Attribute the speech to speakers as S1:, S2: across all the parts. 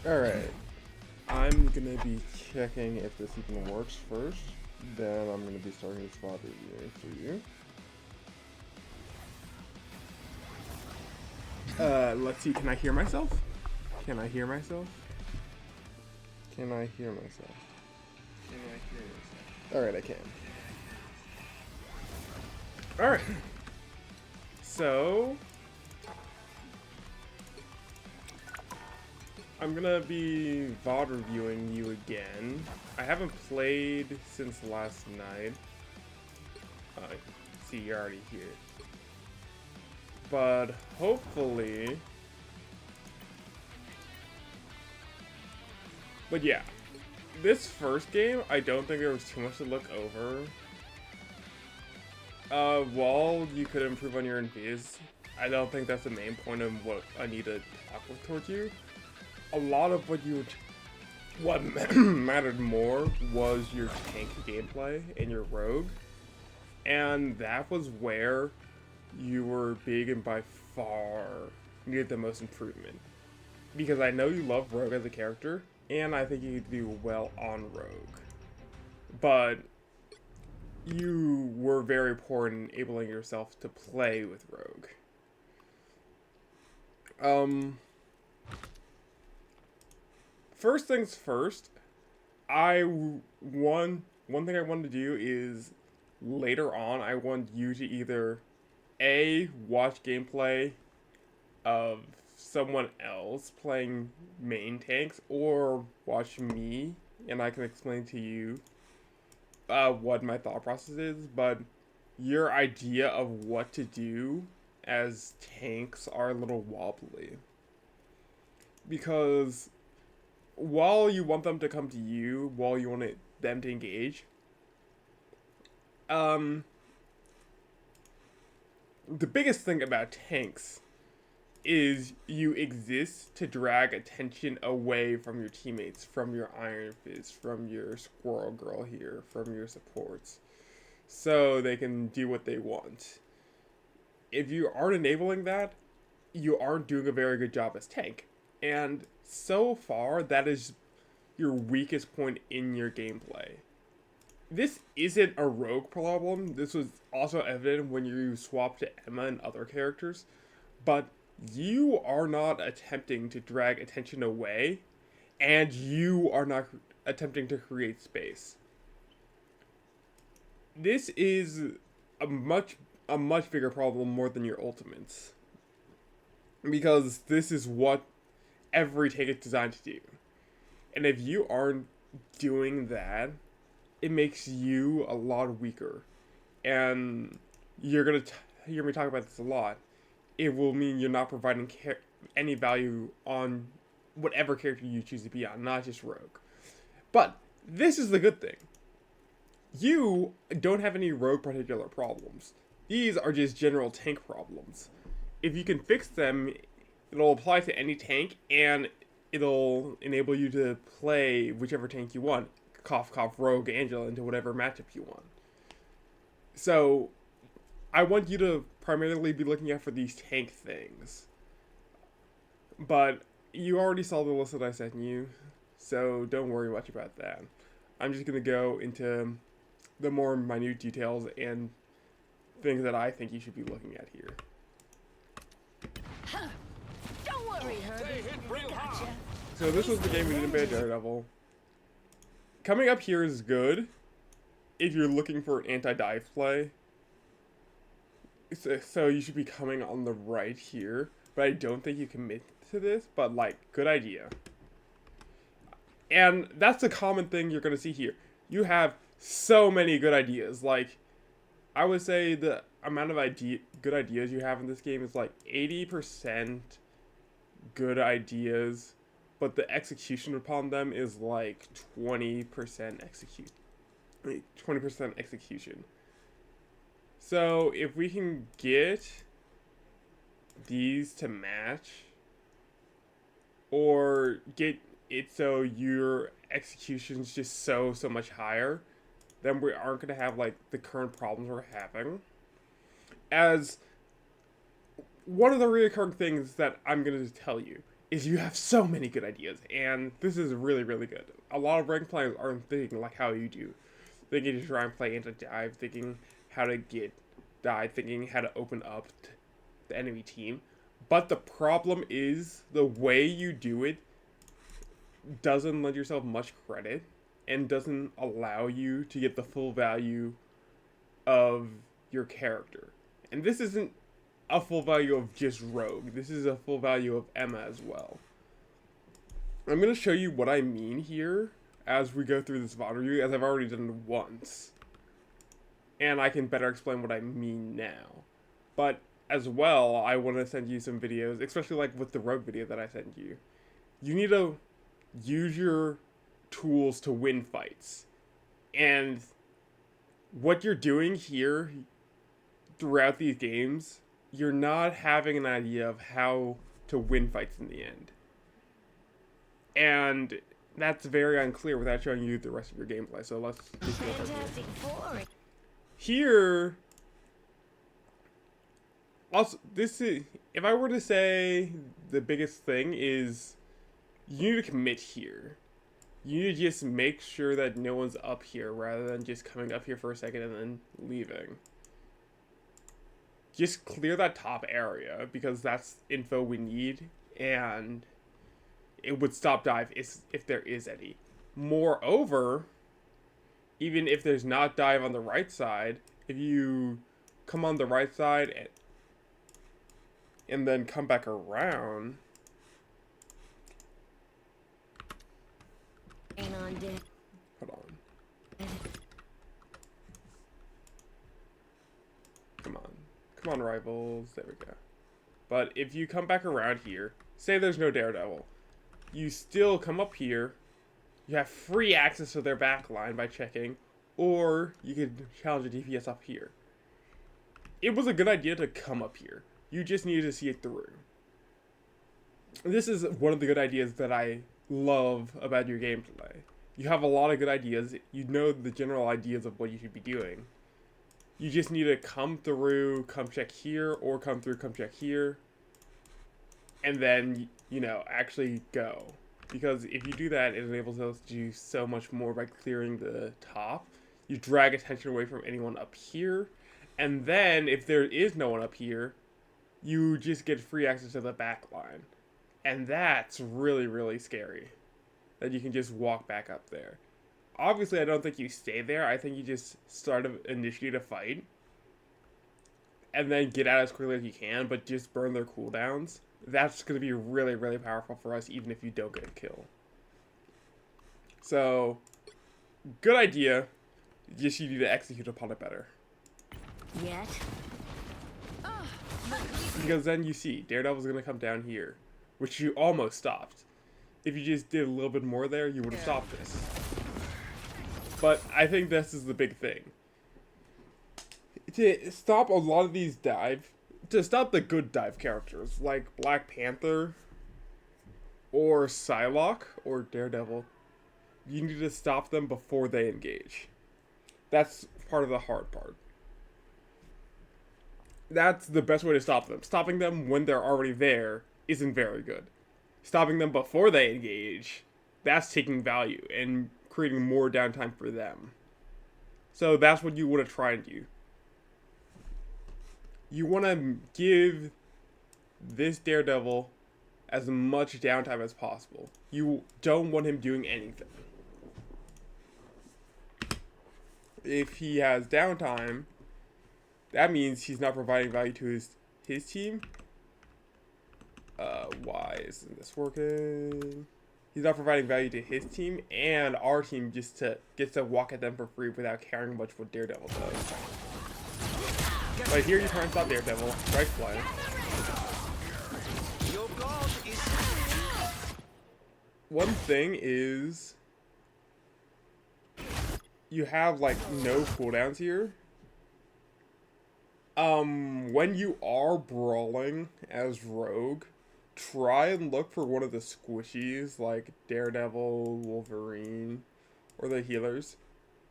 S1: Alright, I'm gonna be checking if this even works first. Then I'm gonna be starting this VOD review for you. Let's see, can I hear myself? Can I hear myself? Can I hear myself? Can I hear myself? Alright, I can. Alright. So, I'm gonna be VOD reviewing you again. I haven't played since last night. See, you're already here. But hopefully... But yeah, this first game, I don't think there was too much to look over. While you could improve on your invis, I don't think that's the main point of what I need to talk with towards you. A lot of what mattered more was your tank gameplay and your rogue, and that was where you were big and by far needed the most improvement. Because I know you love rogue as a character, and I think you do well on rogue, but you were very poor in enabling yourself to play with rogue. First things first, one thing I wanted to do is later on I want you to either watch gameplay of someone else playing main tanks, or watch me and I can explain to you what my thought process is. But your idea of what to do as tanks are a little wobbly, because while you want them to come to you, while you want them to engage, the biggest thing about tanks is you exist to drag attention away from your teammates, from your Iron Fist, from your Squirrel Girl here, from your supports, so they can do what they want. If you aren't enabling that, you aren't doing a very good job as tank. And so far, that is your weakest point in your gameplay. This isn't a rogue problem. This was also evident when you swap to Emma and other characters. But you are not attempting to drag attention away, and you are not attempting to create space. This is a much bigger problem more than your ultimates, because this is what every tank is designed to do. And if you aren't doing that, it makes you a lot weaker. And you're gonna hear me talk about this a lot. It will mean you're not providing any value on whatever character you choose to be on, not just rogue. But this is the good thing. You don't have any rogue particular problems. These are just general tank problems. If you can fix them, it'll apply to any tank, and it'll enable you to play whichever tank you want. Cough, cough, rogue, Angela, into whatever matchup you want. So, I want you to primarily be looking out for these tank things. But you already saw the list that I sent you, so don't worry much about that. I'm just going to go into the more minute details and things that I think you should be looking at here.
S2: Don't worry, Herbie. Gotcha.
S1: So this was the game we didn't play Daredevil. Coming up here is good if you're looking for an anti-dive play. So you should be coming on the right here, but I don't think you commit to this, but like, good idea. And that's a common thing you're going to see here. You have so many good ideas. Like, I would say the amount of good ideas you have in this game is like 80% good ideas, but the execution upon them is like 20% execution. So if we can get these to match, or get it so your execution's just so much higher, then we aren't going to have like the current problems we're having. As one of the recurring things that I'm going to tell you is you have so many good ideas, and this is really, really good. A lot of ranked players aren't thinking like how you do. Thinking to try and play into dive, thinking how to get dive, thinking how to open up the enemy team. But the problem is the way you do it doesn't lend yourself much credit and doesn't allow you to get the full value of your character. And this isn't a full value of just Rogue. This is a full value of Emma as well. I'm going to show you what I mean here as we go through this VOD review, as I've already done once. And I can better explain what I mean now. But as well, I want to send you some videos, especially like with the Rogue video that I sent you. You need to use your tools to win fights. And what you're doing here throughout these games, you're not having an idea of how to win fights in the end. And that's very unclear without showing you the rest of your gameplay. So let's just go from here. Also, this is, if I were to say the biggest thing is you need to commit here. You need to just make sure that no one's up here rather than just coming up here for a second and then leaving. Just clear that top area because that's info we need, and it would stop dive if there is any. Moreover, even if there's not dive on the right side, if you come on the right side and then come back around. Hold on. Come on, rivals. There we go. But if you come back around here, say there's no Daredevil, you still come up here. You have free access to their backline by checking, or you could challenge a DPS up here. It was a good idea to come up here. You just needed to see it through. This is one of the good ideas that I love about your gameplay. You have a lot of good ideas. You know the general ideas of what you should be doing. You just need to come through, come check here, or come through, come check here. And then, you know, actually go. Because if you do that, it enables us to do so much more by clearing the top. You drag attention away from anyone up here. And then, if there is no one up here, you just get free access to the back line. And that's really, really scary. That you can just walk back up there. Obviously, I don't think you stay there. I think you just initiate a fight. And then get out as quickly as you can, but just burn their cooldowns. That's going to be really, really powerful for us, even if you don't get a kill. So, good idea. Just you need to execute upon it better.
S2: Yet.
S1: Because then you see, Daredevil's going to come down here, which you almost stopped. If you just did a little bit more there, you would have stopped this. But I think this is the big thing. To stop a lot of these to stop the good dive characters, like Black Panther, or Psylocke, or Daredevil, you need to stop them before they engage. That's part of the hard part. That's the best way to stop them. Stopping them when they're already there isn't very good. Stopping them before they engage, that's taking value and creating more downtime for them. So that's what you want to try and do. You want to give this Daredevil as much downtime as possible. You don't want him doing anything. If he has downtime, that means he's not providing value to his team. Why isn't this working? He's not providing value to his team, and our team just gets to walk at them for free without caring much what Daredevil does. But here you try and stop Daredevil, strike fly. One thing is, you have like no cooldowns here. When you are brawling as Rogue, try and look for one of the squishies like Daredevil, Wolverine, or the healers.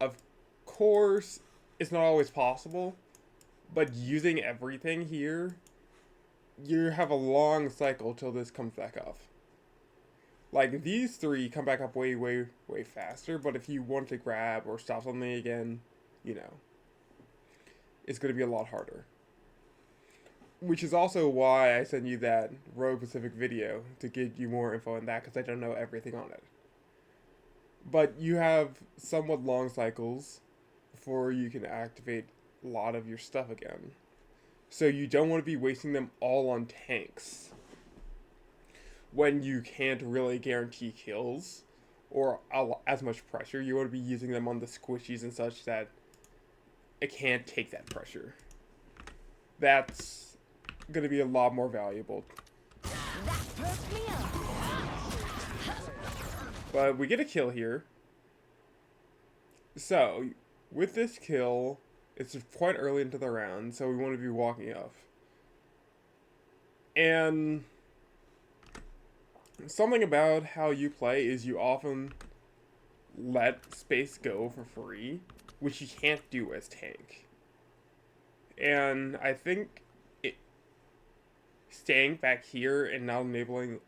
S1: Of course, it's not always possible, but using everything here, you have a long cycle till this comes back off. Like, these three come back up way, way, way faster, but if you want to grab or stop something again, you know, it's going to be a lot harder. Which is also why I sent you that Rogue Pacific video, to give you more info on that, because I don't know everything on it. But you have somewhat long cycles before you can activate a lot of your stuff again. So you don't want to be wasting them all on tanks when you can't really guarantee kills or as much pressure. You want to be using them on the squishies and such that it can't take that pressure. That's going to be a lot more valuable. But we get a kill here. So, with this kill, it's quite early into the round, so we want to be walking up. And something about how you play is you often let space go for free, which you can't do as tank. And I think staying back here and not enabling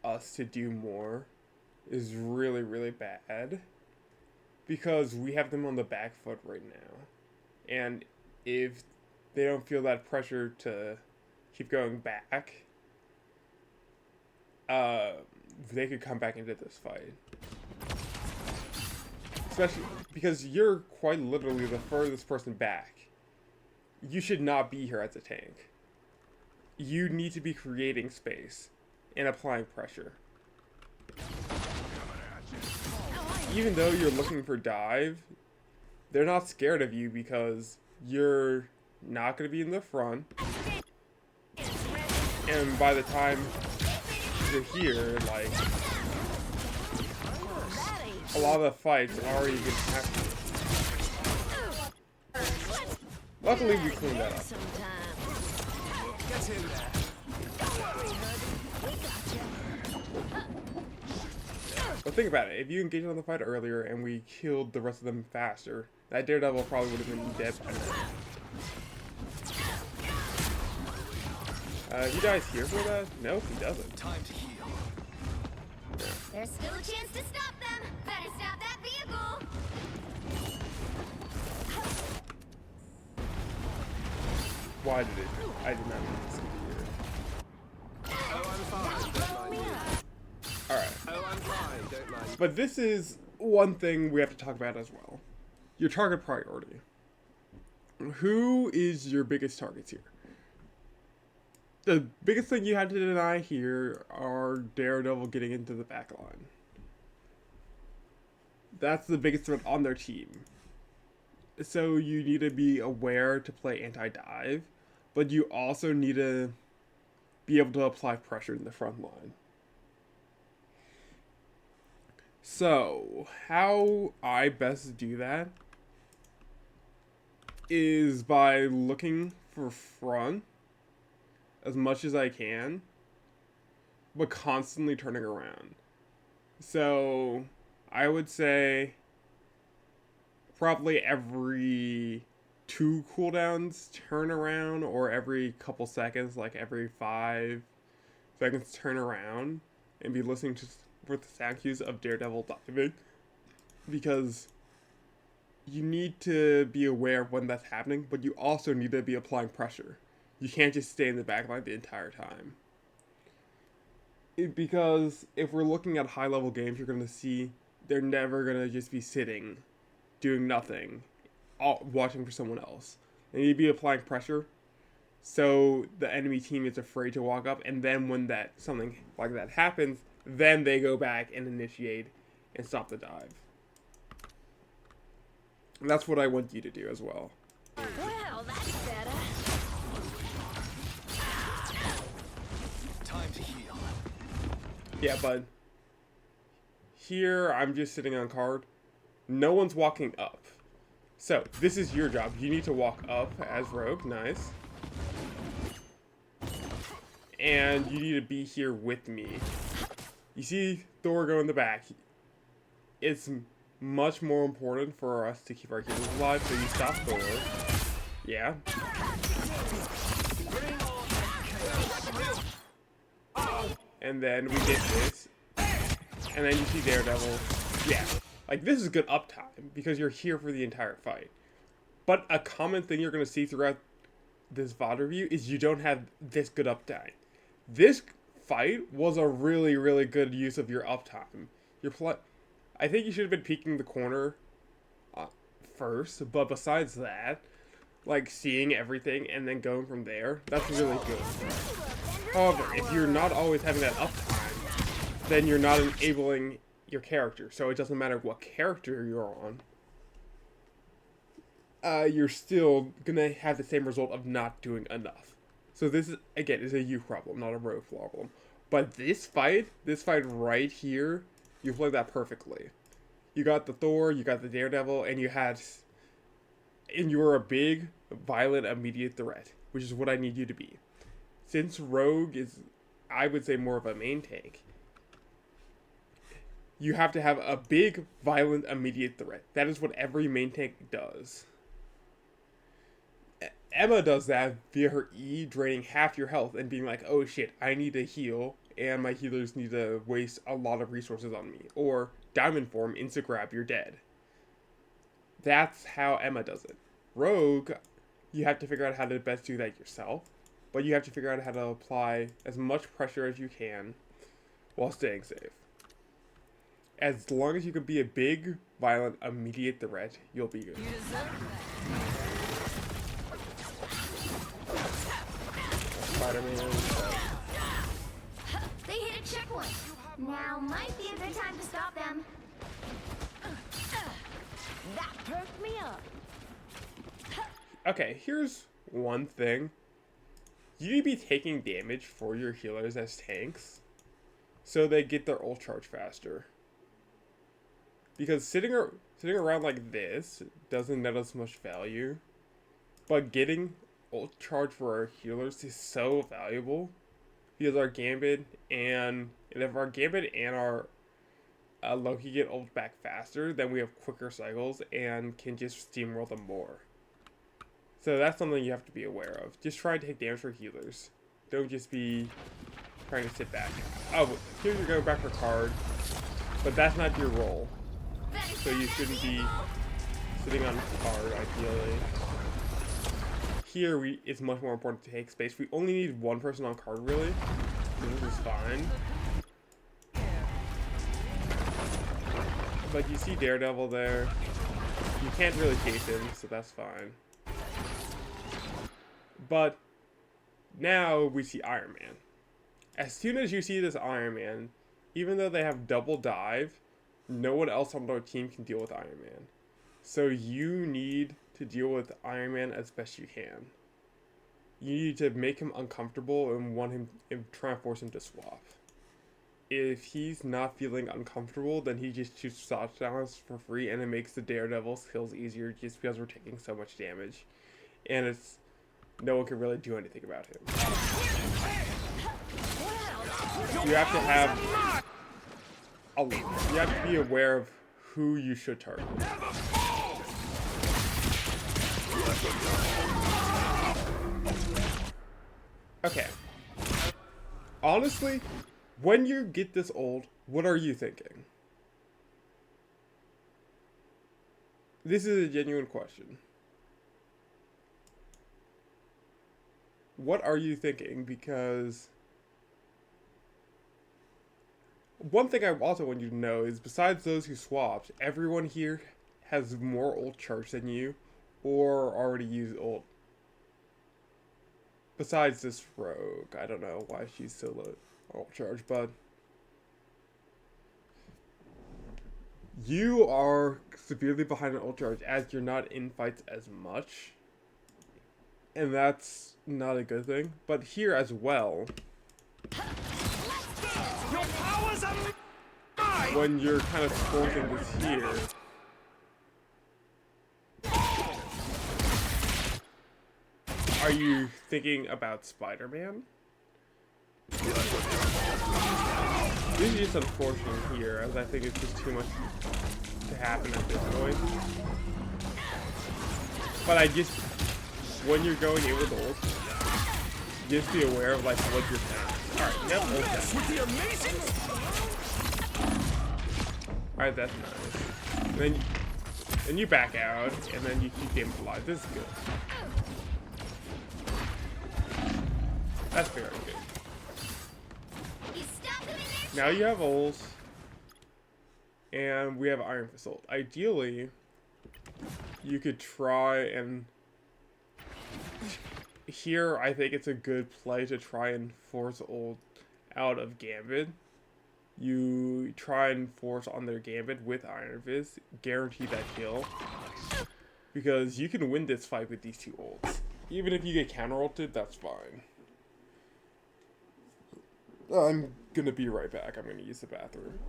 S1: us to do more is really, really bad, because we have them on the back foot right now. And if they don't feel that pressure to keep going back, they could come back into this fight. Especially because you're quite literally the furthest person back. You should not be here as a tank. You need to be creating space and applying pressure. Even though you're looking for dive, they're not scared of you because you're not going to be in the front. And by the time you're here, like, a lot of the fights already been happening. Luckily, we cleaned that up. But think about it, if you engaged on the fight earlier and we killed the rest of them faster, that Daredevil probably would have been dead by now. He dies here for that? No, he doesn't.
S3: Time to heal.
S2: There's still a chance to stop them. Better stop that vehicle.
S1: Why did it? I did not need this to be here.
S3: Oh, I'm fine. Don't mind me.
S1: Alright.
S3: Oh, I'm fine. Don't mind.
S1: But this is one thing we have to talk about as well. Your target priority. Who is your biggest targets here? The biggest thing you have to deny here are Daredevil getting into the back line. That's the biggest threat on their team. So you need to be aware to play anti-dive, but you also need to be able to apply pressure in the front line. So, how I best do that is by looking for front as much as I can, but constantly turning around. So, I would say probably every 2 cooldowns turn around, or every couple seconds, like every 5 seconds turn around, and be listening to for the sound cues of Daredevil diving, because you need to be aware of when that's happening, but you also need to be applying pressure. You can't just stay in the backline the entire time. Because if we're looking at high-level games, you're going to see they're never going to just be sitting, doing nothing, watching for someone else. They need to be applying pressure, so the enemy team is afraid to walk up, and then when something like that happens, then they go back and initiate and stop the dive. And that's what I want you to do as well.
S2: Well, that's better.
S3: Time to heal.
S1: Yeah, but here I'm just sitting on card. No one's walking up. So, this is your job. You need to walk up as Rogue. Nice. And you need to be here with me. You see Thor go in the back. It's much more important for us to keep our heroes alive, so you stop Thor. Yeah. And then we get this. and then you see Daredevil. Yeah, like this is good uptime because you're here for the entire fight. But a common thing you're gonna see throughout this VOD review is you don't have this good uptime. This fight was a really, really good use of your uptime. I think you should have been peeking the corner first, but besides that, like seeing everything and then going from there, that's really good. However, if you're not always having that uptime, then you're not enabling your character. So it doesn't matter what character you're on. You're still gonna have the same result of not doing enough. So this is, again, is a you problem, not a Rogue problem. But this fight right here, you played that perfectly. You got the Thor, you got the Daredevil, and you were a big, violent, immediate threat, which is what I need you to be. Since Rogue is, I would say, more of a main tank, you have to have a big, violent, immediate threat. That is what every main tank does. Emma does that via her E, draining half your health and being like, oh shit, I need to heal, and my healers need to waste a lot of resources on me. Or Diamond Form, insta-grab, you're dead. That's how Emma does it. Rogue, you have to figure out how to best do that yourself, but you have to figure out how to apply as much pressure as you can while staying safe. As long as you can be a big, violent, immediate threat, you'll be good. Spider-Man.
S2: They hit a checkpoint. Now might be a good time to stop them. That perked me up.
S1: Okay, here's one thing. You need to be taking damage for your healers as tanks, so they get their ult charge faster. Because sitting around like this doesn't net us much value, but getting ult charge for our healers is so valuable because our Gambit and if our Gambit and our Loki get ult back faster, then we have quicker cycles and can just steamroll them more. So that's something you have to be aware of. Just try to take damage for healers. Don't just be trying to sit back. Oh, here you're going back for card, but that's not your role. So you shouldn't be sitting on card, ideally. Here, it's much more important to take space. We only need one person on card, really. So this is fine. But you see Daredevil there. You can't really chase him, so that's fine. But now we see Iron Man. As soon as you see this Iron Man, even though they have double dive, no one else on their team can deal with Iron Man. So you need to deal with Iron Man as best you can. You need to make him uncomfortable and want him and try and force him to swap. If he's not feeling uncomfortable, then he just shoots touchdowns for free, and it makes the Daredevil's kills easier just because we're taking so much damage. And no one can really do anything about him. You have to have you have to be aware of who you should target. Okay. Honestly, when you get this old, what are you thinking? This is a genuine question. What are you thinking? Because one thing I also want you to know is besides those who swapped, everyone here has more ult charge than you or already used ult. Besides this Rogue. I don't know why she's so low ult charge, but you are severely behind on ult charge as you're not in fights as much. And that's not a good thing. But here as well, when you're kind of forcing this here, are you thinking about Spider-Man? This is just unfortunate here, as I think it's just too much to happen at this point. But when you're going in with ult, just be aware of like what you're saying. Alright, yep, ult down. Alright, that's nice. And then you back out, and then you keep them alive. This is good. That's very good.
S2: You stop them in their
S1: Now you have ult, and we have Iron Fist ult. Ideally, you could try and... Here, I think it's a good play to try and force ult out of Gambit. You try and force on their Gambit with Iron Fist, guarantee that kill. Because you can win this fight with these two ults. Even if you get counter-ulted, that's fine. I'm gonna be right back. I'm gonna use the bathroom.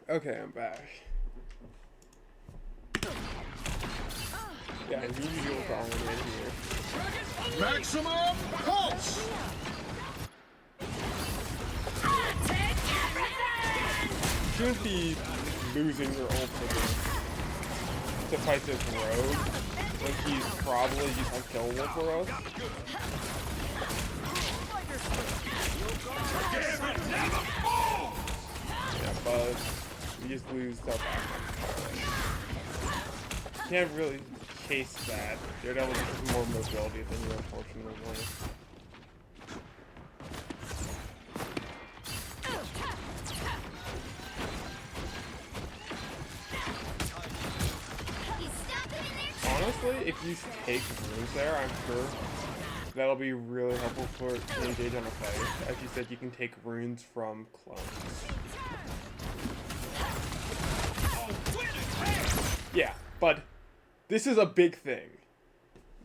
S1: Okay, I'm back. Yeah, usual problem right here.
S4: Maximum pulse!
S1: Shouldn't be losing your ult for this to fight this rogue when he's probably just on kill wolf for us. Yeah, but we just lose that back. Can't really chase that. Daredevil has more mobility than you, unfortunately. Honestly, if you take runes there, I'm sure that'll be really helpful for engage on a fight. As you said, you can take runes from clones. Yeah, but this is a big thing.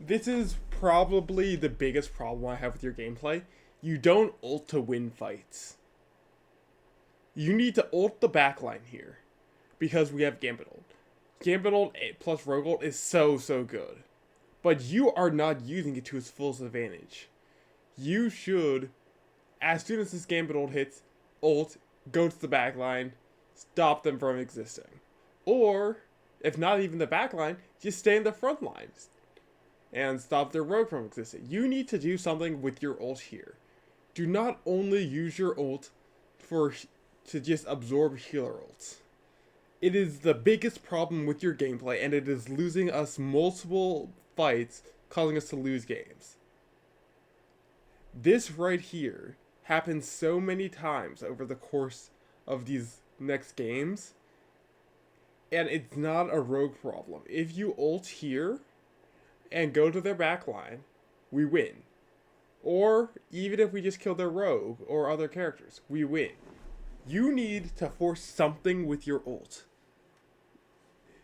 S1: This is probably the biggest problem I have with your gameplay. You don't ult to win fights. You need to ult the backline here, because we have Gambit ult. Gambit ult plus Rogue ult is so good. But you are not using it to its fullest advantage. You should, as soon as this Gambit ult hits, ult, go to the backline, stop them from existing. Or, if not even the backline, just stay in the front lines and stop their rogue from existing. You need to do something with your ult here. Do not only use your ult to just absorb healer ults. It is the biggest problem with your gameplay, and it is losing us multiple fights, causing us to lose games. This right here happens so many times over the course of these next games, and it's not a rogue problem. If you ult here and go to their backline, we win. Or even if we just kill their rogue or other characters, we win. You need to force something with your ult.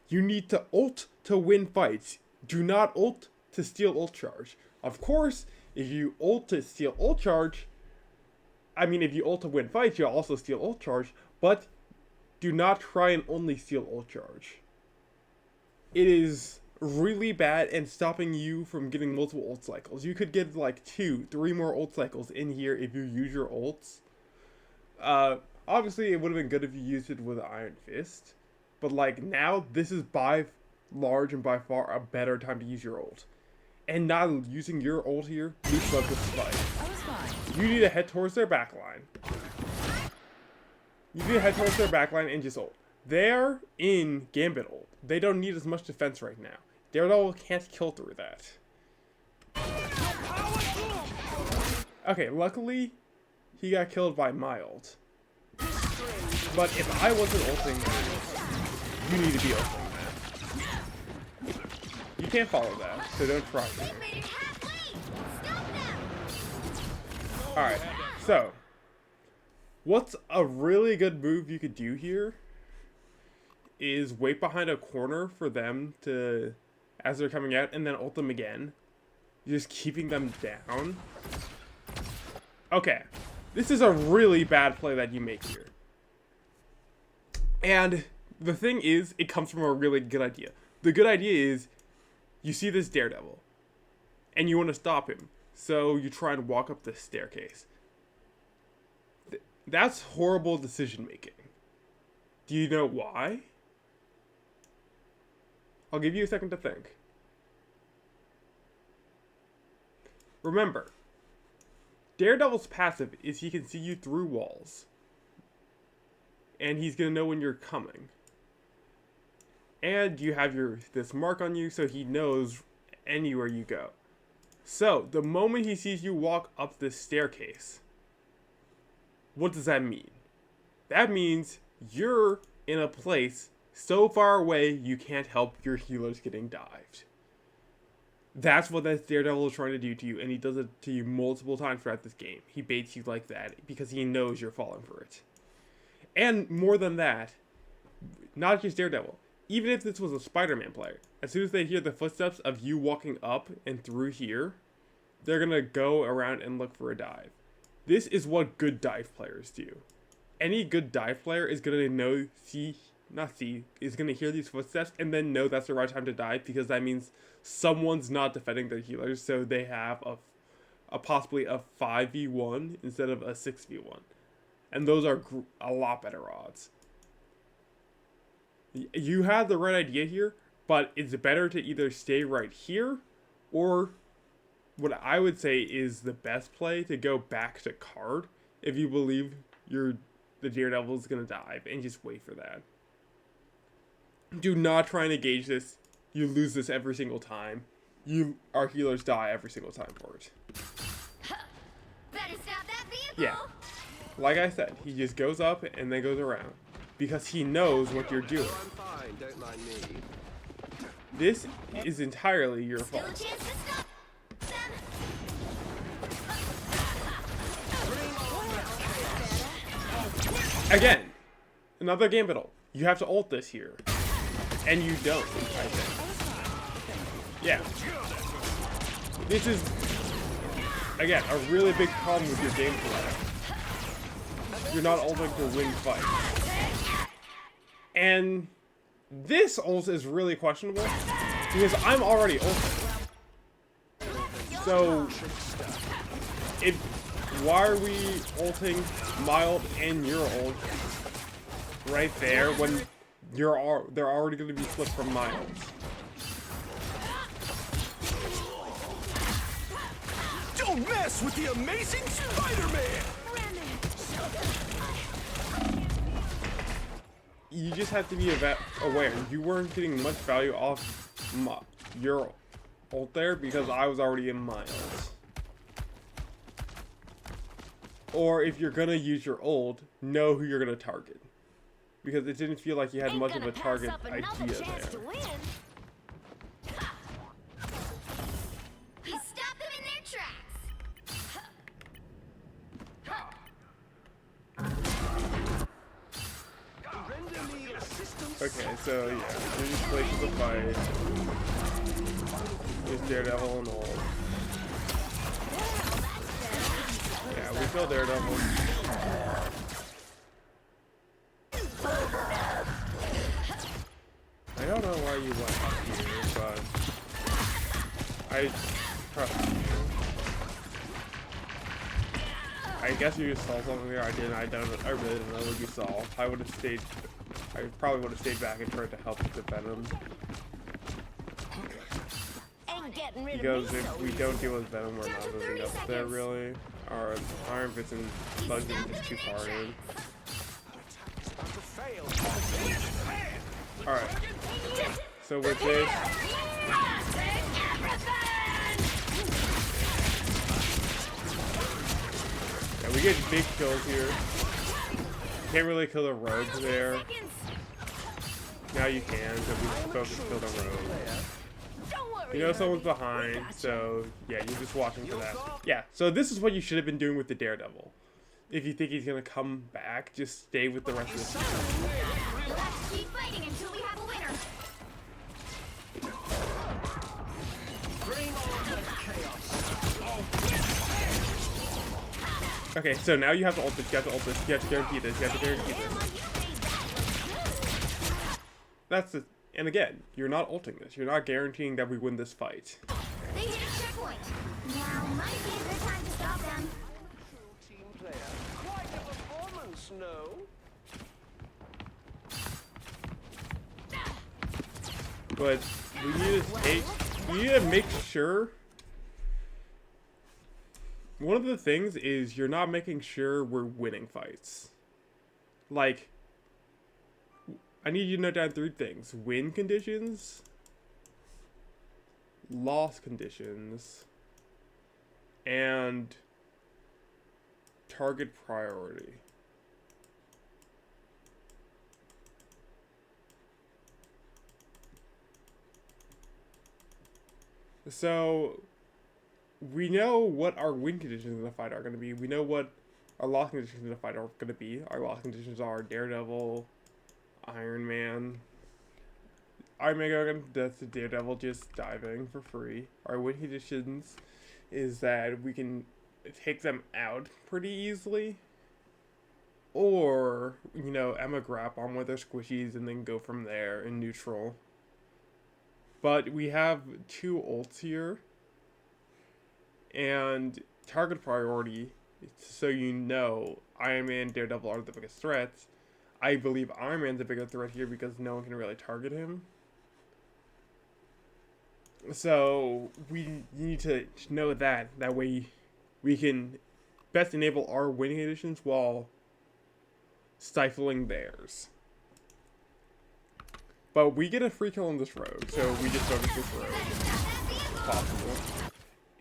S1: You need to ult to win fights. Do not ult to steal ult charge. Of course, if you ult to steal ult charge, if you ult to win fights, you'll also steal ult charge, but do not try and only steal ult charge. It is really bad and stopping you from getting multiple ult cycles. You could get like 2-3 more ult cycles in here if you use your ults. Obviously, it would have been good if you used it with Iron Fist, but like now, this is by large and by far a better time to use your ult. And not using your ult here leaves up this fight. You need to head towards their backline. You need to head towards their backline and just ult. They're in Gambit ult. They don't need as much defense right now. Daredevil can't kill through that. Okay, luckily, he got killed by my ult. But if I wasn't ulting, you need to be ulting that. You can't follow that, so don't try to. Alright, so, what's a really good move you could do here is wait behind a corner for them to, as they're coming out, and then ult them again. Just keeping them down. Okay, this is a really bad play that you make here. And the thing is, it comes from a really good idea. The good idea is, you see this Daredevil, and you want to stop him, so you try and walk up the staircase. That's horrible decision making. Do you know why? I'll give you a second to think. Remember, Daredevil's passive is he can see you through walls. And he's going to know when you're coming. And you have this mark on you, so he knows anywhere you go. So, the moment he sees you walk up this staircase, what does that mean? That means you're in a place so far away you can't help your healers getting dived. That's what that Daredevil is trying to do to you, and he does it to you multiple times throughout this game. He baits you like that because he knows you're falling for it. And more than that, not just Daredevil, even if this was a Spider-Man player, as soon as they hear the footsteps of you walking up and through here, they're going to go around and look for a dive. This is what good dive players do. Any good dive player is going to know, is going to hear these footsteps and then know that's the right time to dive, because that means someone's not defending their healers, so they have possibly a 5v1 instead of a 6v1. And those are a lot better odds. You have the right idea here, but it's better to either stay right here, or what I would say is the best play, to go back to card if you believe the Daredevil is going to dive, and just wait for that. Do not try and engage this. You lose this every single time. Our healers die every single time for it.
S2: Better stop that vehicle.
S1: Yeah. Like I said, he just goes up and then goes around. Because he knows what you're doing.
S3: I'm fine, don't mind me.
S1: This is entirely your
S2: Still a
S1: fault.
S2: chance to stop them.
S1: Again, another Gambit ult. You have to ult this here. And you don't, I think. Yeah. This is, again, a really big problem with your gameplay. You're not ulting to win fights. And this ult is really questionable, because I'm already ulting. So, why are we ulting my ult and your ult right there when they're already going to be flipped from my ult?
S3: Don't mess with the amazing Spider-Man!
S1: You just have to be aware. You weren't getting much value off your ult there because I was already in my ult. Or if you're gonna use your ult, know who you're gonna target, because it didn't feel like you had much of a target idea there.
S2: You stop them in their
S1: so yeah, we just played for the fight. Use Daredevil and ult. Yeah, we kill Daredevil. I don't know why you went up here, but I trust you. I guess you just saw something there. I didn't. I really didn't know what you saw. I would have stayed. I probably would have stayed back and tried to help with the Venom. Because if we don't deal with Venom, we're not moving up there really. Our Iron Fist and Bugs are just too far in. Alright. So with this, yeah, we get big kills here. Can't really kill the rogue there. Now you can, so we focus kill the rogue. You know someone's behind, so yeah, you're just watching for that. Yeah, so this is what you should have been doing with the Daredevil. If you think he's gonna come back, just stay with the rest of the team.
S2: Let's keep fighting until we have a winner.
S1: Okay, so now you have to ult this, you have to ult this, you have to guarantee this, you have to guarantee this. That's it. And again, you're not ulting this. You're not guaranteeing that we win this fight.
S2: They hit a checkpoint. Now might be a good time to stop them.
S3: Team player. Quite a performance, no?
S1: But we need to take, we need to make sure. One of the things is you're not making sure we're winning fights. Like, I need you to note down 3 things: win conditions, loss conditions, and target priority. So we know what our win conditions in the fight are going to be. We know what our loss conditions in the fight are going to be. Our loss conditions are Daredevil, Iron Man. Iron Man, that's the Daredevil just diving for free. Our win conditions is that we can take them out pretty easily. Or, you know, Emma grab on with their squishies and then go from there in neutral. But we have 2 ults here. And target priority, so you know Iron Man, Daredevil are the biggest threats. I believe Iron Man's a bigger threat here because no one can really target him. So we need to know that. That way we can best enable our winning conditions while stifling theirs. But we get a free kill on this rogue, so we just focus this rogue if possible.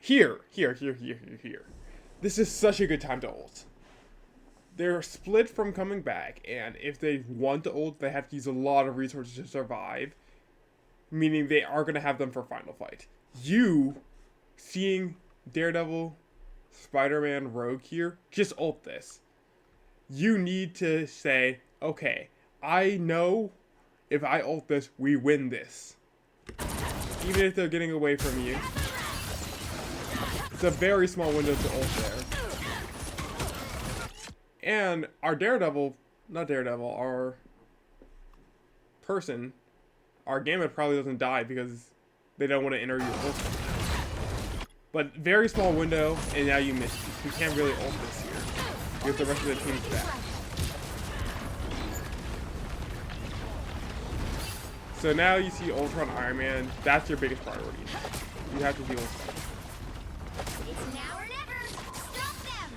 S1: Here. This is such a good time to ult. They're split from coming back, and if they want to ult, they have to use a lot of resources to survive. Meaning they are going to have them for final fight. You, seeing Daredevil, Spider-Man, Rogue here, just ult this. You need to say, okay, I know if I ult this, we win this. Even if they're getting away from you. It's a very small window to ult there. And our our person, our Gambit probably doesn't die because they don't want to enter your ult. But very small window, and now you missed. You can't really ult this here because the rest of the team's back. So now you see Ultron Iron Man. That's your biggest priority. You have to deal with that.
S2: It's now or never. Stop them.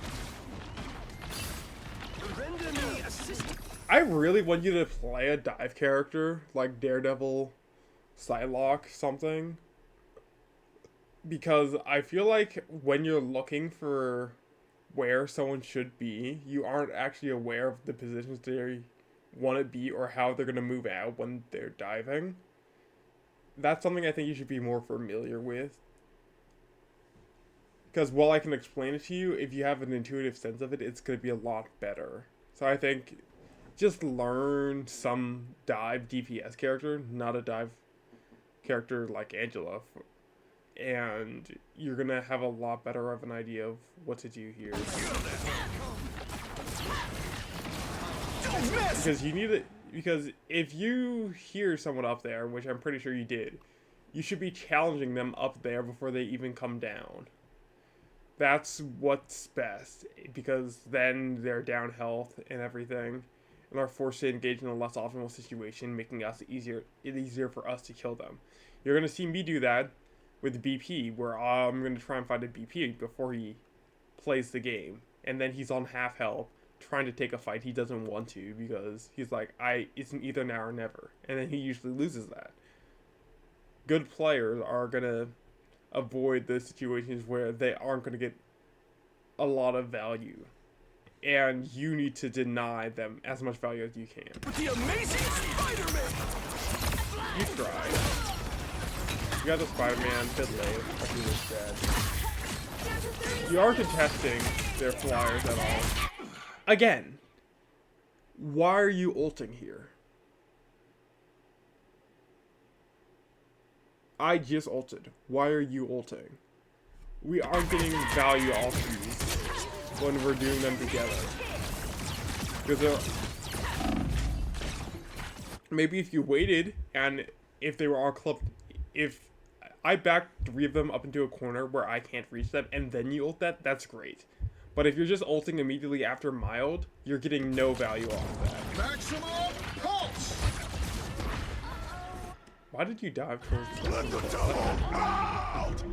S3: Render me assistance.
S1: I really want you to play a dive character like Daredevil, Psylocke, something. Because I feel like when you're looking for where someone should be, you aren't actually aware of the positions they want to be or how they're going to move out when they're diving. That's something I think you should be more familiar with. Because while I can explain it to you, if you have an intuitive sense of it, it's going to be a lot better. So I think just learn some dive DPS character, not a dive character like Angela, and you're gonna have a lot better of an idea of what to do here. Because you need it. Because if you hear someone up there, which I'm pretty sure you did, you should be challenging them up there before they even come down. That's what's best, because then they're down health and everything, and are forced to engage in a less optimal situation, making it easier for us to kill them. You're gonna see me do that with BP, where I'm gonna try and find a BP before he plays the game, and then he's on half health, trying to take a fight he doesn't want to, because he's like, it's an either now or never, and then he usually loses that. Good players are gonna avoid the situations where they aren't gonna get a lot of value, and you need to deny them as much value as you can.
S3: With the amazing Spider-Man!
S1: You tried. You got the Spider-Man, bit late, but he was dead. You aren't contesting their flyers at all. Again, why are you ulting here? I just ulted. Why are you ulting? We aren't getting value off these when we're doing them together. Because maybe if you waited, and if they were all clubbed, if I backed 3 of them up into a corner where I can't reach them, and then you ult that, that's great. But if you're just ulting immediately after mild, you're getting no value off of that.
S4: Maximum pulse.
S1: Why did you dive towards
S3: Let the devil out!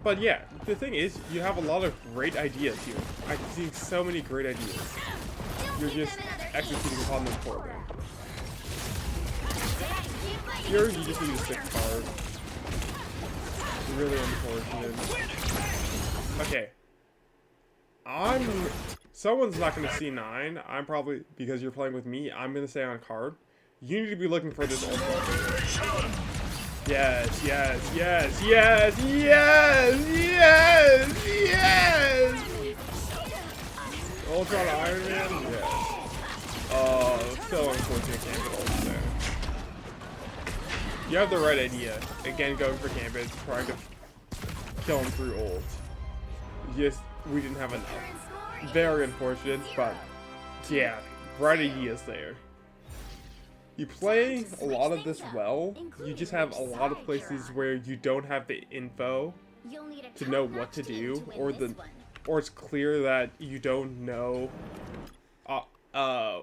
S1: But yeah, the thing is, you have a lot of great ideas here. I see so many great ideas. You're just executing upon them poorly. Here, you just need a 6 card. Really unfortunate. Okay. Someone's not going to see 9. I'm probably, because you're playing with me, I'm going to stay on card. You need to be looking for this ult. Yes, yes, yes, yes, yes, yes, yes! Ultron Iron Man? Yes. Oh, so unfortunate can't get ult there. You have the right idea. Again, going for Gambit, trying to kill him through ult. Just, we didn't have enough. Very unfortunate, but yeah, right ideas there. You play a lot of this well, you just have a lot of places where you don't have the info to know what to do, or it's clear that you don't know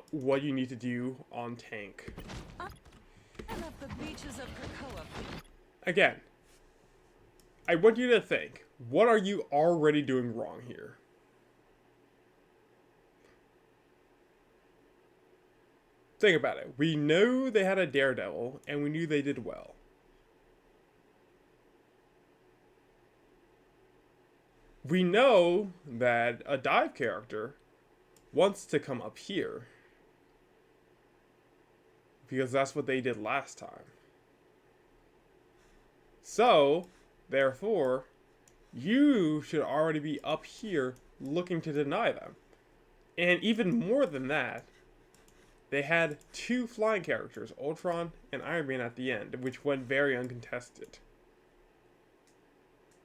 S1: what you need to do on tank. Again, I want you to think, what are you already doing wrong here? Think about it. We knew they had a Daredevil, and we knew they did well. We know that a dive character wants to come up here, because that's what they did last time. So, therefore, you should already be up here looking to deny them. And even more than that, they had 2 flying characters, Ultron and Iron Man, at the end, which went very uncontested.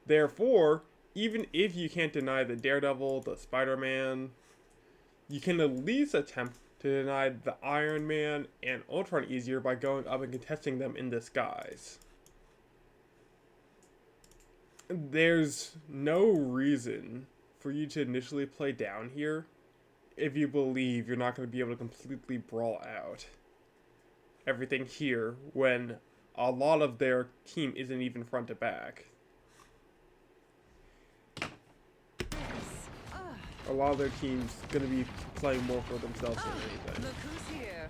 S1: Therefore, even if you can't deny the Daredevil, the Spider-Man, you can at least attempt to deny the Iron Man and Ultron easier by going up and contesting them in disguise. There's no reason for you to initially play down here if you believe you're not going to be able to completely brawl out everything here when a lot of their team isn't even front to back. A lot of their team's going to be playing more for themselves than anything.
S5: Look who's here.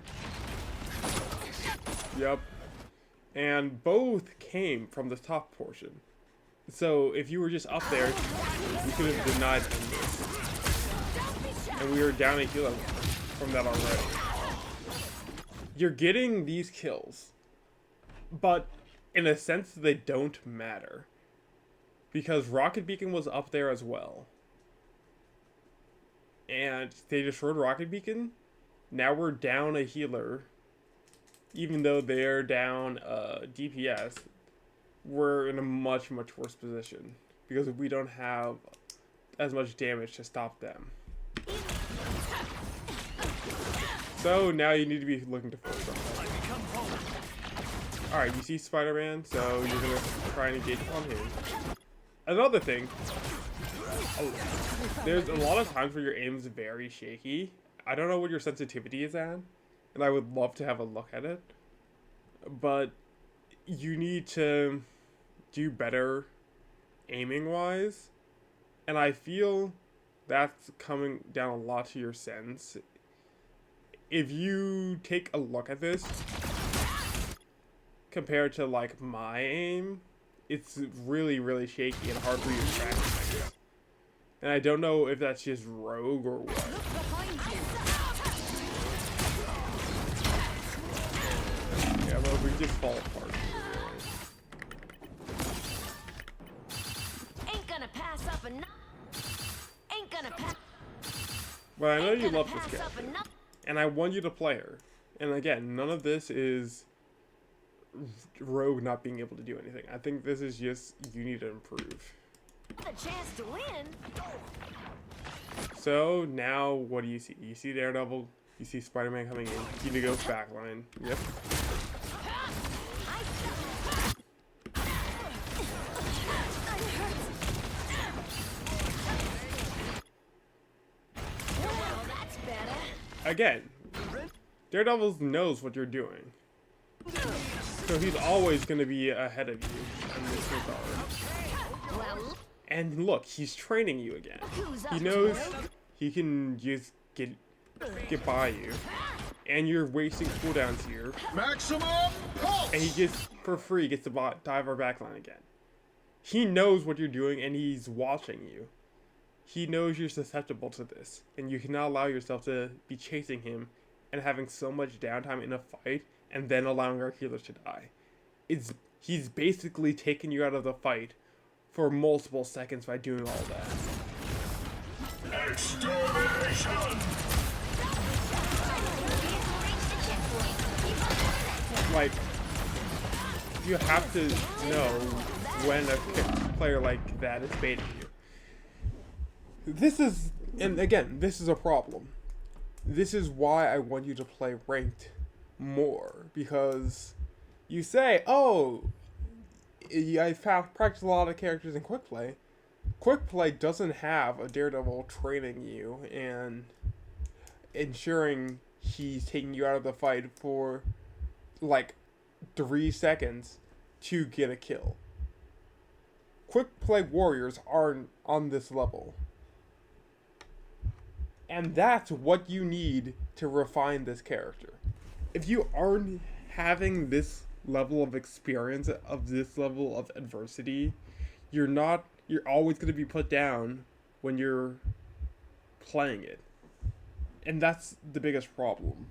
S1: Yep. And both came from the top portion. So if you were just up there, you could have denied them this. And we were down a healer from that already. You're getting these kills, but in a sense they don't matter, because Rocket Beacon was up there as well. and they destroyed Rocket Beacon. Now we're down a healer. Even though they're down DPS, we're in a much, much worse position because we don't have as much damage to stop them. So now you need to be looking to force something. Alright, you see Spider-Man, so you're gonna try and engage on him. Another thing, there's a lot of times where your aim is very shaky. I don't know what your sensitivity is at, and I would love to have a look at it. But you need to do better aiming-wise, and I feel that's coming down a lot to your sense. If you take a look at this, compared to like my aim, it's really, really shaky and hard for you to track things. And I don't know if that's just rogue or what. Yeah, well, we just fall apart.
S2: Ain't gonna pass up enough. Ain't gonna pass.
S1: Well, I know you love this character, and I want you to play her. And again, none of this is Rogue not being able to do anything. I think this is just you need to improve.
S2: The chance to win.
S1: So now, what do you see? You see Daredevil. You see Spider-Man coming in. You need to go backline. Yep. Again, Daredevil knows what you're doing. So he's always going to be ahead of you in this regard. And look, he's training you again. He knows he can just get by you. And you're wasting cooldowns here.
S4: Maximum pulse.
S1: And he gets, for free, gets to dive our backline again. He knows what you're doing and he's watching you. He knows you're susceptible to this. And you cannot allow yourself to be chasing him and having so much downtime in a fight and then allowing our healers to die. He's basically taking you out of the fight for multiple seconds by doing all that.
S4: Extermination.
S1: Like, you have to know when a player like that is baiting you. This is, and again, this is a problem. This is why I want you to play ranked more, because you say, oh, I've practiced a lot of characters in quick play. Quick play doesn't have a Daredevil training you and ensuring he's taking you out of the fight for like 3 seconds to get a kill. Quick play warriors aren't on this level. And that's what you need to refine this character. If you aren't having this level of experience, of this level of adversity, you're always going to be put down when you're playing it. And that's the biggest problem.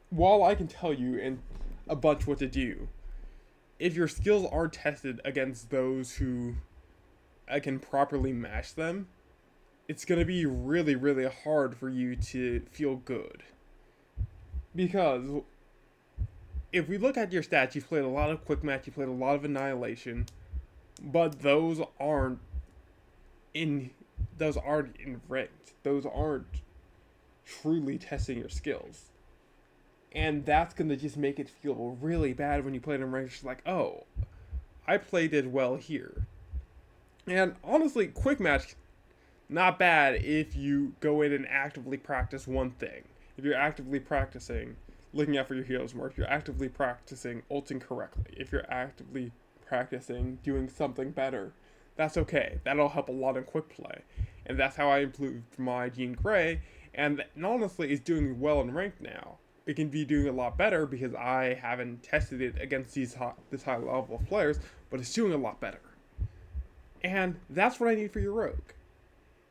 S1: While I can tell you in a bunch what to do, if your skills aren't tested against those who can properly match them, it's going to be really, really hard for you to feel good. Because if we look at your stats, you've played a lot of quick match, you played a lot of annihilation, but those aren't in ranked. Those aren't truly testing your skills. And that's going to just make it feel really bad when you play it in ranked. It's like, oh, I played it well here. And honestly, quick match, not bad if you go in and actively practice one thing. If you're actively practicing looking out for your heroes more, if you're actively practicing ulting correctly, if you're actively practicing doing something better, that's okay. That'll help a lot in quick play. And that's how I improved my Jean Grey, and honestly is doing well in ranked now. It can be doing a lot better because I haven't tested it against this high level of players, but it's doing a lot better. And that's what I need for your rogue.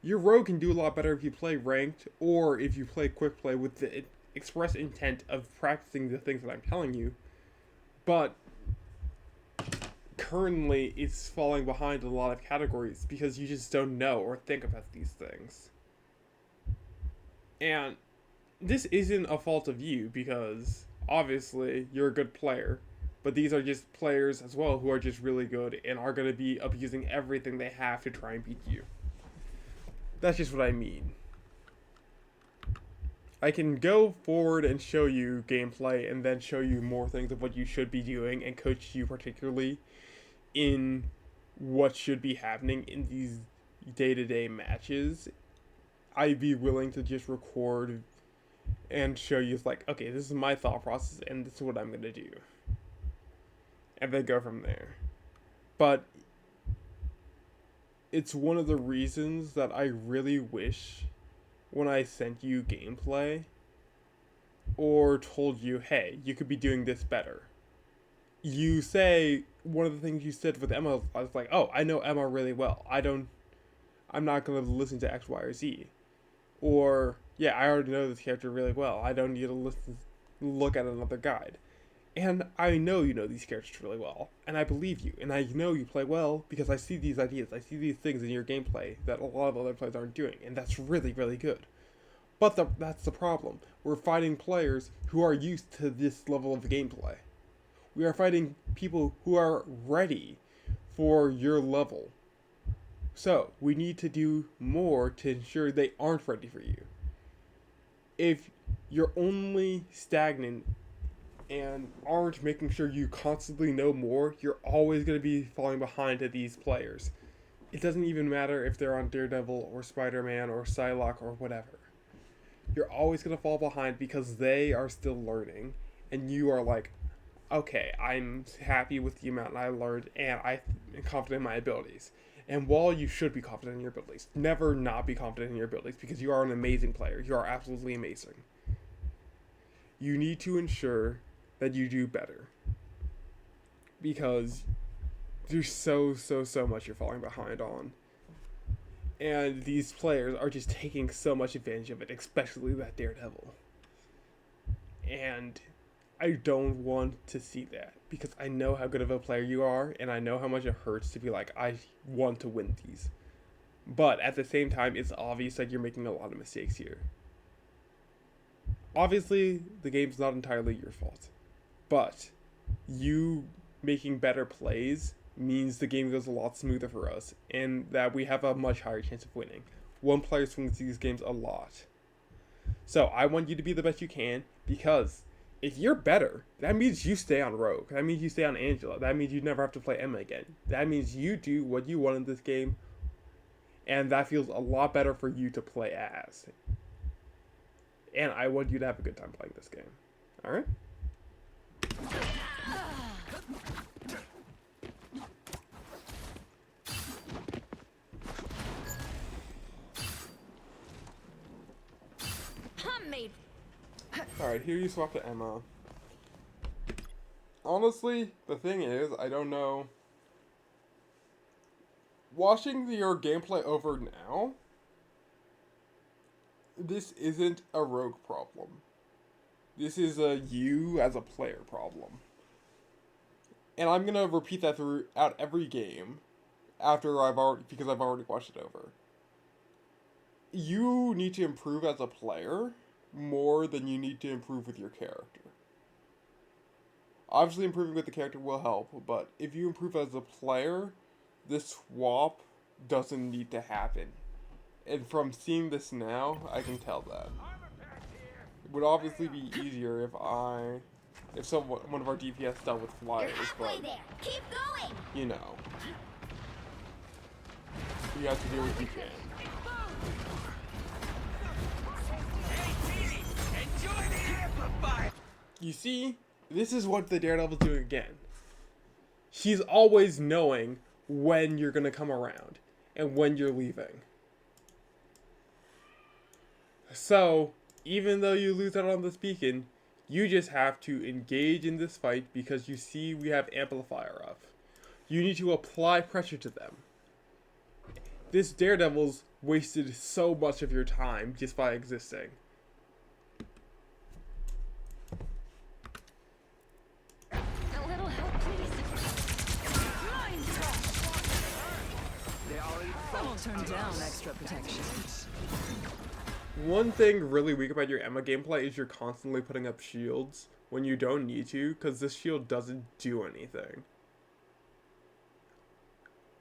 S1: Your rogue can do a lot better if you play ranked, or if you play quick play with the express intent of practicing the things that I'm telling you. But currently, it's falling behind a lot of categories because you just don't know or think about these things. And this isn't a fault of you because obviously you're a good player, but these are just players as well who are just really good and are going to be abusing everything they have to try and beat you. That's just what I mean. I can go forward and show you gameplay and then show you more things of what you should be doing and coach you particularly in what should be happening in these day-to-day matches. I'd be willing to just record and show you, like, okay, this is my thought process and this is what I'm gonna do, and then go from there. But it's one of the reasons that I really wish when I sent you gameplay or told you, hey, you could be doing this better. You say, one of the things you said with Emma, I was like, oh, I know Emma really well. I'm not going to listen to X, Y, or Z. Or, yeah, I already know this character really well. I don't need to look at another guide. And I know you know these characters really well. And I believe you. And I know you play well because I see these ideas. I see these things in your gameplay that a lot of other players aren't doing. And that's really, really good. But that's the problem. We're fighting players who are used to this level of gameplay. We are fighting people who are ready for your level. So, we need to do more to ensure they aren't ready for you. If you're only stagnant and aren't making sure you constantly know more, you're always going to be falling behind to these players. It doesn't even matter if they're on Daredevil or Spider-Man or Psylocke or whatever. You're always going to fall behind because they are still learning, and you are like, okay, I'm happy with the amount I learned, and I'm confident in my abilities. And while you should be confident in your abilities, never not be confident in your abilities, because you are an amazing player. You are absolutely amazing. You need to ensure that you do better. Because there's so much you're falling behind on. And these players are just taking so much advantage of it, especially that Daredevil. And I don't want to see that, because I know how good of a player you are, and I know how much it hurts to be like, I want to win these. But at the same time, it's obvious that you're making a lot of mistakes here. Obviously, the game's not entirely your fault. But you making better plays means the game goes a lot smoother for us, and that we have a much higher chance of winning. One player swings these games a lot. So I want you to be the best you can, because if you're better, that means you stay on Rogue. That means you stay on Angela. That means you never have to play Emma again. That means you do what you want in this game, and that feels a lot better for you to play as. And I want you to have a good time playing this game. Alright? Alright, here you swap to Emma. Honestly, the thing is, I don't know. Watching your gameplay over now, this isn't a Rogue problem. This is a you as a player problem. And I'm gonna repeat that throughout every game because I've already watched it over. You need to improve as a player more than you need to improve with your character. Obviously, improving with the character will help, but if you improve as a player, this swap doesn't need to happen. And from seeing this now, I can tell that. It would obviously be easier if one of our DPS dealt with flyers, but
S2: Keep going.
S1: you know, you have to do what you can. You see, this is what the Daredevil's doing again. She's always knowing when you're gonna come around and when you're leaving. So, even though you lose out on this beacon, you just have to engage in this fight because you see we have Amplifier up. You need to apply pressure to them. This Daredevil's wasted so much of your time just by existing.
S2: A little help, please.
S5: I will turn down extra protection.
S1: One thing really weak about your Emma gameplay is you're constantly putting up shields when you don't need to, because this shield doesn't do anything.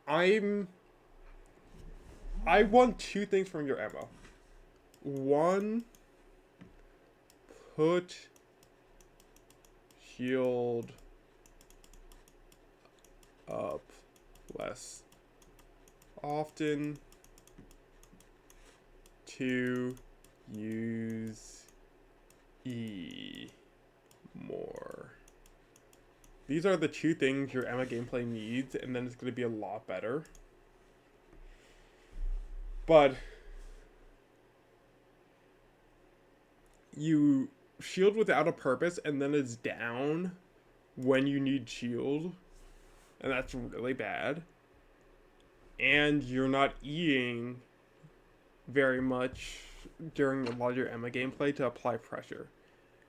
S1: I want two things from your Emma. One, put shield up less often. To use E more. These are the two things your Emma gameplay needs, and then it's going to be a lot better. But you shield without a purpose, and then it's down when you need shield, and that's really bad. And you're not eating very much during a lot of your Emma gameplay to apply pressure.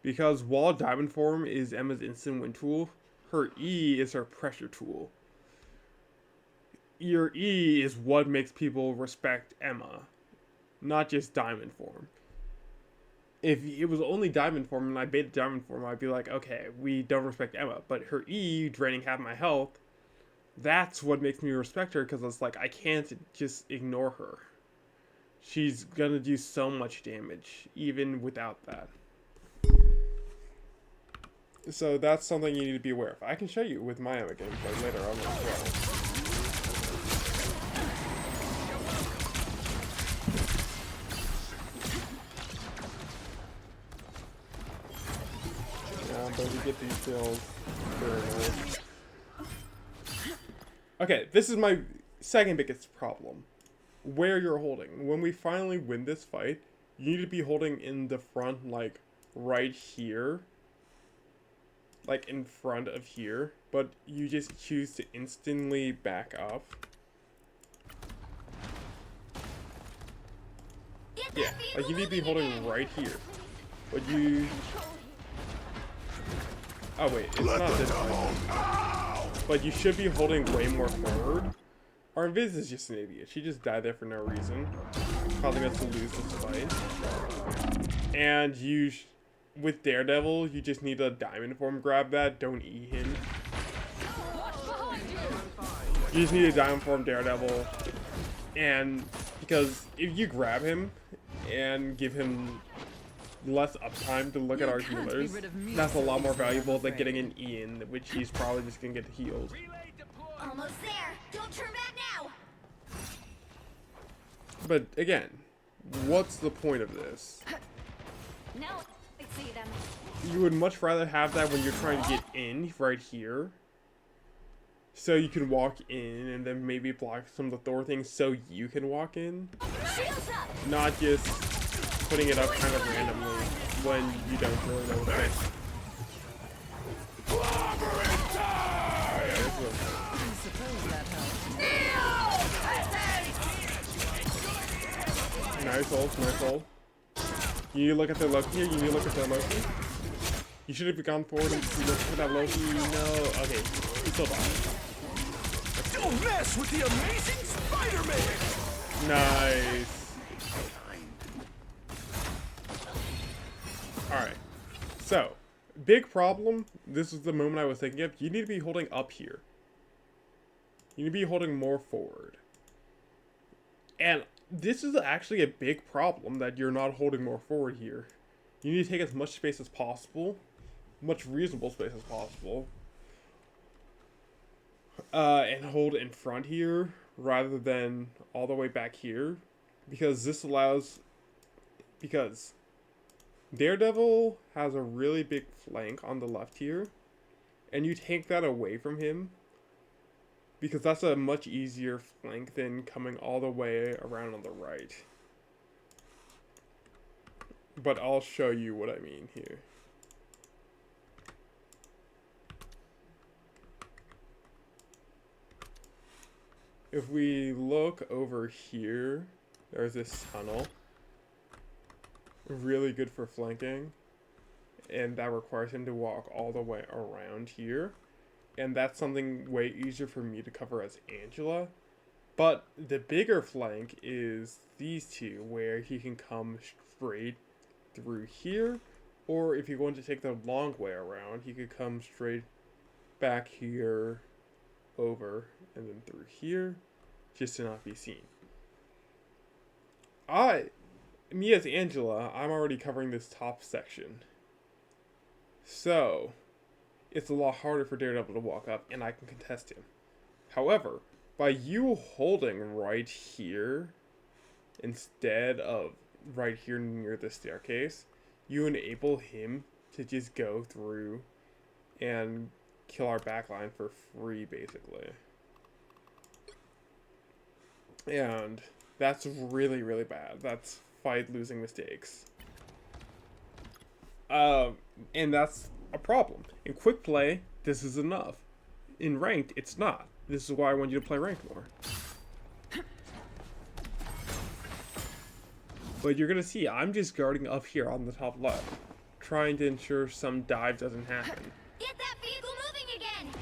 S1: Because while Diamond Form is Emma's instant win tool, her E is her pressure tool. Your E is what makes people respect Emma, not just Diamond Form. If it was only Diamond Form and I baited Diamond Form, I'd be like, okay, we don't respect Emma. But her E, draining half my health, that's what makes me respect her, because it's like, I can't just ignore her. She's gonna do so much damage, even without that. So that's something you need to be aware of. I can show you with my Emma gameplay later on as well. Yeah, but we get these kills very nice. Okay, this is my second biggest problem. Where you're holding. When we finally win this fight, you need to be holding in the front, like, right here. Like, in front of here. But you just choose to instantly back up. Yeah, like, you need to be holding right here. But you... Oh, wait, it's not this one. But you should be holding way more forward. Our Invis is just an idiot. She just died there for no reason, causing us to lose this fight. And with Daredevil, you just need a Diamond Form grab that. Don't E him. You just need a Diamond Form Daredevil. And because if you grab him and give him less uptime to look at our healers, that's a lot more valuable than getting an E in, which he's probably just gonna get healed.
S2: Almost there. Don't turn back now.
S1: But again, what's the point of this?
S2: No, I see them.
S1: You would much rather have that when you're trying to get in right here. So you can walk in and then maybe block some of the Thor things so you can walk in.
S2: Shields up.
S1: Not just putting it up kind of randomly when you don't really know what it is. Nice ult, nice ult. You need to look at their Loki here, you need to look at their Loki. You should have gone forward and looked for that Loki. No, okay, he's still alive.
S3: Don't mess with the amazing Spider-Man!
S1: Nice. Alright, so, big problem, this is the moment I was thinking of, you need to be holding up here. You need to be holding more forward. And this is actually a big problem that you're not holding more forward here. You need to take as much space as possible, much reasonable space as possible, and hold in front here rather than all the way back here, because this allows, because Daredevil has a really big flank on the left here, and you take that away from him, because that's a much easier flank than coming all the way around on the right. But I'll show you what I mean here. If we look over here, there's this tunnel. Really good for flanking. And that requires him to walk all the way around here. And that's something way easier for me to cover as Angela. But the bigger flank is these two, where he can come straight through here, or if you're going to take the long way around, he could come straight back here, over, and then through here, just to not be seen. Me as Angela, I'm already covering this top section. So, it's a lot harder for Daredevil to walk up, and I can contest him. However, by you holding right here, instead of right here near the staircase, you enable him to just go through and kill our backline for free, basically. And that's really, really bad. That's fight losing mistakes. And that's a problem. In quick play, this is enough. In ranked, it's not. This is why I want you to play ranked more. But you're gonna see, I'm just guarding up here on the top left, trying to ensure some dive doesn't happen.
S2: Get that vehicle moving again!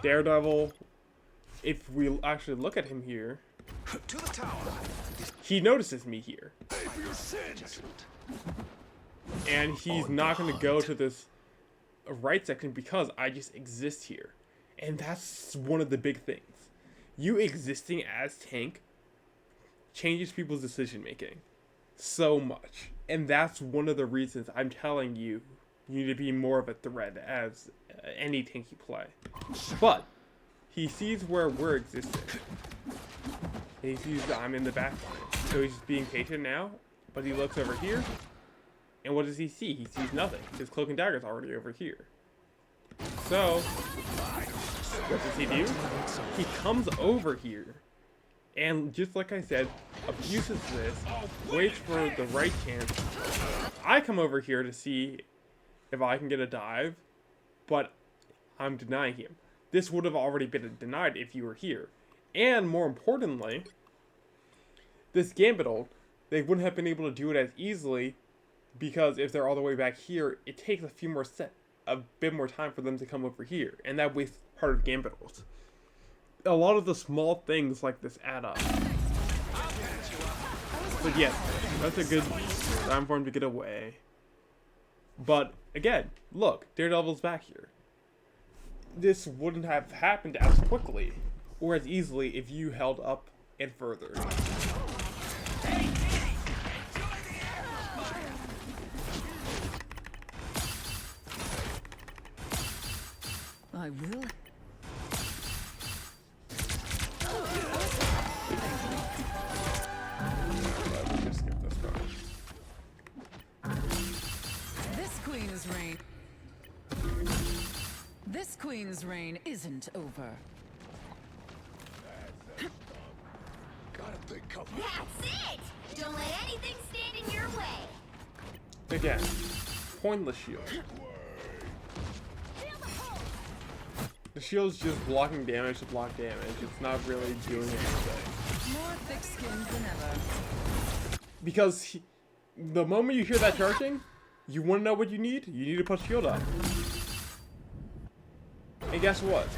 S1: Daredevil, if we actually look at him here,
S3: To the tower.
S1: he notices me here.
S3: Pay for your sins.
S1: And he's not going to go to this right section because I just exist here. And that's one of the big things. You existing as tank changes people's decision making so much. And that's one of the reasons I'm telling you, you need to be more of a threat as any tank you play. But he sees where we're existing. And he sees that I'm in the back line. So he's just being patient now. But he looks over here. And what does he see? He sees nothing. His cloak and dagger's already over here. So, what does he do? He comes over here. And just like I said, abuses this, waits for the right chance. I come over here to see if I can get a dive, but I'm denying him. This would have already been denied if you were here. And more importantly, this Gambit ult, they wouldn't have been able to do it as easily because if they're all the way back here, it takes a bit more time for them to come over here, and that wastes part of Gambit ult. A lot of the small things like this add up. But yes, that's a good time for him to get away. But again, look, Daredevil's back here. This wouldn't have happened as quickly or as easily if you held up and further.
S5: I will.
S1: Just skip this part.
S5: This queen's reign isn't over.
S3: Got a big couple.
S2: That's it! Don't let anything stand in your way.
S1: Again, pointless shield. The shield's just blocking damage to block damage. It's not really doing anything.
S5: More thick-skinned than ever.
S1: Because the moment you hear that charging, you want to know what you need? You need to put shield up. And guess what?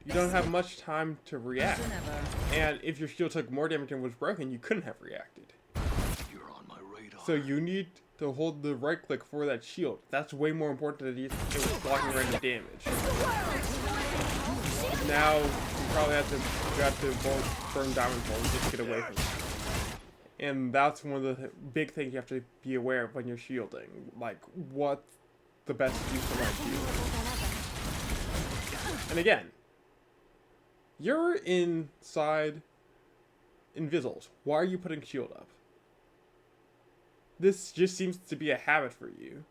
S1: You don't have much time to react.
S5: Than ever.
S1: And if your shield took more damage and was broken, you couldn't have reacted.
S3: You're on my radar.
S1: So you need to hold the right click for that shield. That's way more important than it was blocking random damage. Now you probably have to both burn diamond form just to get away from it. And that's one of the big things you have to be aware of when you're shielding. Like, what's the best use of that shield? And again, you're inside Invizzles. Why are you putting shield up? This just seems to be a habit for you.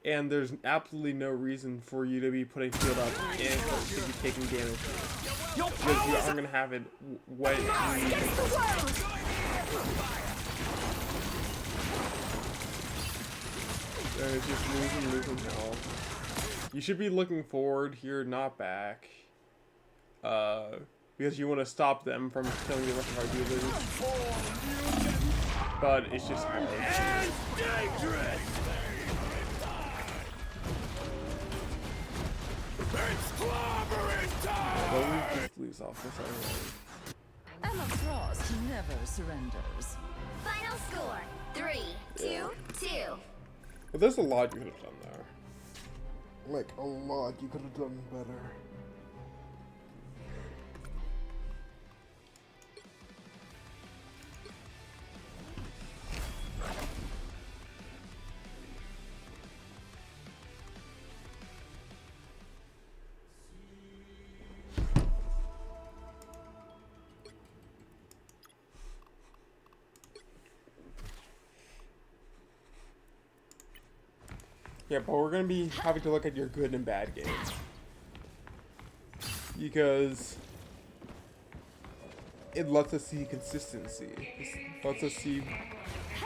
S1: And there's absolutely no reason for you to be putting shield up and to be taking damage. Because you aren't going to have it when you need it. It's just losing health. You should be looking forward here, not back. Because you want to stop them from killing the rest of our dealers. But it's just hard.
S3: Dangerous! It's clobbering time!
S1: But we lose off this anyway.
S5: Emma Frost never surrenders.
S2: Final score 3-2-2.
S1: But there's a lot you could have done there. Like, a lot you could have done better. Yeah, but we're gonna be having to look at your good and bad games. Because it lets us see consistency. It lets us see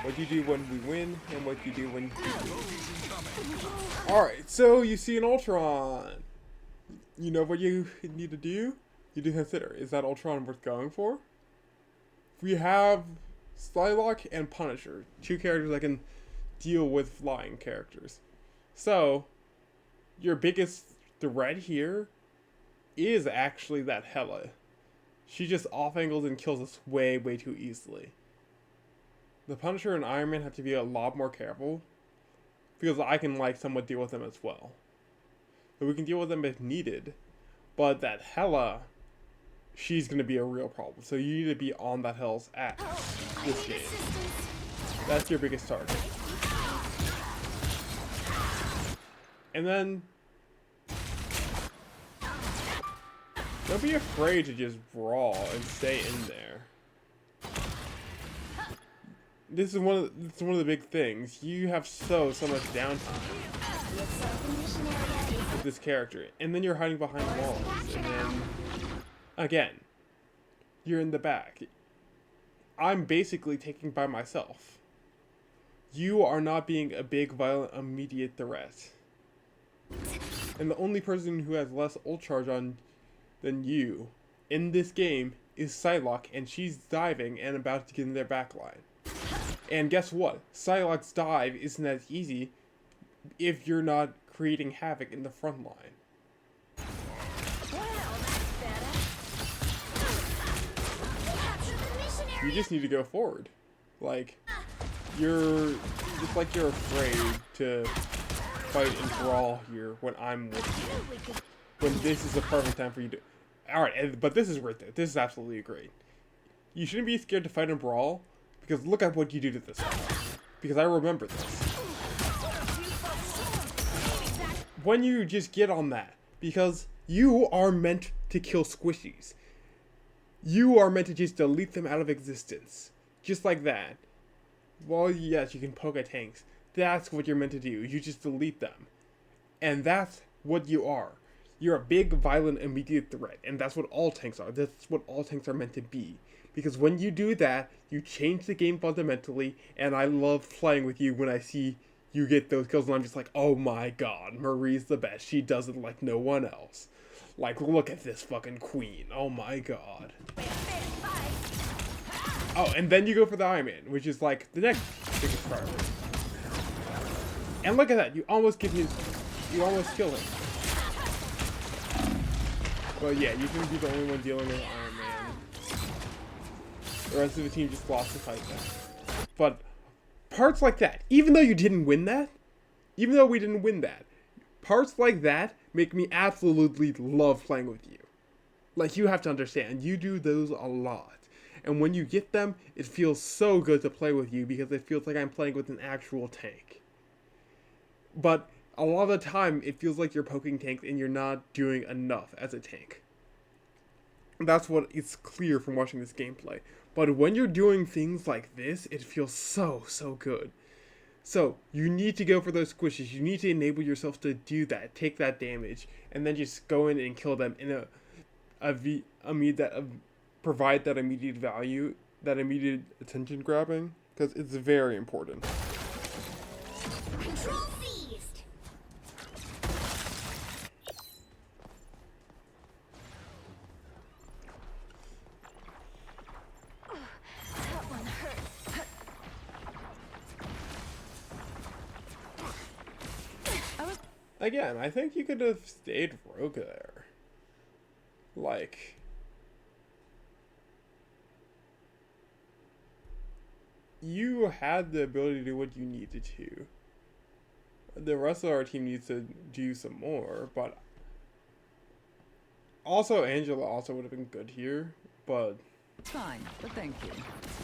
S1: what you do when we win and what you do when you lose. Alright, so you see an Ultron. You know what you need to do? You need to consider, is that Ultron worth going for? We have Psylocke and Punisher, two characters that can deal with flying characters. So, your biggest threat here is actually that Hela. She just off-angles and kills us way, way too easily. The Punisher and Iron Man have to be a lot more careful, because I can, like, somewhat deal with them as well. So we can deal with them if needed, but that Hela, she's going to be a real problem. So you need to be on that Hela's ass this game. That's your biggest target. And then, don't be afraid to just brawl and stay in there. This is one of the big things. You have so much downtime with this character, and then you're hiding behind walls, and then again, you're in the back. I'm basically taking by myself. You are not being a big, violent, immediate threat. And the only person who has less ult charge on than you in this game is Psylocke, and she's diving and about to get in their backline. And guess what? Psylocke's dive isn't as easy if you're not creating havoc in the front line. You just need to go forward. Like, you're afraid to fight and brawl here when I'm with you. When this is the perfect time for you to... Alright, but this is worth it. This is absolutely great. You shouldn't be scared to fight and brawl, because look at what you do to this guy. Because I remember this. When you just get on that, because you are meant to kill squishies. You are meant to just delete them out of existence. Just like that. Well, yes, you can poke at tanks. That's what you're meant to do. You just delete them. And that's what you are. You're a big, violent, immediate threat. And that's what all tanks are. That's what all tanks are meant to be. Because when you do that, you change the game fundamentally. And I love playing with you when I see you get those kills. And I'm just like, oh my god, Marie's the best. She does it like no one else. Like, look at this fucking queen. Oh my god. Oh, and then you go for the Iron Man, which is like the next biggest priority. And look at that, you almost kill him. But yeah, you can be the only one dealing with Iron Man. The rest of the team just lost the fight then. But parts like that, even though we didn't win that, parts like that make me absolutely love playing with you. Like, you have to understand, you do those a lot. And when you get them, it feels so good to play with you because it feels like I'm playing with an actual tank. But a lot of the time, it feels like you're poking tanks and you're not doing enough as a tank. That's what is clear from watching this gameplay. But when you're doing things like this, it feels so good. So, you need to go for those squishes. You need to enable yourself to do that, take that damage, and then just go in and kill them in provide that immediate value, that immediate attention grabbing, because it's very important.
S2: Control seized. That one hurt.
S1: Again, I think you could have stayed rogue there. Like, you had the ability to do what you needed to. The rest of our team needs to do some more, but also Angela also would have been good here, but
S5: It's fine, but thank you.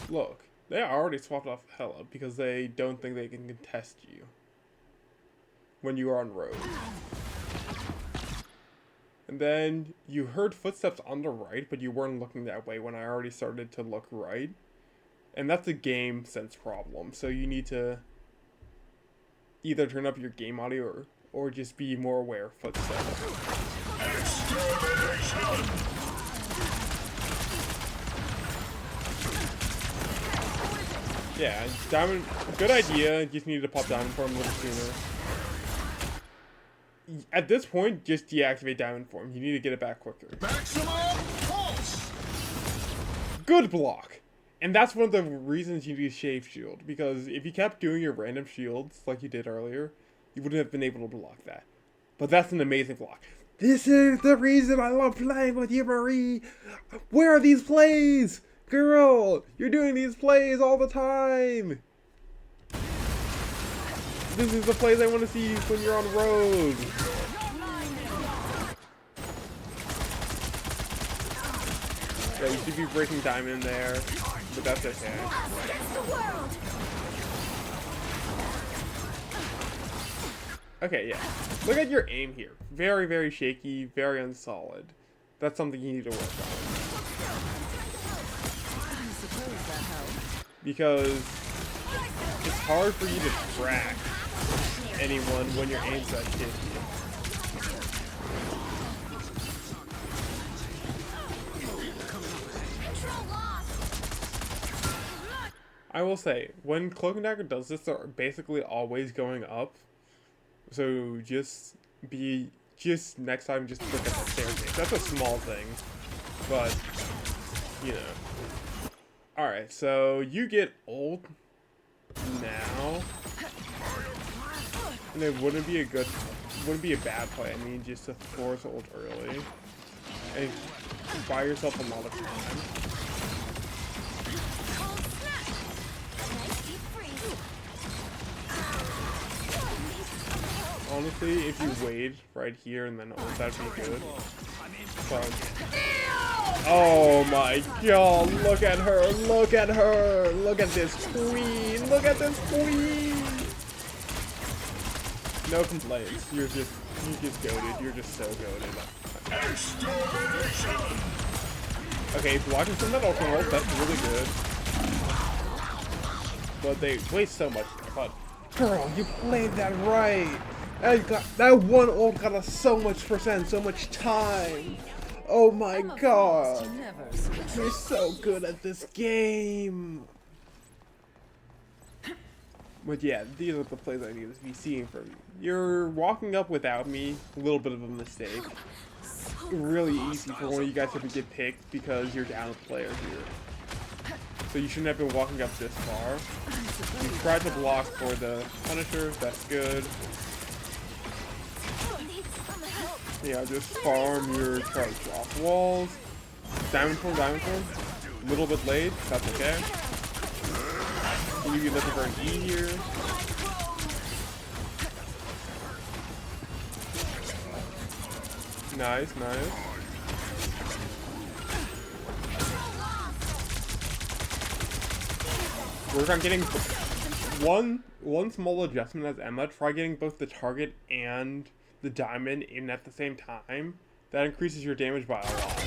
S1: look, they already swapped off Hela because they don't think they can contest you when you are on road. And then you heard footsteps on the right, but you weren't looking that way when I already started to look right. And that's a game sense problem, so you need to either turn up your game audio or just be more aware of footsteps. Yeah, diamond, good idea. You just needed to pop diamond form a little sooner. At this point, just deactivate diamond form. You need to get it back quicker.
S4: Maximum pulse.
S1: Good block. And that's one of the reasons you need Shave Shield, because if you kept doing your random shields like you did earlier, you wouldn't have been able to block that. But that's an amazing block. This is the reason I love playing with you, Marie. Where are these plays? Girl, you're doing these plays all the time. This is the plays I want to see when you're on road. Yeah, you should be breaking diamond there, but that's okay. Okay, yeah. Look at your aim here. Very, very shaky, very unsolid. That's something you need to work on.
S5: I suppose that helps.
S1: Because it's hard for you to track anyone when your aim's that shaky. I will say, when Cloak and Dagger does this, they're basically always going up. So just next time, just look at the staircase. That's a small thing, but you know. All right, so you get ult now, and it wouldn't be a bad play. I mean, just to force ult early and buy yourself a lot of time. Honestly, if you wait right here and then ult, that'd be good. But, oh my god, look at her, look at her, look at this queen, look at this queen! No complaints, you're just goated, you're just so goated. Okay, blocking some of that ultimate ult, that's really good. But they waste so much, but girl, you played that right! That one ult got us so much percent, so much time. Oh my god. You're so good at this game. But yeah, these are the plays I need to be seeing from you. You're walking up without me, a little bit of a mistake. Really easy for one of you guys to get picked because you're down a player here. So you shouldn't have been walking up this far. You tried to block for the Punisher, that's good. Yeah, just farm your charge off walls. Diamond form, a little bit late, that's okay. You be looking for an E here. Nice, nice. Work on getting one small adjustment as Emma. Try getting both the target and the diamond in at the same time. That increases your damage by a lot.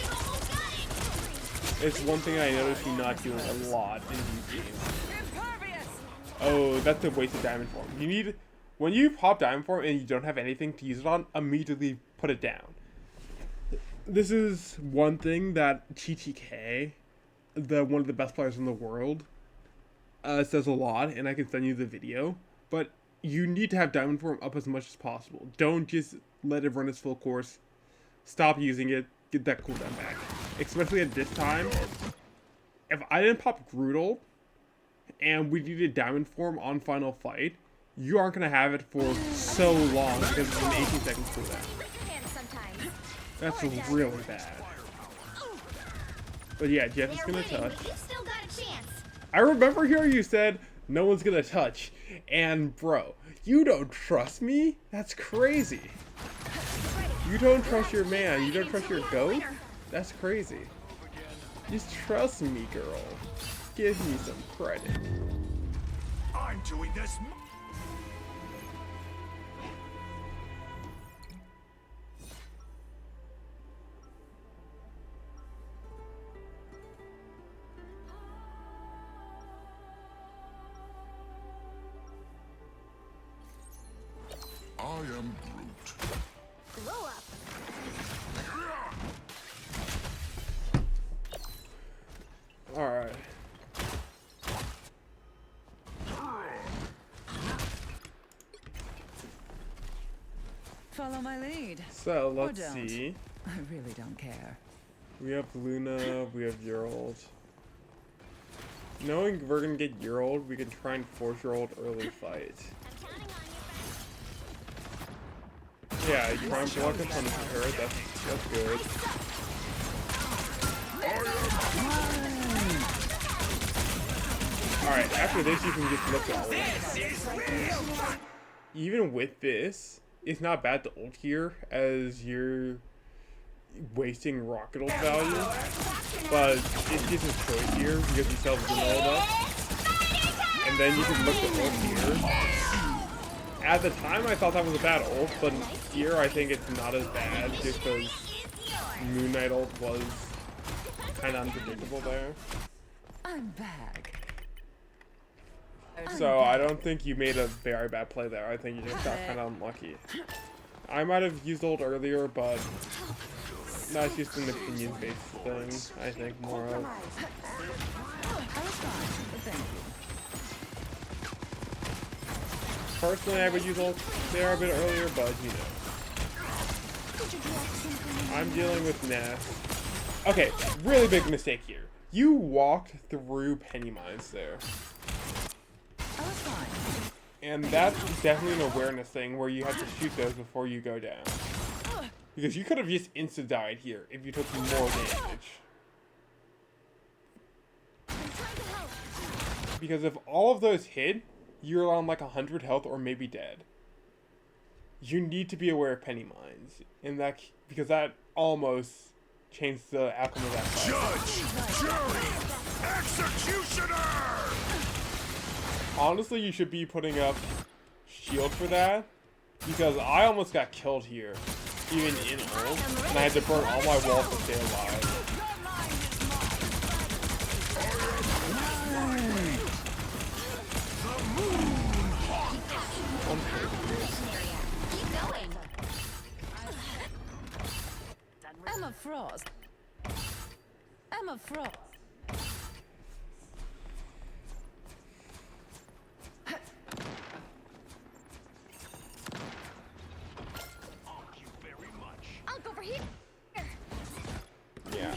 S1: It's one thing I noticed you not doing a lot in these games. Oh, that's a waste of diamond form. You need, when you pop diamond form and you don't have anything to use it on, immediately put it down. This is one thing that TTK, one of the best players in the world, says a lot, and I can send you the video, but you need to have diamond form up as much as possible. Don't just let it run its full course. Stop using it, get that cooldown back. Especially at this time. If I didn't pop Groodle, and we needed diamond form on final fight, you aren't going to have it for so long because it's an 18-second cooldown. That's really bad. But yeah, Jeff is going to touch.
S2: You still got a chance.
S1: I remember hearing you said no one's gonna touch, and bro, you don't trust me? That's crazy. You don't trust your man, you don't trust your goat? That's crazy. Just trust me, girl. Give me some credit.
S3: I'm doing this.
S4: I am Groot.
S2: Blow up.
S1: Alright.
S5: Follow my lead.
S1: So,
S5: Or
S1: let's
S5: don't.
S1: see.
S5: I really don't care.
S1: We have Luna, we have Gerald. Knowing we're gonna get Gerald, we can try and force Gerald early fight.
S2: I'm counting on you, friend.
S1: Yeah, you try and block up on her, that's good. Alright, after this you can just look at ult. Even with this, it's not bad to ult here, as you're wasting rocket ult value. But it's just a choice here, because you still have the ult up. And then you can look to ult here. At the time I thought that was a bad ult, but here I think it's not as bad, just because Moon Knight ult was kind of unpredictable there.
S5: I'm back.
S1: So I don't think you made a very bad play there. I think you just got kind of unlucky. I might have used ult earlier, but that's just an opinion-based thing, I think, more of.
S5: I was fine, but thank you.
S1: Personally, I would use ult there a bit earlier, but you know. I'm dealing with Ness. Okay, really big mistake here. You walked through Penny Mines there.
S5: I was fine.
S1: And that's definitely an awareness thing where you have to shoot those before you go down. Because you could have just insta-died here if you took more damage. Because if all of those hit, you're on like 100 health or maybe dead. You need to be aware of Penny Mines. And that, because that almost changed the outcome of that fight.
S3: Judge, jury, executioner!
S1: Honestly, you should be putting up shield for that. Because I almost got killed here. Even in ult. And I had to burn all my walls to stay alive.
S2: Keep going.
S5: Emma Frost. Emma Frost.
S2: I'll go for here.
S1: Yeah.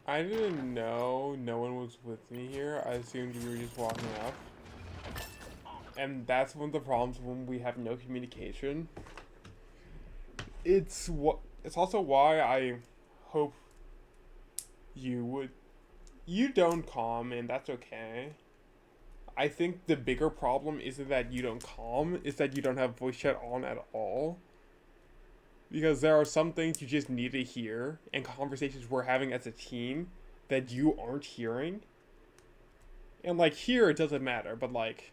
S1: I didn't know no one was with me here. I assumed you were just walking up. And that's one of the problems when we have no communication. It's also why I hope you don't calm, and that's okay. I think the bigger problem isn't that you don't calm, it's that you don't have voice chat on at all. Because there are some things you just need to hear, and conversations we're having as a team that you aren't hearing. And like here it doesn't matter, but like,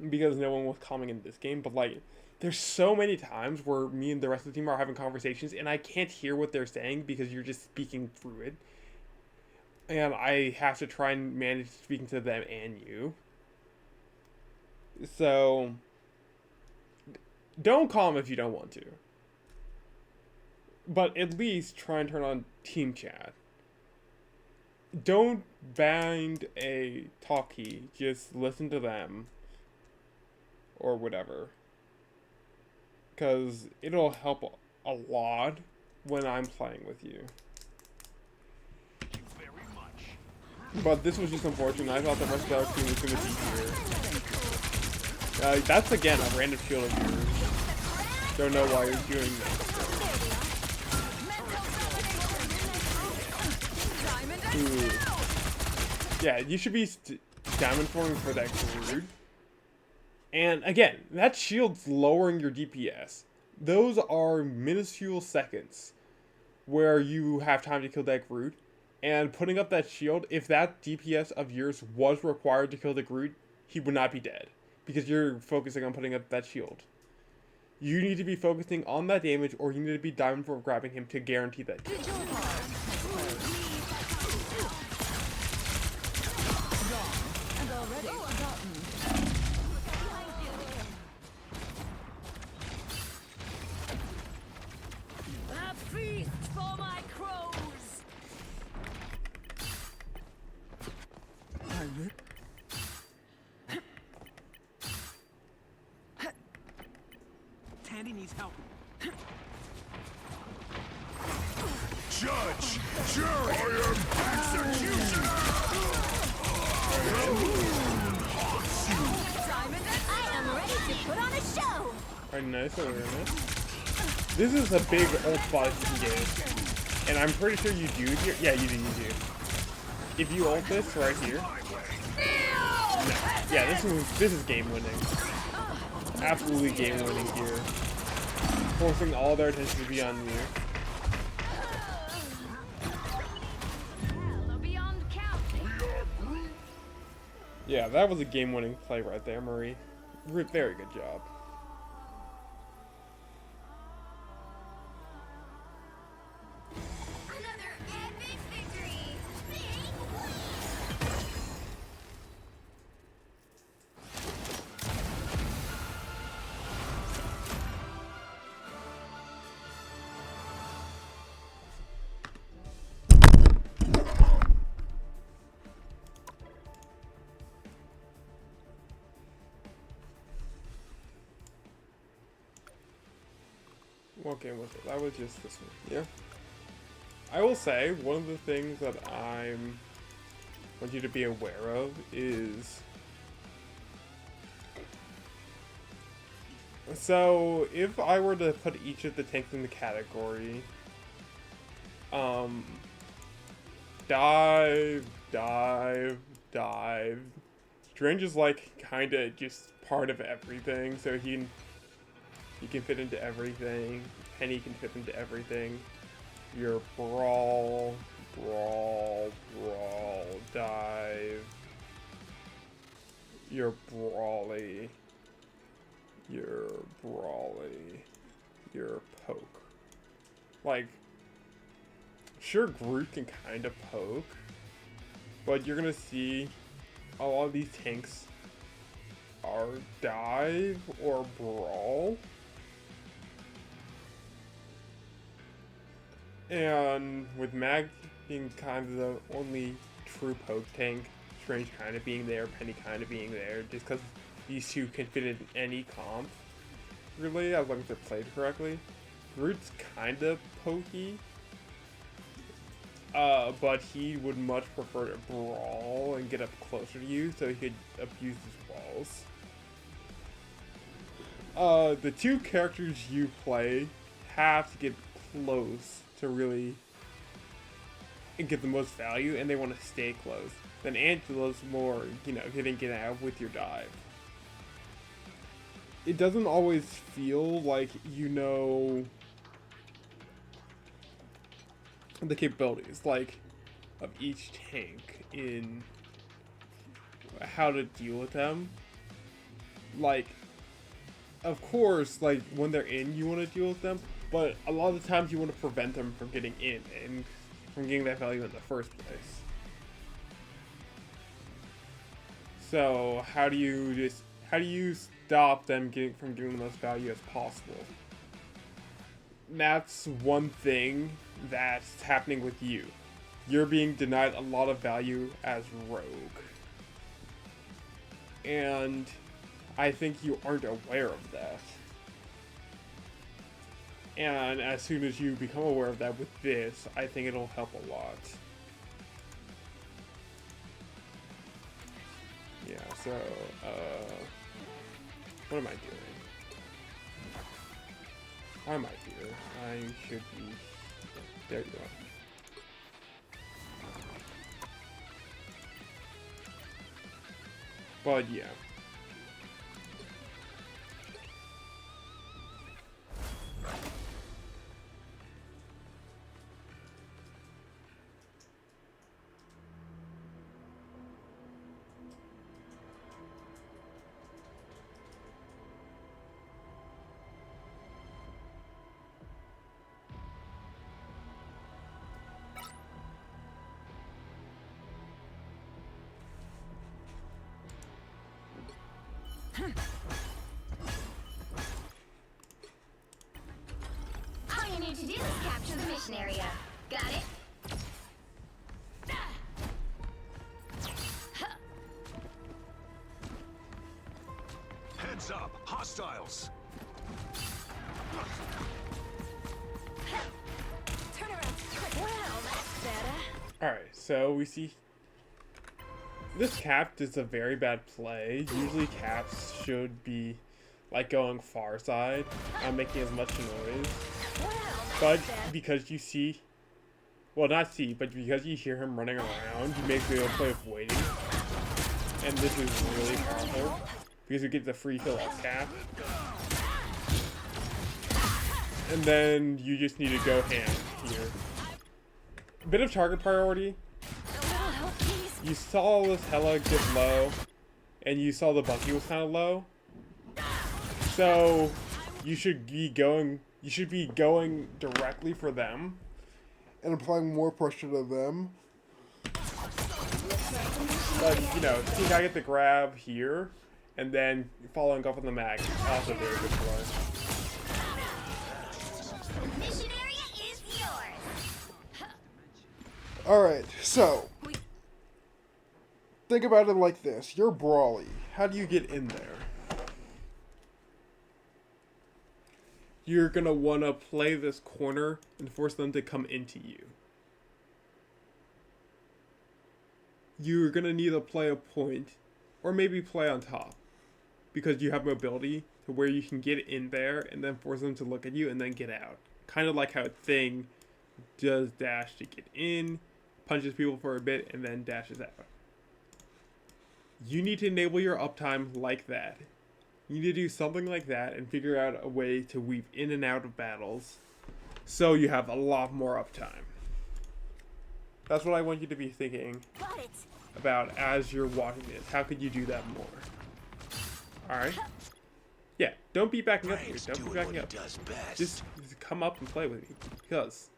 S1: because no one was calming in this game, but like, there's so many times where me and the rest of the team are having conversations and I can't hear what they're saying because you're just speaking through it. And I have to try and manage speaking to them and you. So, don't calm if you don't want to. But at least try and turn on team chat. Don't bind a talkie, just listen to them. Or whatever. Because it'll help a lot when I'm playing with you. But this was just unfortunate. I thought the rest of our team was going to be here. That's again a random shield of yours. Don't know why you're doing that. Ooh. Yeah, you should be diamond forming for that Groot. And again, that shield's lowering your DPS. Those are minuscule seconds where you have time to kill that Groot. And putting up that shield, if that DPS of yours was required to kill the Groot, he would not be dead. Because you're focusing on putting up that shield. You need to be focusing on that damage, or you need to be diamond for grabbing him to guarantee that kill.
S5: And already forgotten.
S2: A feast for my crows!
S3: Tandy needs help.
S4: Judge, jury, executioner!
S2: I am ready to put on a show!
S1: Alright, nice awareness. This is a big ult spot you can get. And I'm pretty sure you do here. Yeah, you do. If you ult this right here. No. Yeah, this is game winning. Absolutely game winning here. Forcing all their attention to be on you.
S2: Beyond count.
S1: Yeah, that was a game winning play right there, Marie. Very good job.
S2: Another epic victory!
S1: What game was it? That was just this one. Yeah. I will say, one of the things that want you to be aware of is... So, if I were to put each of the tanks in the category... dive... Strange is like, kinda just part of everything, so he can fit into everything. Penny can fit into everything. Your brawl, dive. Your brawly. Your poke. Like, sure, Groot can kind of poke, but you're gonna see a lot of these tanks are dive or brawl. And with Mag being kind of the only true poke tank, Strange kind of being there, Penny kind of being there, just because these two can fit in any comp, really, as long as they're played correctly. Groot's kind of pokey, but he would much prefer to brawl and get up closer to you so he could abuse his walls. The two characters you play have to get close to really get the most value, and they want to stay close. Then Angela's more, getting it out with your dive. It doesn't always feel like you know the capabilities, like, of each tank in how to deal with them. Like, of course, like, when they're in, you want to deal with them, but a lot of the times you want to prevent them from getting in and from getting that value in the first place. So how do you stop them from getting the most value as possible? That's one thing that's happening with you. You're being denied a lot of value as Rogue. And I think you aren't aware of that. And as soon as you become aware of that with this, I think it'll help a lot. Yeah, so, what am I doing? Why am I here? I should be... There you go. But yeah.
S2: All you need to do is capture the mission area. Got it?
S3: Heads up, hostiles.
S2: Turn around. Well, that's better.
S1: Alright, so we see... This cap is a very bad play. Usually caps should be like going far side, not making as much noise.
S2: Well,
S1: But because you see... Well, not see, but because you hear him running around, you make the play of waiting. And this is really powerful. Because you get the free kill off cap. And then you just need to go ham here. A bit of target priority. You saw this Hela get low, and you saw the Bucky was kind of low. So you should be going directly for them and applying more pressure to them. But you know, you gotta get the grab here, and then following up on the mag. Also very good play.
S2: The mission area is yours.
S1: Alright, so think about it like this. You're Brawly. How do you get in there? You're gonna wanna play this corner and force them to come into you. You're gonna need to play a point, or maybe play on top, because you have mobility to where you can get in there and then force them to look at you and then get out. Kind of like how Thing does dash to get in, punches people for a bit, and then dashes out. You need to enable your uptime like that. You need to do something like that and figure out a way to weave in and out of battles so you have a lot more uptime. That's what I want you to be thinking
S2: Got it.
S1: about as you're watching this. How could you do that more? Alright? Yeah, don't be backing up here. Don't be backing up. Just come up and play with me. Because,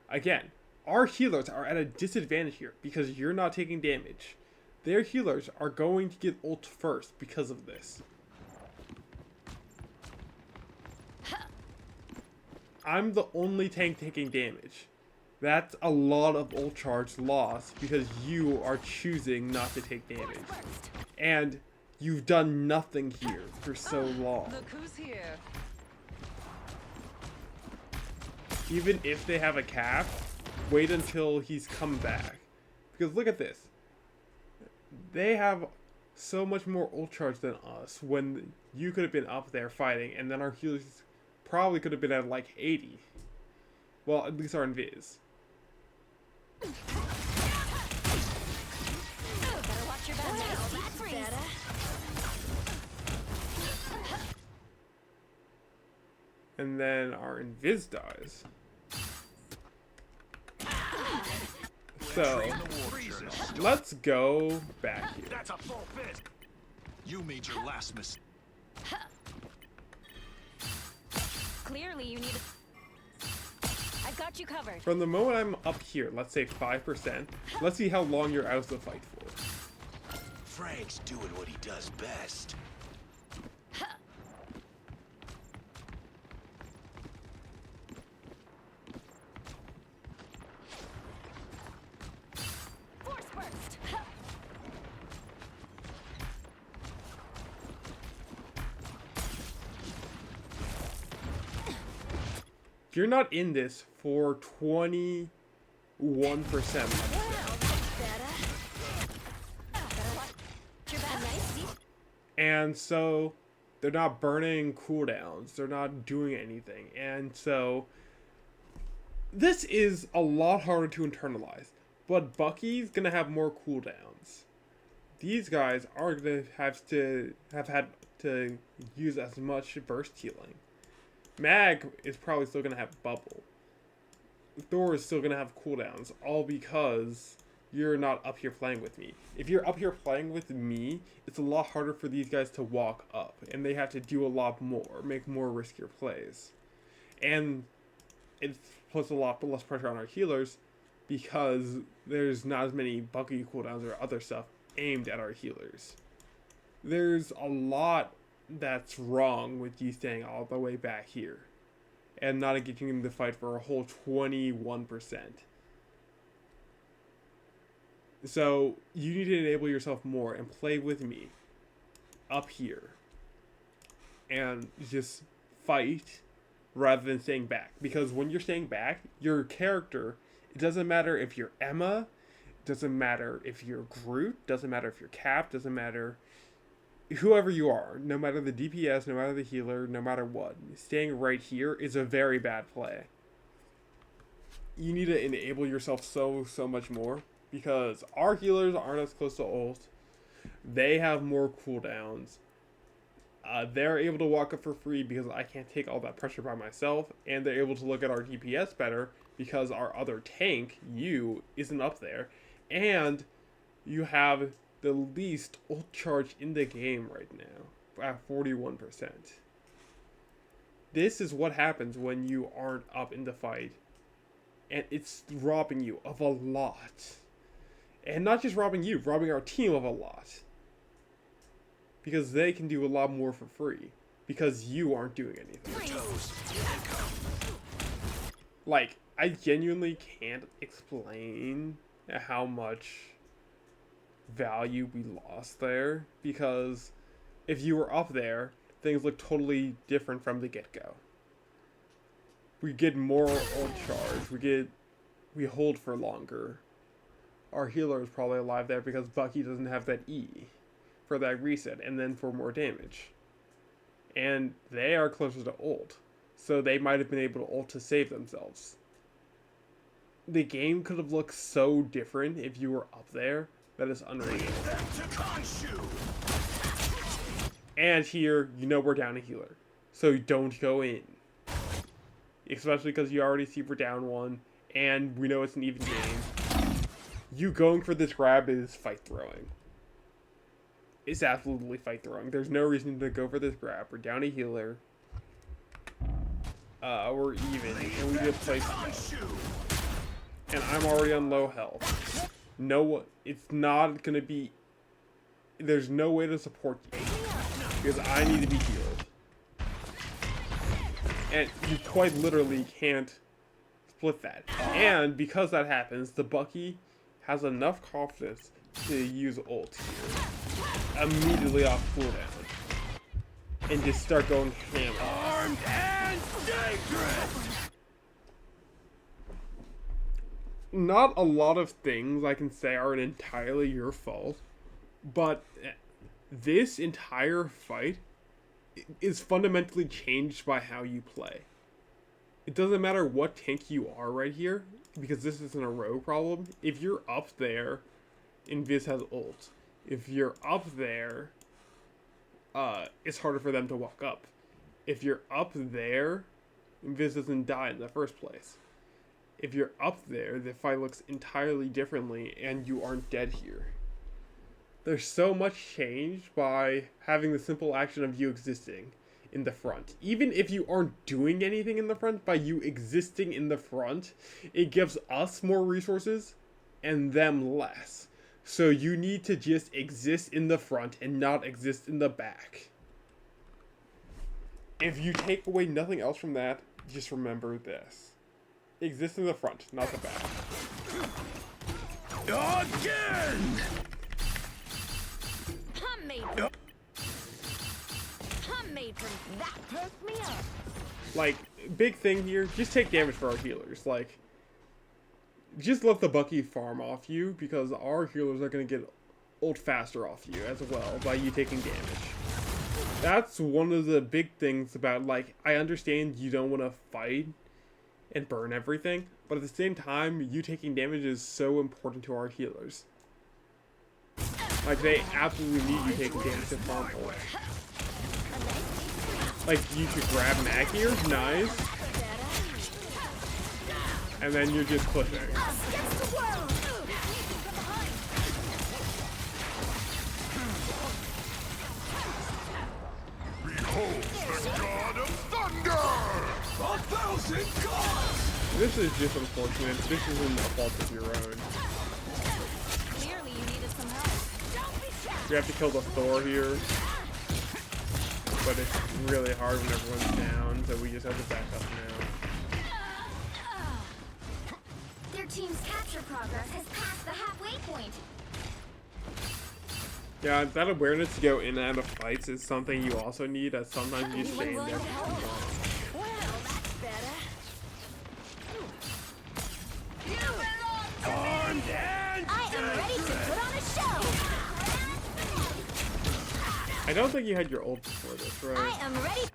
S1: again, our healers are at a disadvantage here because you're not taking damage. Their healers are going to get ult first because of this. I'm the only tank taking damage. That's a lot of ult charge lost because you are choosing not to take damage. And you've done nothing here for so long.
S5: Look who's here.
S1: Even if they have a cap, wait until he's come back. Because look at this. They have so much more ult charge than us when you could have been up there fighting, and then our healers probably could have been at like 80. Well, at least our invis.
S2: Better watch your back. Well, that's better.
S1: And then our invis dies. So, let's go back here.
S3: That's a full fist. You made your last mistake.
S5: Clearly, you need a... I've got you covered.
S1: From the moment I'm up here, let's say 5%, let's see how long you're out of the fight for.
S3: Frank's doing what he does best.
S2: Force burst.
S1: You're not in this for 21%.
S2: Well, that's better. Better watch your back. Nice.
S1: And so, They're not burning cooldowns. They're not doing anything. And so this is a lot harder to internalize. But Bucky's gonna have more cooldowns. These guys are gonna have had to use as much burst healing. Mag is probably still gonna have bubble. Thor is still gonna have cooldowns, all because you're not up here playing with me. If you're up here playing with me, it's a lot harder for these guys to walk up, and they have to do a lot more, make more riskier plays. And it puts a lot less pressure on our healers, because there's not as many Bucky cooldowns or other stuff aimed at our healers. There's a lot that's wrong with you staying all the way back here and not engaging in the fight for a whole 21%. So you need to enable yourself more and play with me up here and just fight rather than staying back, because when you're staying back, your character, it doesn't matter if you're Emma, it doesn't matter if you're Groot, doesn't matter if you're Cap, doesn't matter whoever you are, no matter the DPS, no matter the healer, no matter what, staying right here is a very bad play. You need to enable yourself so much more, because our healers aren't as close to ult. They have more cooldowns. They're able to walk up for free because I can't take all that pressure by myself, and they're able to look at our DPS better because our other tank, you, isn't up there, and you have the least ult charge in the game right now at 41%. This is what happens when you aren't up in the fight, and it's robbing you of a lot. And not just robbing you, robbing our team of a lot. Because they can do a lot more for free. Because you aren't doing anything. Like, I genuinely can't explain how much value we lost there. Because if you were up there, things look totally different from the get-go. We get more ult charge. We hold for longer. Our healer is probably alive there because Bucky doesn't have that E for that reset, and then for more damage. And they are closer to ult, so they might have been able to ult to save themselves. The game could have looked so different if you were up there. That is unreal. And here, you know we're down a healer, so don't go in. Especially because you already see we're down one, and we know it's an even game. You going for this grab is fight throwing. It's absolutely fight throwing. There's no reason to go for this grab. We're down a healer. We're even, and we just play slow. And I'm already on low health. No, it's not gonna be. There's no way to support you because I need to be healed, and you quite literally can't split that. And because that happens, the Bucky has enough confidence to use ult here, immediately off cooldown, and just start going ham.
S3: Armed and dangerous!
S1: Not a lot of things I can say are entirely your fault, but this entire fight is fundamentally changed by how you play. It doesn't matter what tank you are right here, because this isn't a row problem. If you're up there, Invis has ult. If you're up there, it's harder for them to walk up. If you're up there, Invis doesn't die in the first place. If you're up there, the fight looks entirely differently, and you aren't dead here. There's so much changed by having the simple action of you existing in the front. Even if you aren't doing anything in the front, by you existing in the front, it gives us more resources and them less. So you need to just exist in the front and not exist in the back. If you take away nothing else from that, just remember this. Exist in the front, not the back.
S3: Again!
S5: I'm made from that. Perk me up.
S1: Like, big thing here, just take damage for our healers. Like, just let the Bucky farm off you, because our healers are going to get ult faster off you as well by you taking damage. that's one of the big things about, like, I understand you don't want to fight and burn everything, but at the same time, you taking damage is so important to our healers. Like, they absolutely need you taking damage to farm for it. Like, you should grab mag here, nice. And then you're just pushing.
S4: Behold the god of thunder!
S3: 1,000 gods!
S1: This is just unfortunate. This isn't a fault of your own.
S5: Clearly you needed some help.
S1: You have to kill the Thor here. But it's really hard when everyone's down, so we just have to back up now.
S2: Their team's capture progress has passed the halfway point.
S1: Yeah, that awareness to go in and out of fights is something you also need, as sometimes you just stay in there for too long.
S5: Well, that's better.
S3: Armed and
S2: I am ready to put on a show.
S1: I don't think you had your ult before this,
S2: I
S1: right?
S2: am ready.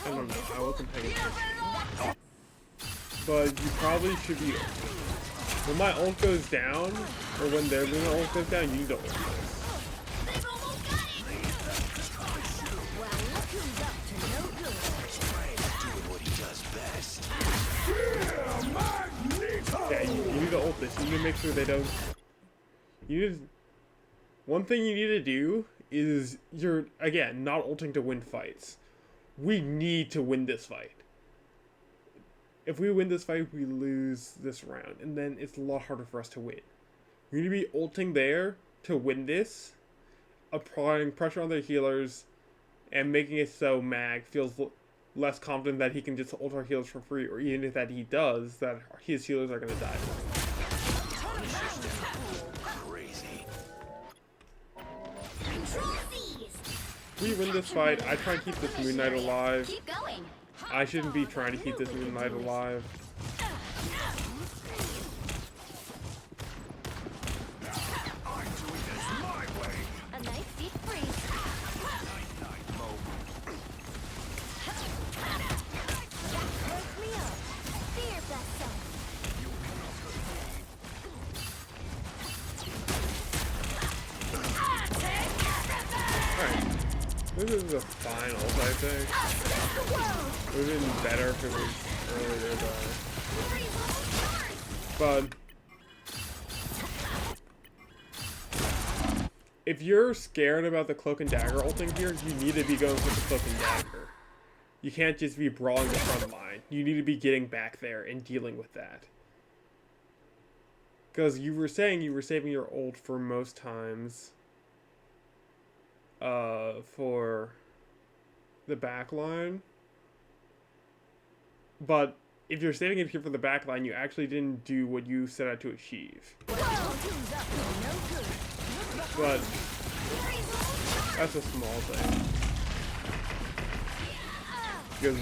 S1: I don't know, I wasn't paying attention. But you probably should be... When my ult goes down, or when their Luna ult goes down, you need to ult this.
S2: They've almost got it. Well, look who's up to no good.
S3: doing what he does best.
S1: Yeah, you need to ult this. You need to make sure they don't... You need to... One thing you need to do is you're, again, not ulting to win fights. We need to win this fight. If we win this fight, we lose this round, and then it's a lot harder for us to win. We need to be ulting there to win this, applying pressure on their healers, and making it so Mag feels less confident that he can just ult our healers for free, or even if that he does, that his healers are going to die.
S2: Control C's.
S1: If we win this fight, I try and keep this Moon Knight alive.
S2: Keep going.
S1: I shouldn't be trying to keep this Moon Knight alive.
S3: I'm doing this my way.
S2: A nice deep freeze. Wake me up. Fear vessel.
S1: Alright. This is the final, I think. It would have been better if it was earlier, though. But if you're scared about the Cloak and Dagger ulting here, you need to be going for the Cloak and Dagger. You can't just be brawling the front line. You need to be getting back there and dealing with that. Because you were saying you were saving your ult for most times. For the back line. But if you're saving it here for the back line, you actually didn't do what you set out to achieve. But that's a small thing. Because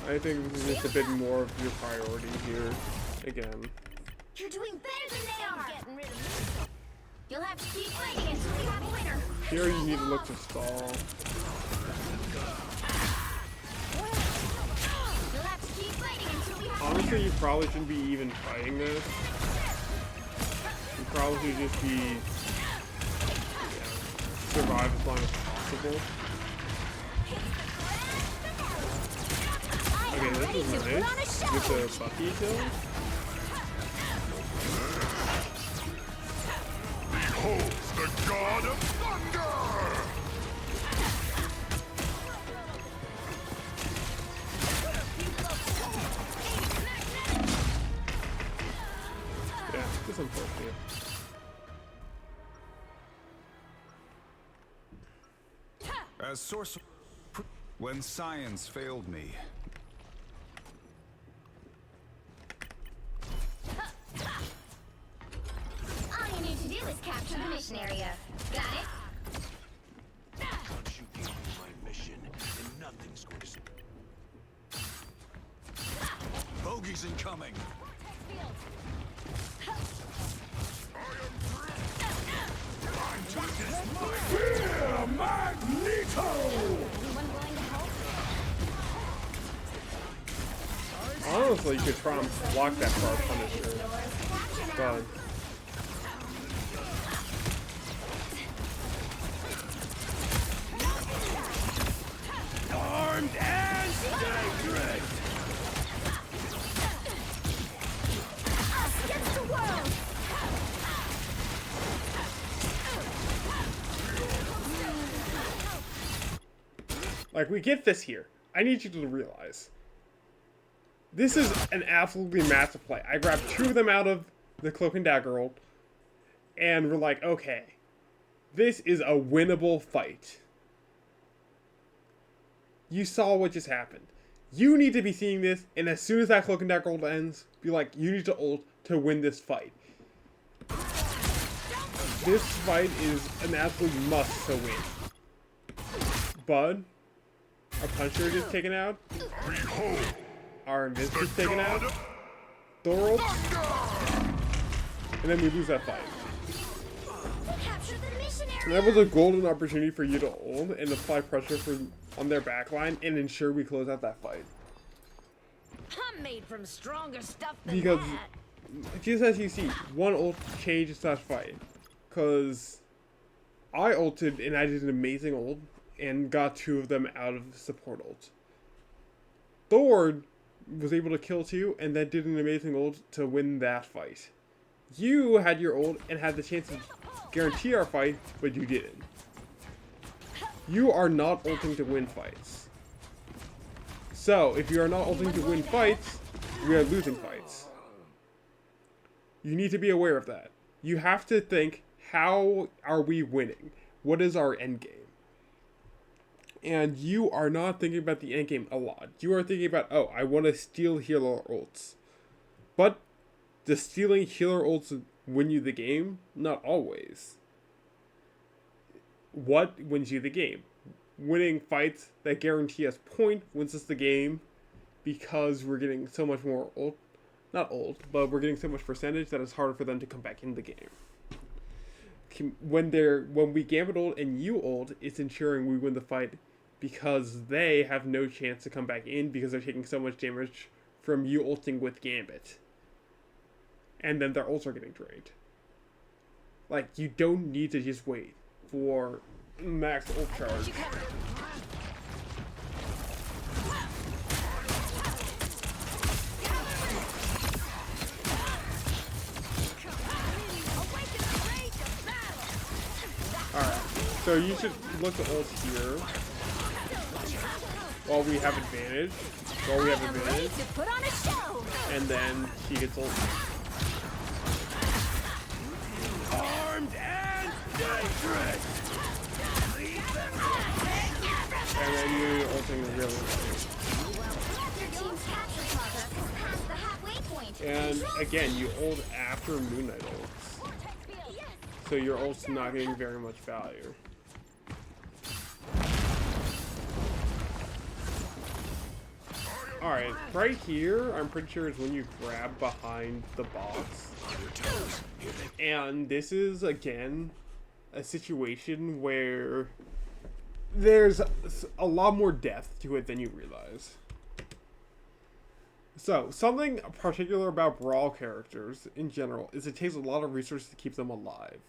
S1: I think this is just a bit more of your priority here. Again.
S2: You're doing better than they are. Getting rid of me. You'll have to keep fighting until we have a winner.
S1: Here you need to look to stall.
S2: You'll have to keep fighting until we have a
S1: Honestly, you probably shouldn't be even fighting this. You probably should just be, survive as long as possible. Okay, this is nice. With the Bucky kill.
S4: Behold the god of thunder!
S1: Yeah, just unfortunate.
S6: As sorcerer, when science failed me,
S2: All you need to do is capture the mission area. Got it?
S3: Once you gave me my mission, and nothing's going to...
S6: bogeys incoming.
S4: I'm
S5: Anyone willing to help?
S1: Honestly, you could try and block that for our Punisher. But
S3: Armed and dangerous!
S2: Us against the world!
S1: like, we get this here. I need you to realize this is an absolutely massive play. I grabbed 2 of them out of the Cloak and Dagger ult, and we're like, okay, this is a winnable fight. You saw what just happened. You need to be seeing this, and as soon as that Cloak and Dagger ult ends, be like, you need to ult to win this fight. This fight is an absolute must to win. Bud, our Punisher gets taken out.
S4: Behold
S1: Our Invis
S4: the
S1: gets taken out.
S4: god of
S1: Thor ult,
S4: thunder!
S1: and then we lose that fight.
S2: Capture the missionary!
S1: And that was a golden opportunity for you to ult and apply pressure on their backline and ensure we close out that fight.
S5: I'm made from stronger stuff than
S1: Because,
S5: that.
S1: just as you see, one ult changes that fight. Because I ulted and I did an amazing ult and got 2 of them out of support ult. Thor was able to kill 2 and then did an amazing ult to win that fight. You had your ult and had the chance to guarantee our fight, but you didn't. You are not ulting to win fights. So, if you are not ulting to win fights, we are losing fights. You need to be aware of that. You have to think, how are we winning? What is our end game? And you are not thinking about the end game a lot. You are thinking about, oh, I want to steal healer ults. But does stealing healer ults win you the game? Not always. What wins you the game? Winning fights that guarantee us point wins us the game because we're getting so much more ult. Not ult, but we're getting so much percentage that it's harder for them to come back in the game. When we gambit ult and you ult, it's ensuring we win the fight because they have no chance to come back in because they're taking so much damage from you ulting with gambit. And then their ults are getting drained. Like, you don't need to just wait for max ult charge. Alright, so you should look at ult here while we have advantage.
S2: Ready to put on a show!
S1: And then he gets ult.
S3: Armed and dangerous!
S1: And then you're ulting really
S2: Your team's capture progress has passed the halfway point.
S1: And again, you ult after Moon Knight ults. So your ult's not getting very much value. Alright, right here, I'm pretty sure is when you grab behind the box. And this is, again, a situation where there's a lot more depth to it than you realize. So, something particular about Brawl characters in general is it takes a lot of resources to keep them alive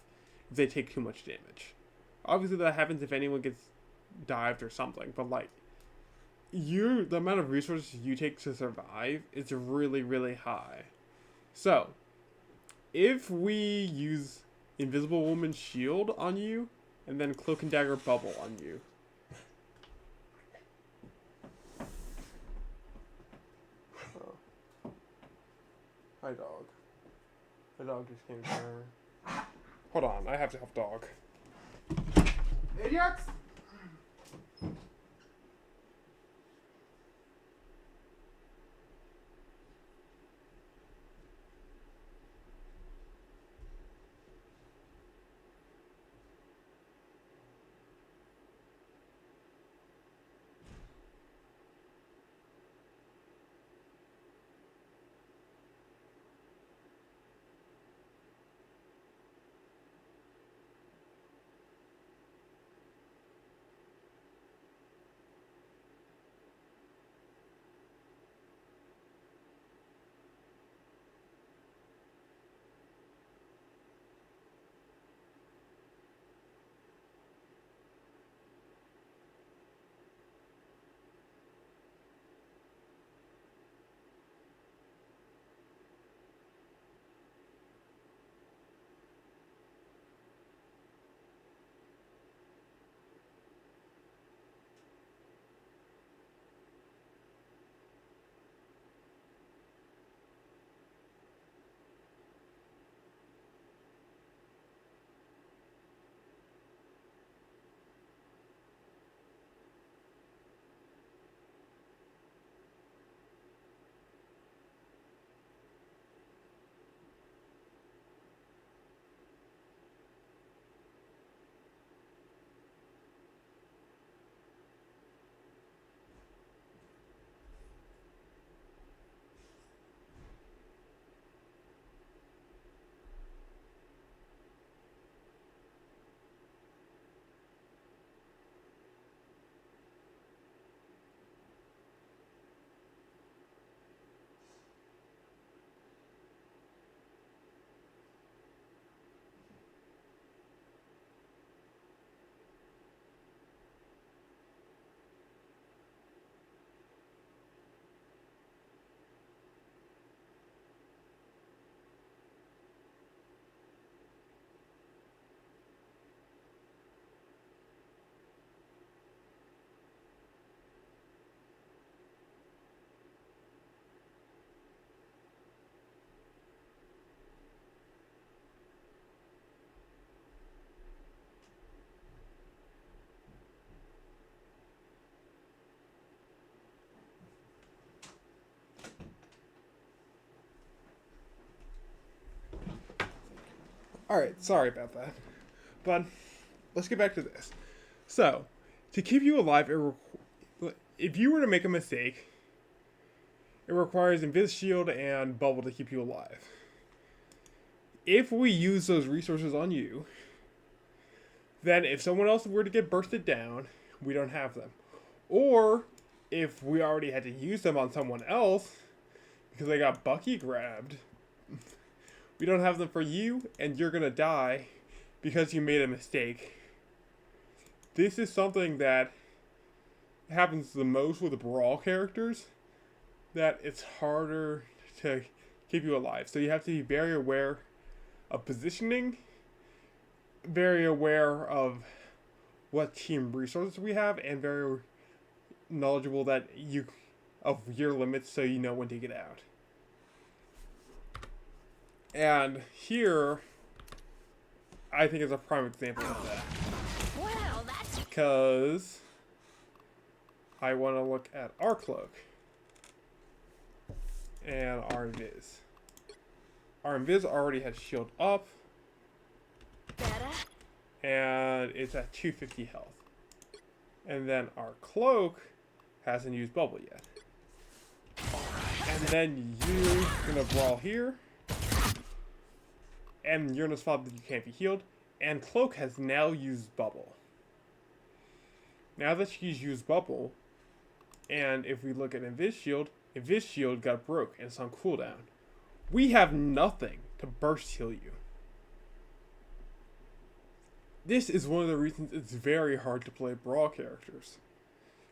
S1: if they take too much damage. Obviously that happens if anyone gets dived or something, but like, the amount of resources you take to survive is really, really high. So, if we use Invisible Woman's Shield on you, and then Cloak and Dagger Bubble on you. Oh. Hi, dog. The dog just came here. Hold on, I have to help dog. Idiots! Alright, sorry about that. But let's get back to this. So, to keep you alive, if you were to make a mistake, it requires Invis Shield and Bubble to keep you alive. If we use those resources on you, then if someone else were to get bursted down, we don't have them. Or, if we already had to use them on someone else, because they got Bucky grabbed, we don't have them for you, and you're gonna die because you made a mistake. This is something that happens the most with the Brawl characters, that it's harder to keep you alive. So you have to be very aware of positioning, very aware of what team resources we have, and very knowledgeable that of your limits so you know when to get out. And here, I think is a prime example of that.
S2: Well, that's
S1: Because I want to look at our cloak and our invis. Our invis already has shield up,
S2: better.
S1: and it's at 250 health. And then our cloak hasn't used bubble yet. And then you're gonna brawl here, and you're in a spot that you can't be healed, and cloak has now used bubble. Now that she's used bubble, and if we look at Invis Shield got broke and it's on cooldown. We have nothing to burst heal you. This is one of the reasons it's very hard to play Brawl characters.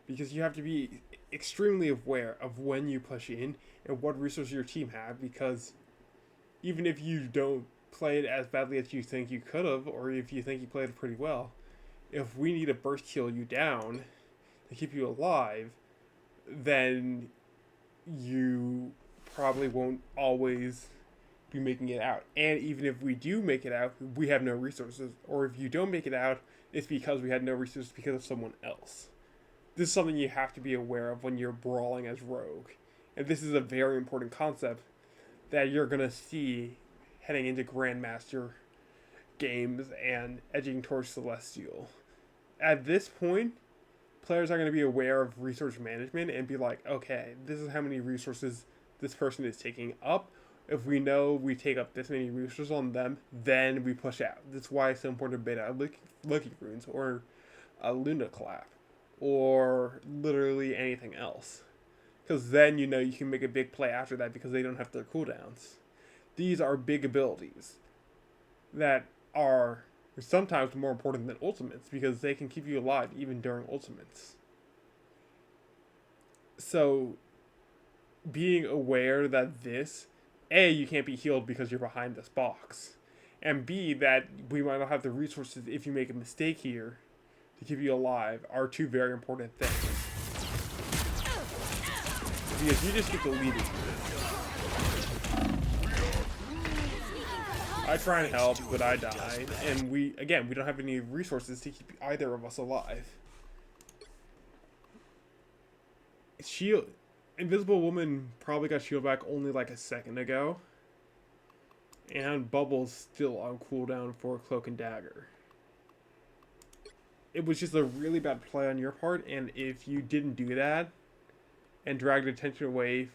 S1: Because you have to be extremely aware of when you push in and what resources your team have, because even if you don't play it as badly as you think you could have, or if you think you played it pretty well, if we need to burst heal you down to keep you alive, then you probably won't always be making it out. And even if we do make it out, we have no resources. Or if you don't make it out, it's because we had no resources because of someone else. This is something you have to be aware of when you're brawling as Rogue. And this is a very important concept that you're going to see heading into Grandmaster games and edging towards Celestial. At this point, players are going to be aware of resource management and be like, okay, this is how many resources this person is taking up. If we know we take up this many resources on them, then we push out. That's why it's so important to bait out Lucky Runes or a Luna Clap or literally anything else. Because then you know you can make a big play after that because they don't have their cooldowns. These are big abilities that are sometimes more important than ultimates because they can keep you alive even during ultimates. So, being aware that this, A, you can't be healed because you're behind this box, and B, that we might not have the resources if you make a mistake here to keep you alive are two very important things. Because you just get the lead into this. I try and help, but I died, and we don't have any resources to keep either of us alive. Invisible Woman probably got shield back only like a second ago, and Bubble's still on cooldown for Cloak and Dagger. It was just a really bad play on your part, and if you didn't do that and dragged attention away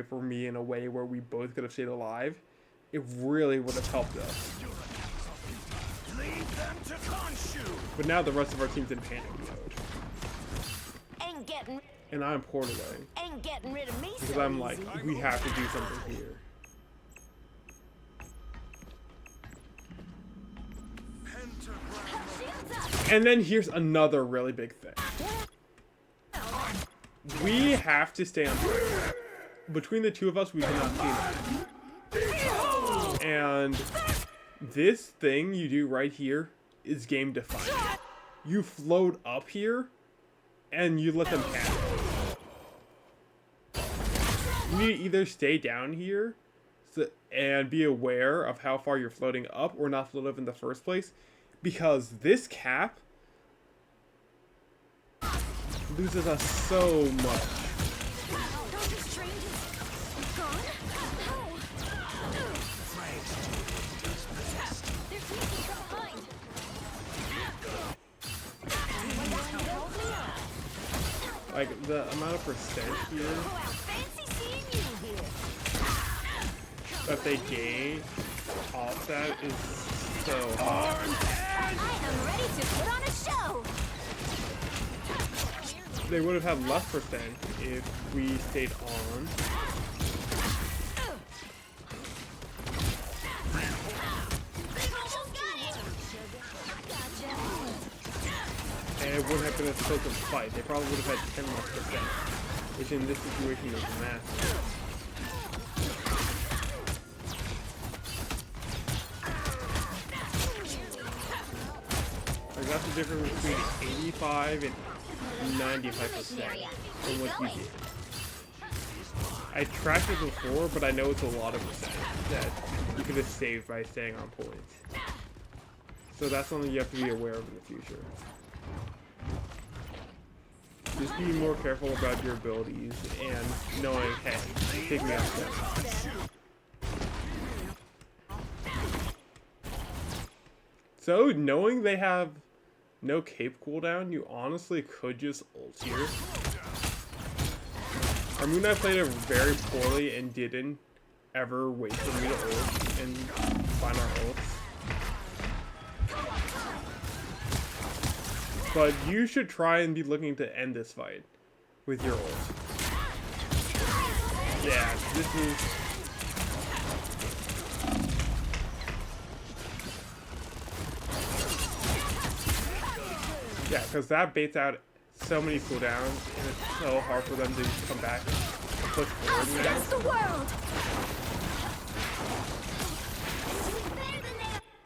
S1: from me in a way where we both could have stayed alive, it really would have helped us.
S3: Leave them to Khonshu.
S1: But now the rest of our team's in panic mode,
S2: Ain't getting
S1: and I'm portaling
S2: rid of me.
S1: because
S2: so
S1: I'm like,
S2: easy.
S1: we have to do something here.
S2: Shields up.
S1: And then here's another really big thing. We have to stay on target. Between the two of us, we cannot team up. And this thing you do right here is game defining. You float up here, and you let them catch it. You need to either stay down here and be aware of how far you're floating up, or not float up in the first place, because this cap loses us so much.
S2: Don't be strangers. Gone? Oh.
S1: Like, the amount of percent here
S2: Wow, fancy seeing you here.
S1: that they gain off that is so
S2: I am ready to put on a show.
S1: they would have had less percent if we stayed on.
S2: They've almost got it. Gotcha.
S1: And it wouldn't have been a total fight. They probably would have had 10 less percent, which in this situation is massive. Like, that's the difference between 85 and 95% from what you did. I tracked it before, but I know it's a lot of percent that you could have saved by staying on point. So that's something you have to be aware of in the future. Just be more careful about your abilities and knowing, hey, take me out there. So, knowing they have no cape cooldown, you honestly could just ult here. Our Moon Knight played it very poorly and didn't ever wait for me to ult and find our ults. But you should try and be looking to end this fight with your ult. Yeah, this is... Yeah, because that baits out so many cooldowns, and it's so hard for them to come back and push forward now.
S2: That's the world.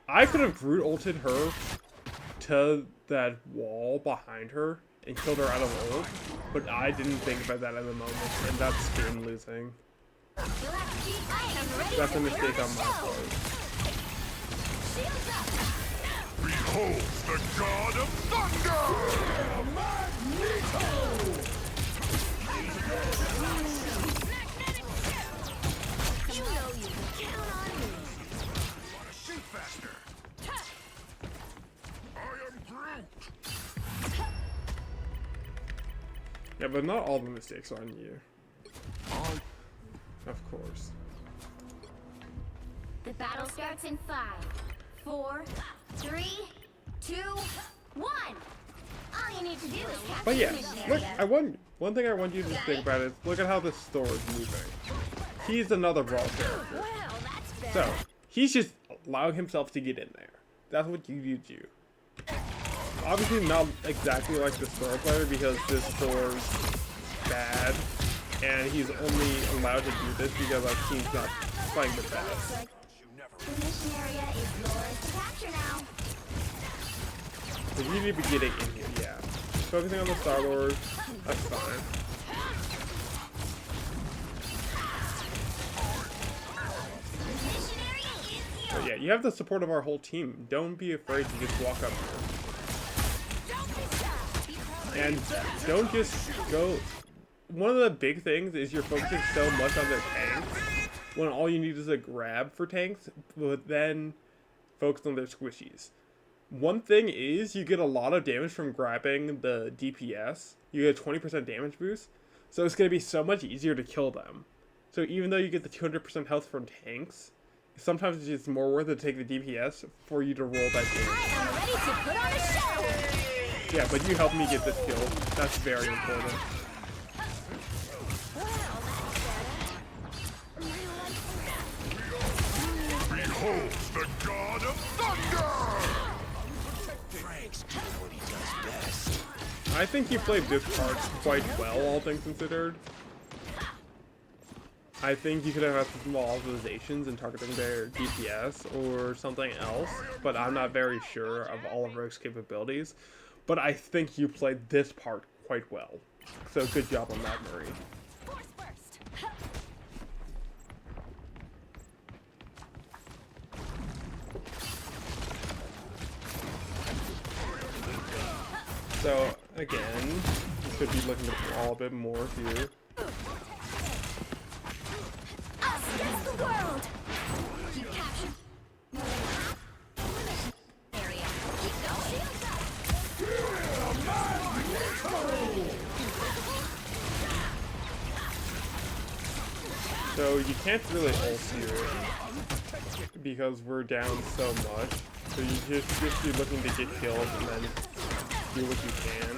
S1: I could have brute ulted her to that wall behind her and killed her out of ult, but I didn't think about that at the moment, and that's game losing. That's a mistake on my part.
S2: Shields up.
S4: Behold the god of thunder!
S2: You know you can count on me.
S4: Shoot faster! I am Groot!
S1: Yeah, but not all the mistakes are on you. Of course.
S2: The battle starts in 5, 4, 3, 2, 1. All you need to do is capture
S1: But yeah,
S2: the mission
S1: look,
S2: area.
S1: one thing I want you to think about is look at how the store is moving. He's another Brawl character.
S2: Well, that's better.
S1: So, he's just allowing himself to get in there. That's what you do. Obviously not exactly like the store player because this store's bad. And he's only allowed to do this because our team's not playing the best.
S2: The mission area is yours to capture now.
S1: So you need to be getting in here, yeah. Focusing on the Star Wars, that's fine.
S2: The mission area is yours.
S1: But yeah, you have the support of our whole team. Don't be afraid to just walk up here.
S2: Don't be shy.
S1: And don't just go... One of the big things is you're focusing so much on their tanks, when all you need is a grab for tanks, but then focus on their squishies. One thing is, you get a lot of damage from grabbing the DPS. You get a 20% damage boost, so it's going to be so much easier to kill them. So even though you get the 200% health from tanks, sometimes it's just more worth it to take the DPS for you to roll that game.
S2: I am ready to put on a show.
S1: Yeah, but you helped me get this kill. That's very important.
S4: Behold the god of thunder!
S1: I think you played this part quite well, all things considered. I think you could have had some small authorizations in targeting their DPS or something else, but I'm not very sure of all of Rogue's capabilities. But I think you played this part quite well. So good job on that, Marie.
S5: Force burst.
S1: So, again, you could be looking to brawl a bit more here.
S2: Us against the world. You captured area. Keep going. Shields up.
S1: So you can't really ult here because we're down so much. So you just be looking to get kills and then do what you can.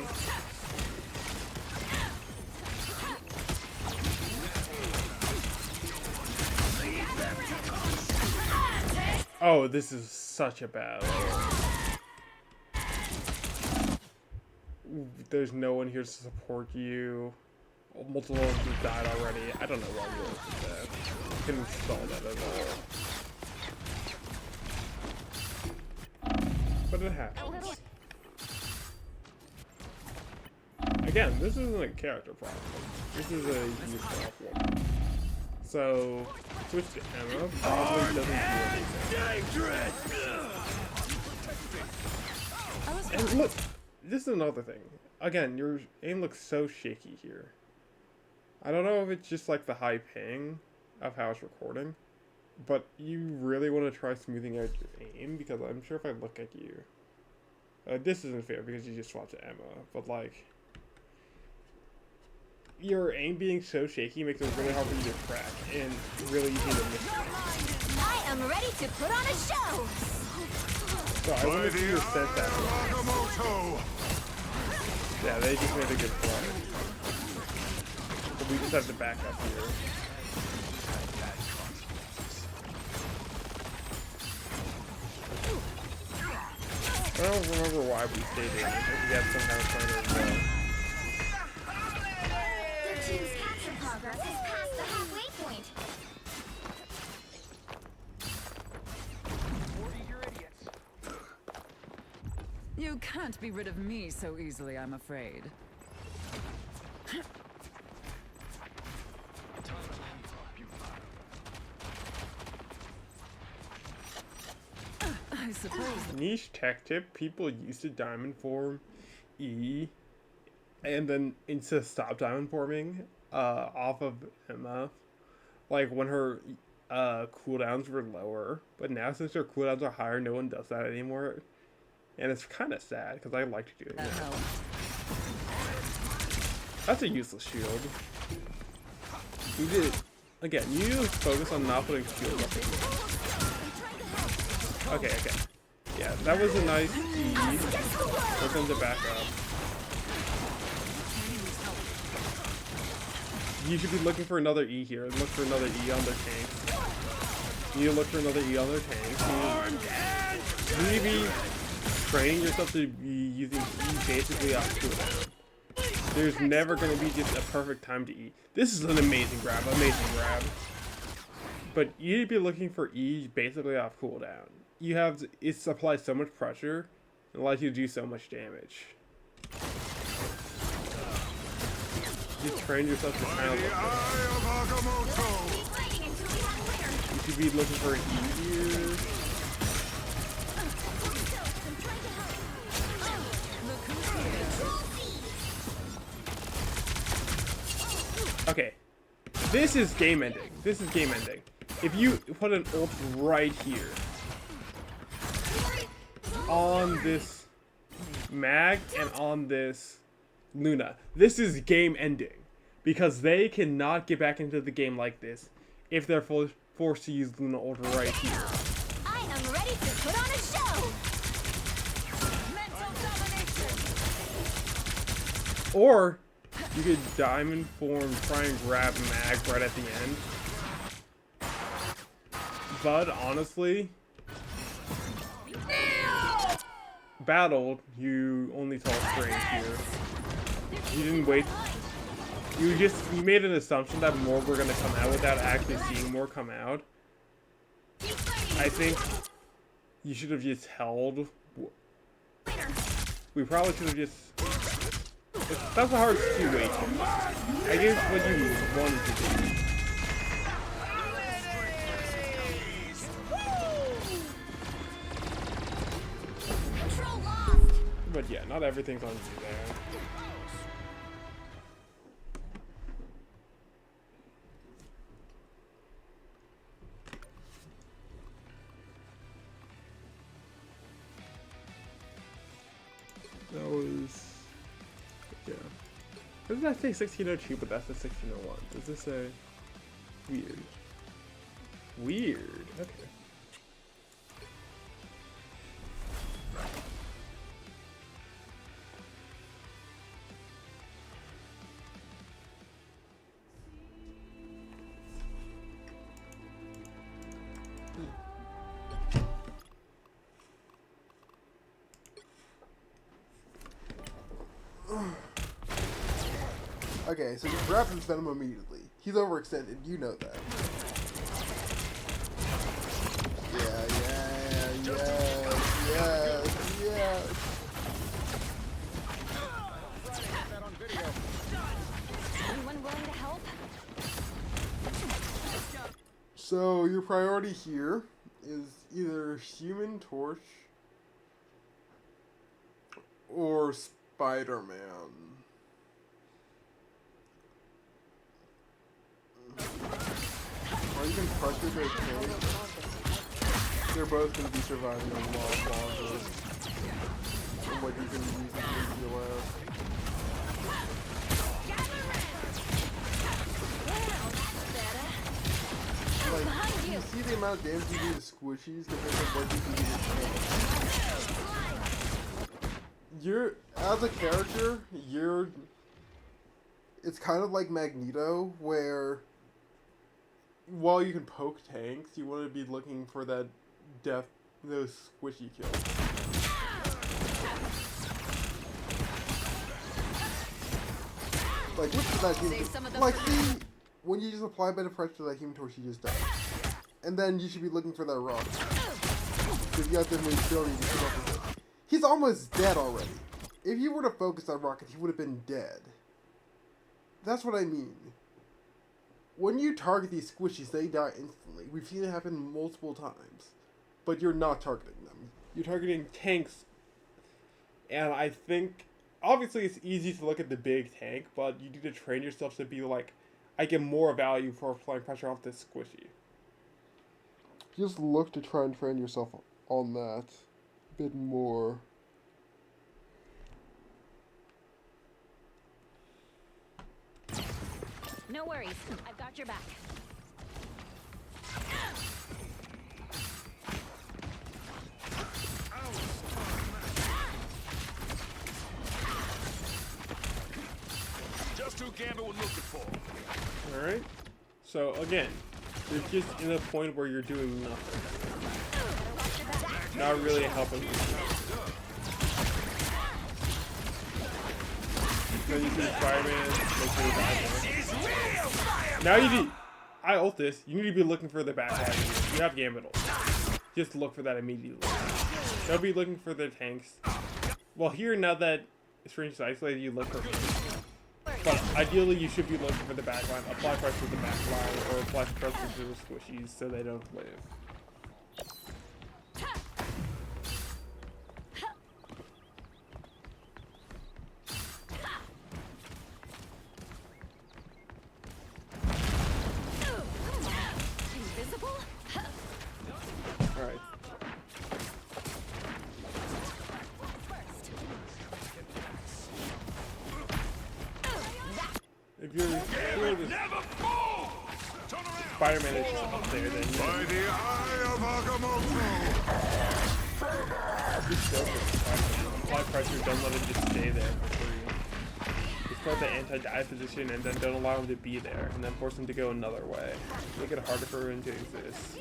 S1: Oh, this is such a battle. There's no one here to support you. Multiple of them died already. I don't know why you did that. Couldn't install that at all. But it happens. Again, this isn't a character problem. This is a you problem. So, switch to Emma probably doesn't do anything. And look, this is another thing. Again, your aim looks so shaky here. I don't know if it's just like the high ping of how it's recording, but you really want to try smoothing out your aim, because I'm sure if I look at you, this isn't fair because you just swapped to Emma, but like, your aim being so shaky makes it really hard for you to track and really easy to miss.
S2: I am ready to put on a show.
S1: So I want to see your set that way. Yeah, they just made a good play. But we just have to back up here. I don't remember why we stayed in. We had some kind of plan as well.
S2: Their team's capture progress is past the halfway point.
S7: You can't be rid of me so easily, I'm afraid. I suppose.
S1: Niche tech tip: people used to diamond form E, and then into stop diamond forming off of Emma, like when her cooldowns were lower. But now since her cooldowns are higher, no one does that anymore. And it's kind of sad, because I liked doing it. That's a useless shield. You did, again, you focus on not putting shield up. Okay. Yeah, that was a nice E. Here comes the backup. You should be looking for another E here. Look for another E on their tank. You need to look for another E on their tank. You need to be training yourself to be using E basically off cooldown. There's never going to be just a perfect time to E. This is an amazing grab, But you need to be looking for E basically off cooldown. You have to, it applies so much pressure, it allows you to do so much damage. You train yourself to kind of look. You should be looking for an E here. Okay, this is game ending. If you put an ult right here on this Mag and on this Luna, this is game ending, because they cannot get back into the game like this if they're forced to use Luna ult right here.
S2: I am ready to put on a show. Mental domination.
S1: Or you could diamond form, try and grab Mag right at the end. But honestly, battle, you only saw strength here. You didn't wait. You made an assumption that more were gonna come out without actually seeing more come out. I think you should have just held. We probably should have just. That's a hard to wait. I guess what you wanted to do. But yeah, not everything's on you there. That was... yeah. Doesn't that say 1602, but that's the 1601? Does this say... Weird. Weird. Okay.
S8: Okay, so just grab his venom immediately. He's overextended, you know that. Yeah.
S5: Anyone willing to help?
S8: So your priority here is either Human Torch or Spider-Man. Or you can pressure their tank. They're both going to be surviving on longer from what you can reasonably deal out. Like, you see the amount of damage you do to squishies compared to what you can do to tanks. As a character, it's kind of like Magneto, where while you can poke tanks, you want to be looking for that those squishy kills. Like, what's that human? Like, see, when you just apply a bit of pressure to that Human Torch, you just die. And then you should be looking for that rock. Because you got the ability to come up with it. He's almost dead already. If you were to focus that rocket, he would have been dead. That's what I mean. When you target these squishies, they die instantly. We've seen it happen multiple times. But you're not targeting them.
S1: You're targeting tanks. And I think, obviously it's easy to look at the big tank, but you need to train yourself to be like, I get more value for applying pressure off this squishy.
S8: Just look to try and train yourself on that a bit more.
S5: No worries. I've got your back.
S4: Just who Gambit was looking for.
S1: Alright? So, again, you're just in a point where you're doing nothing. Not really helping. Then you see Spider-Man, make sure he's out there. Now you need... I ult this. You need to be looking for the backline. You have Gambit ult. Just look for that immediately. Don't be looking for the tanks. Well, here, now that Strange is isolated, you look for him. But ideally, you should be looking for the backline. Apply pressure to the backline, or apply pressure to the squishies so they don't live.
S5: Invisible?
S1: Alright. If you're sure this Spider-Man is just up there, then you
S4: By the eye of Agamotto!
S1: just go for it. Apply pressure, don't let him just stay there for free. Just start the anti-dive position and then don't allow him to be there, and then force him to go another way. Make it harder for him to exist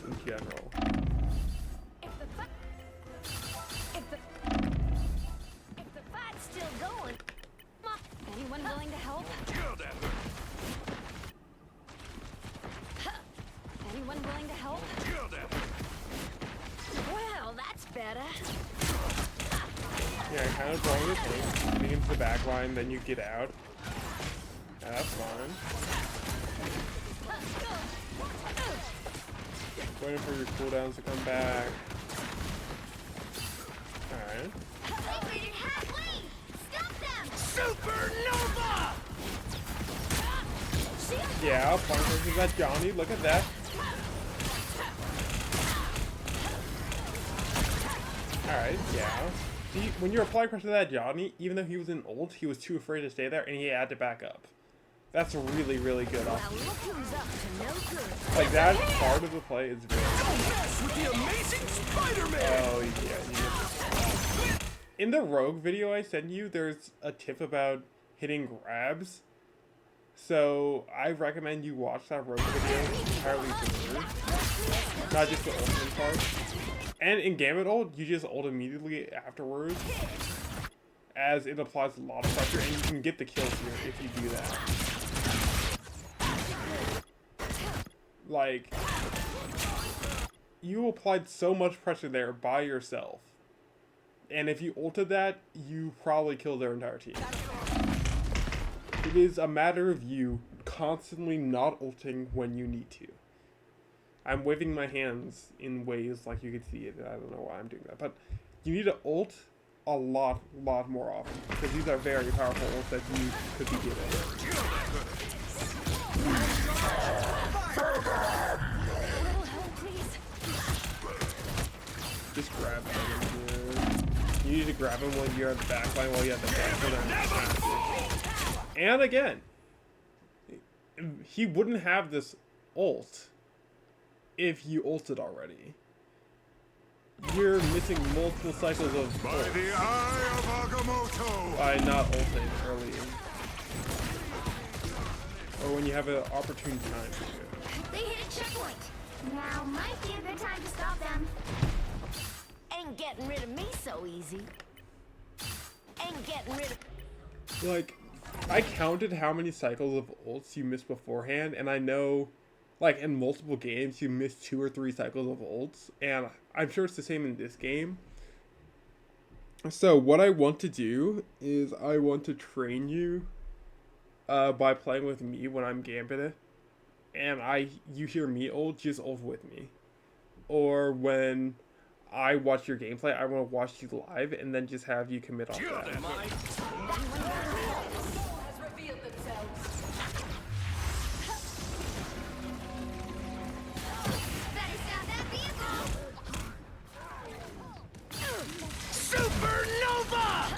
S1: in general.
S2: If the fight's still going,
S5: Anyone willing to help?
S4: Kill that!
S5: Anyone willing to help?
S4: Kill that!
S2: well, that's better.
S1: Yeah, kind of drawing the tank, getting into the back line, then you get out. Yeah, that's fine. Waiting for your cooldowns to come back. Alright.
S2: Separated halfway! Stop them!
S3: Supernova!
S1: Yeah, point versus that Johnny, look at that. Alright, yeah. See, when you're applying pressure to that Johnny, even though he was in ult, he was too afraid to stay there, and he had to back up. That's really, really good.
S2: Now look who's up to no good.
S1: Like, that part of the play is very
S3: Don't mess with the amazing Spider-Man!
S1: Oh, yeah. In the Rogue video I sent you, there's a tip about hitting grabs. So, I recommend you watch that Rogue video entirely through. Not just the ultimate part. And in Gambit ult, you just ult immediately afterwards, as it applies a lot of pressure, and you can get the kills here if you do that. Like, you applied so much pressure there by yourself. And if you ulted that, you probably killed their entire team. It is a matter of you constantly not ulting when you need to. I'm waving my hands in ways like you can see it. I don't know why I'm doing that. But you need to ult a lot more often. Because these are very powerful ults that you could be getting. Just grab him here. You need to grab him when you're at the back line while you have the back. And again, he wouldn't have this ult if you ulted already. You're missing multiple cycles of
S4: By
S1: ults
S4: the eye of Agamotto!
S1: by not ulting early. Or when you have an opportune time to do it.
S2: They hit a checkpoint. Now might be a good time to stop them. Ain't getting rid of me so easy. Ain't getting rid of...
S1: Like, I counted how many cycles of ults you missed beforehand, and I know, like, in multiple games, you missed 2 or 3 cycles of ults, and I'm sure it's the same in this game. So, what I want to do is I want to train you by playing with me when I'm Gambit, and you hear me ult, just ult with me. Or when I watch your gameplay, I want to watch you live, and then just have you commit off that.
S3: Supernova!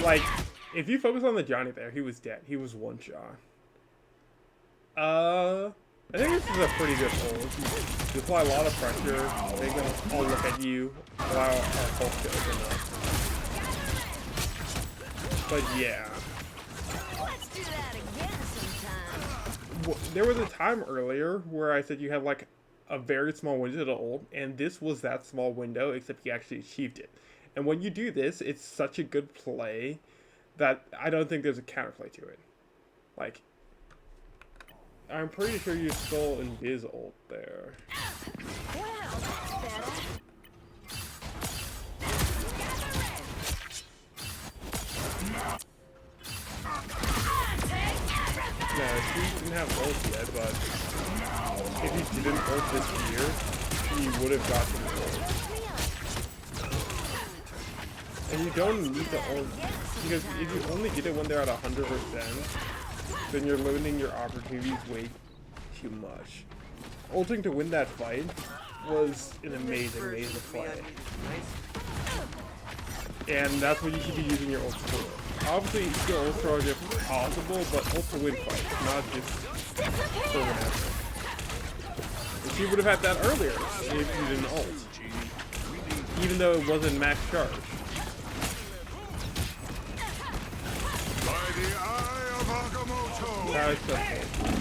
S1: Like, if you focus on the Johnny there, he was dead. He was one shot. I think this is a pretty good ult. You apply a lot of pressure. They're gonna all look at you. Allow our pulse to open up. But yeah.
S2: Let's do that again sometime.
S1: There was a time earlier where I said you had like a very small window to ult, and this was that small window, except you actually achieved it. And when you do this, it's such a good play that I don't think there's a counterplay to it. Like, I'm pretty sure you stole Invis ult there.
S2: Well, that's better.
S1: No, she didn't have ult yet, but if he didn't ult this year, he would have gotten the ult. And you don't need the ult, because if you only get it when they're at 100%, then you're limiting your opportunities way too much. Ulting to win that fight was an amazing play. And that's what you should be using your ult for. Obviously, your ult for if possible, but ult to win fights, not just for whatever. And she would have had that earlier if you didn't ult. Even though it wasn't max charge.
S4: By the eye of Agamotto!
S1: That was so cool.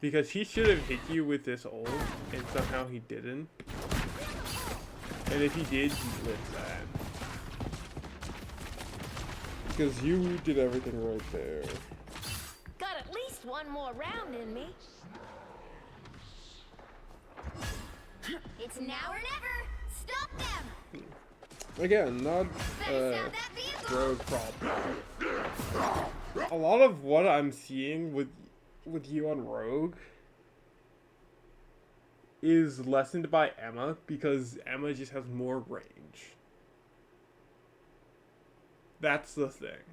S1: Because he should have hit you with this ult, and somehow he didn't. And if he did, he lived that. Because you did everything right there.
S2: Got at least one more round in me. It's now or never. Stop them.
S1: Again, not
S2: Better sound that vehicle.
S1: road problem. A lot of what I'm seeing with you on Rogue is lessened by Emma, because Emma just has more range. That's the thing.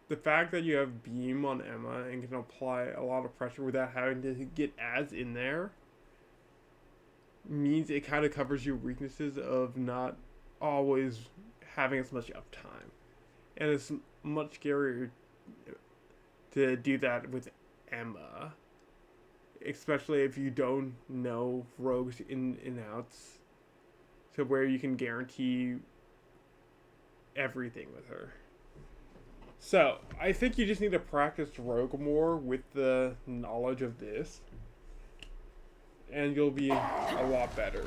S1: The fact that you have beam on Emma and can apply a lot of pressure without having to get ads in there means it kind of covers your weaknesses of not always having as much uptime. And it's much scarier to do that with Emma. Especially if you don't know rogues in and outs. To where you can guarantee everything with her. So, I think you just need to practice rogue more with the knowledge of this. And you'll be a lot better.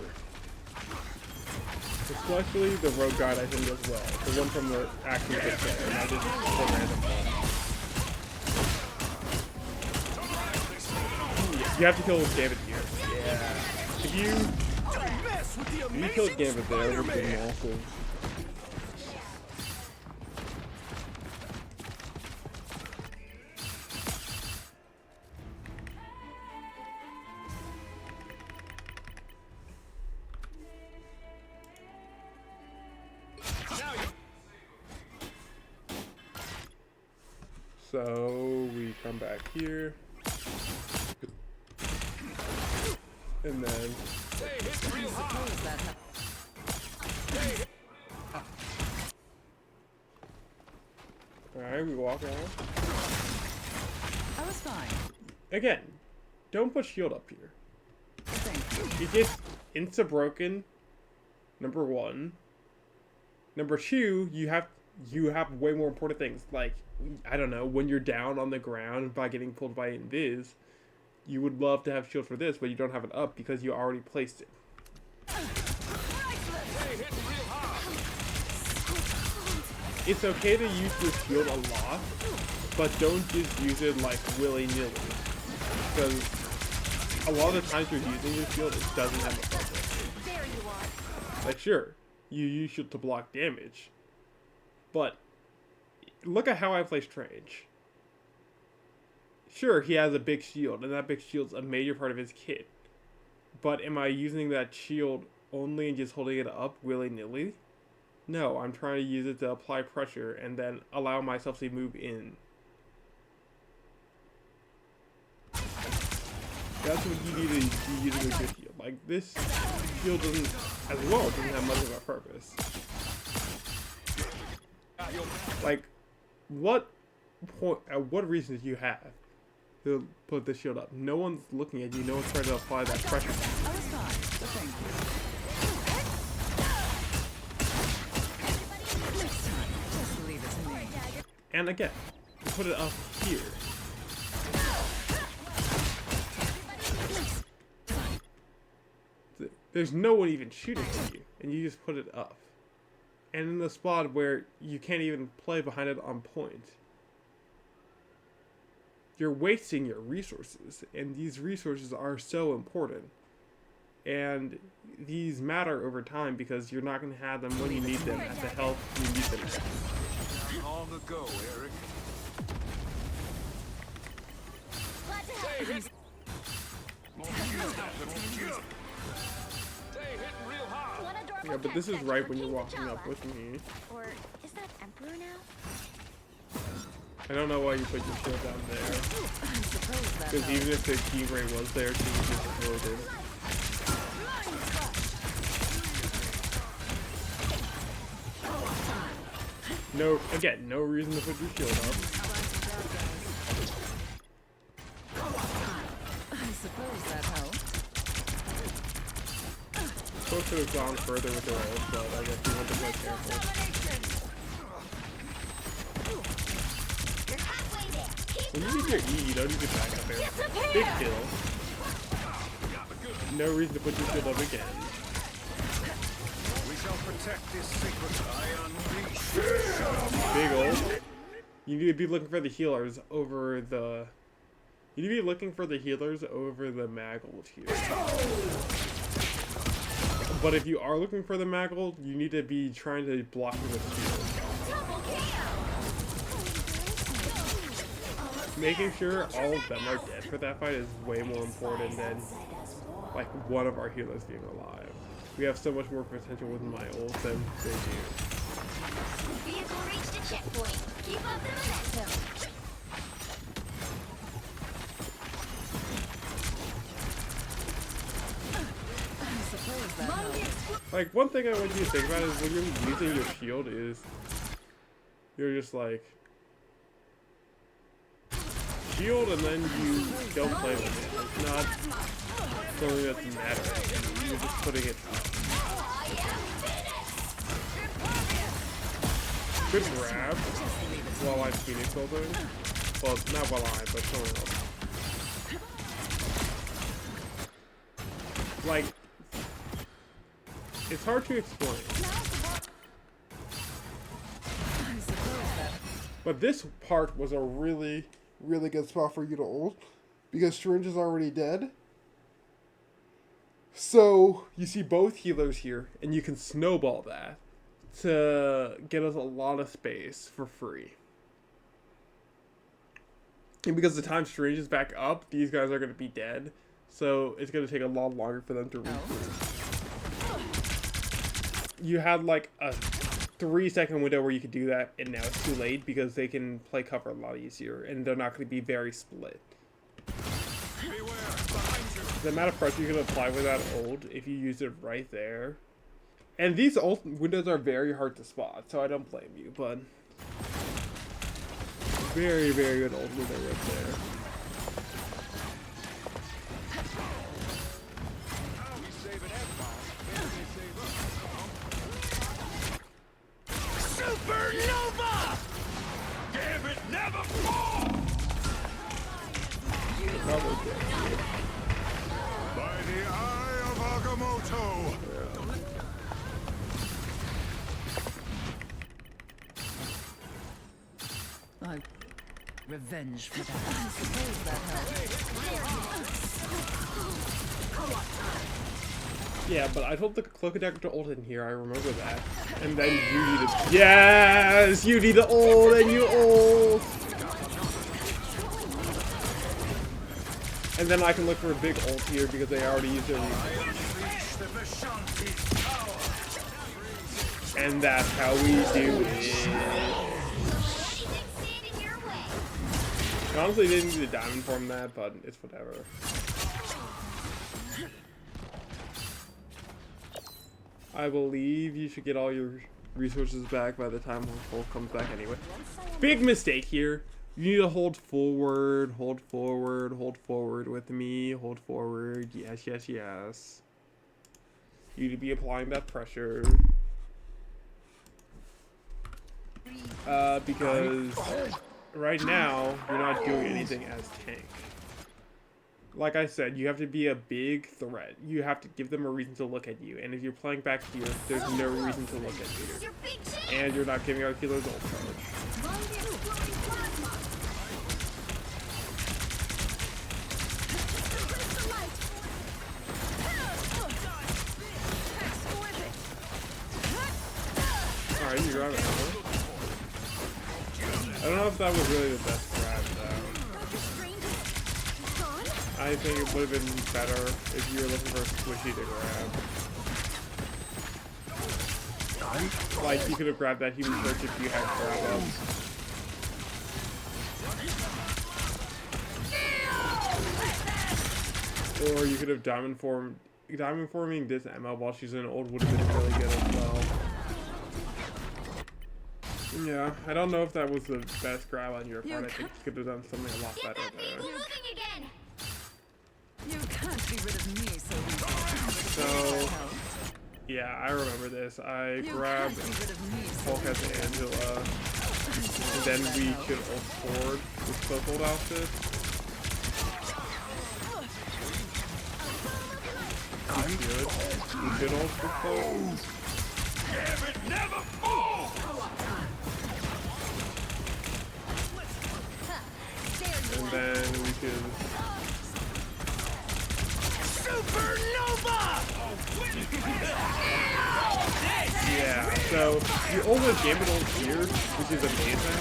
S1: Especially the rogue guide, I think, as well. The one from the action kit set, not just the random one. You have to kill Gambit here. Yeah. If you kill Gambit there, it would be massive. So we come back here, and then alright, we walk around.
S7: I was fine.
S1: Again, don't put shield up here. It gets insta broken. Number one. Number two, you have way more important things like, I don't know, when you're down on the ground by getting pulled by invis, you would love to have shield for this, but you don't have it up because you already placed it. It's okay to use your shield a lot, but don't just use it like willy-nilly. Because a lot of the times you're using your shield, it doesn't have a purpose.
S2: There you are.
S1: Like, sure, you use shield to block damage, but look at how I play Strange. Sure, he has a big shield, and that big shield's a major part of his kit. But am I using that shield only and just holding it up willy-nilly? No, I'm trying to use it to apply pressure and then allow myself to move in. That's what you need to use with your shield. Like, this shield doesn't have much of a purpose. Like, what reason did you have to put the shield up? No one's looking at you, no one's trying to apply that pressure.
S7: I was fine, but thank you. Next time, just leave it to me.
S1: And again, you put it up here. There's no one even shooting at you, and you just put it up. And in the spot where you can't even play behind it on point. You're wasting your resources, and these resources are so important. And these matter over time because you're not going to have them when you need them at the health you need them at.
S6: Long ago, Eric.
S2: Glad to help. Wanna door
S1: Yeah, but this is right when you're walking up with me.
S2: Or is that Emperor now?
S1: I don't know why you put your shield down there.
S7: I suppose that
S1: Because even if the key ray was there, she would just avoid it. No, again, no reason to put your shield up.
S7: I suppose that helped.
S1: Supposed to have gone further with their ult, but I guess you want to be more careful.
S2: You're halfway there. Keep
S1: When you get your E, you don't need to back up there. Big kill. No reason to put your shield up again.
S6: We shall protect this secret I unleash.
S1: Big ult. You need to be looking for the healers over the... You need to be looking for the healers over the mag ult here. But if you are looking for the mag ult, you need to be trying to block with shield. Making sure all of them are dead for that fight is way more important than like one of our healers being alive. We have so much more potential with my ult than they do.
S2: Vehicle reached a checkpoint. Keep up the momentum.
S7: I suppose that
S2: Mode
S7: helped.
S2: explode.
S1: Like, one thing I want you to think about is when you're using your shield is you're just like shield and then you don't play with it. It's not something that's mattering. You're just putting it up. Good grab while I'm Phoenix holding. Well, not while I, but someone else. Like, it's hard to explain. But this part was a really
S8: good spot for you to ult because Syringe is already dead. So
S1: you see both healers here, and you can snowball that to get us a lot of space for free. And because the time Strange is back up, these guys are going to be dead. So it's going to take a lot longer for them to regroup. You had like a 3-second window where you could do that, and now it's too late because they can play cover a lot easier, and they're not going to be very split. The amount of pressure you can apply with that ult if you use it right there. And these ult windows are very hard to spot, so I don't blame you, but very good ult window right there.
S3: Supernova! Damn it, never fall!
S4: By the eye of Agamotto!
S7: Like revenge for that. I suppose that helps.
S1: Yeah, but I told the Cloak Attacker to ult in here, I remember that. And then you need to— yes! You need to ult, and you ult! And then I can look for a big ult here because they already used their resources. And that's how we do it. I honestly didn't need a diamond form that, but it's whatever. I believe you should get all your resources back by the time Hulk comes back anyway. Big mistake here. You need to hold forward, hold forward, hold forward with me, hold forward. Yes, yes, yes. You need to be applying that pressure. Because right now, you're not doing anything as tank. Like I said, you have to be a big threat. You have to give them a reason to look at you. And if you're playing back here, there's no reason to look at you. And you're not giving our healers ult charge. Alright, you grab it. I don't know if that was really the best grab, though. I think it would have been better if you were looking for a squishy to grab. Like, you could have grabbed that human search if you had grab up. Or you could have diamond forming this Emma while she's in ult would have been really good as well. Yeah, I don't know if that was the best grab on your part. I think you could have done something a lot better there.
S7: You can't be rid of me so easily.
S1: So, yeah, I remember this. I grabbed Hulk as Angela, and then we could ult forward with Cloak outfit. We could ult for Cloak.
S3: Damn it, never fall!
S1: And then we could...
S3: Supernova!
S1: yeah, so you ult with Gambit ult here, which is amazing.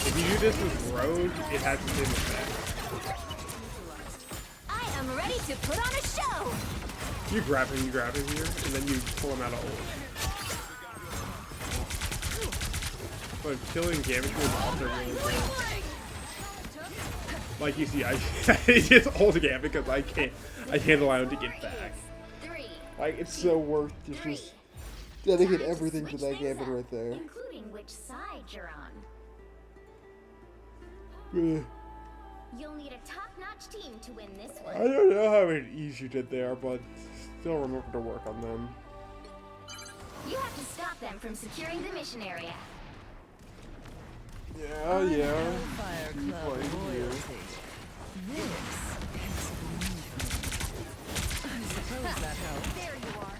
S1: If you do this with Rogue, it has the same effect.
S2: I am ready to put on a show.
S1: You grab him here, and then you pull him out of ult. But killing Gambit is also really good. Like you see, I just ult Gambit because I can't allow him to get back.
S8: Like, it's so worth just dedicate everything to that gambit right there.
S2: Including which side you're on.
S8: Ugh.
S2: You'll need a top-notch team to win this
S1: I
S2: one.
S1: don't know how many E's you did there, but still remember to work on them.
S2: You have to stop them from securing the mission area.
S1: Yeah, yeah.
S7: Hellfire
S1: Keep
S7: Club
S1: playing here.
S7: loyalty. This is I suppose that helps.
S2: There you are.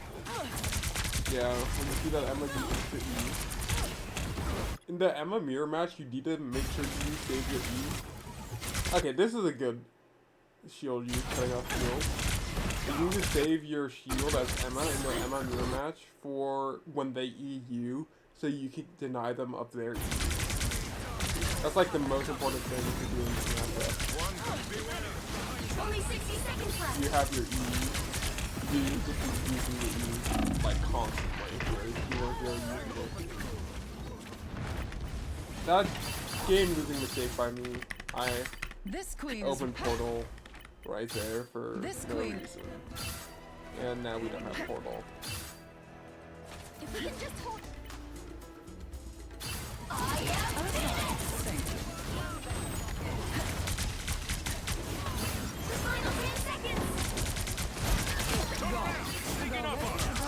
S1: Yeah, when you see that Emma do instant E. In the Emma mirror match, you need to make sure you save your E. Okay, this is a good shield use, cutting off shield. You need to save your shield as Emma in the Emma mirror match for when they E you, so you can deny them of their E. That's like the most important thing you can do in this matchup.
S2: Only 60 seconds left.
S1: You have your E, you just be using the E like constantly, whereas you weren't really using it. That game losing mistake by me. I
S7: This queen
S1: opened
S7: is
S1: Portal right there for
S7: This
S1: no
S7: queen-
S1: reason. And now we don't have Portal.
S2: If we can just hold.
S7: Thank you.
S2: The final 10 seconds.
S4: Sneaking up on us.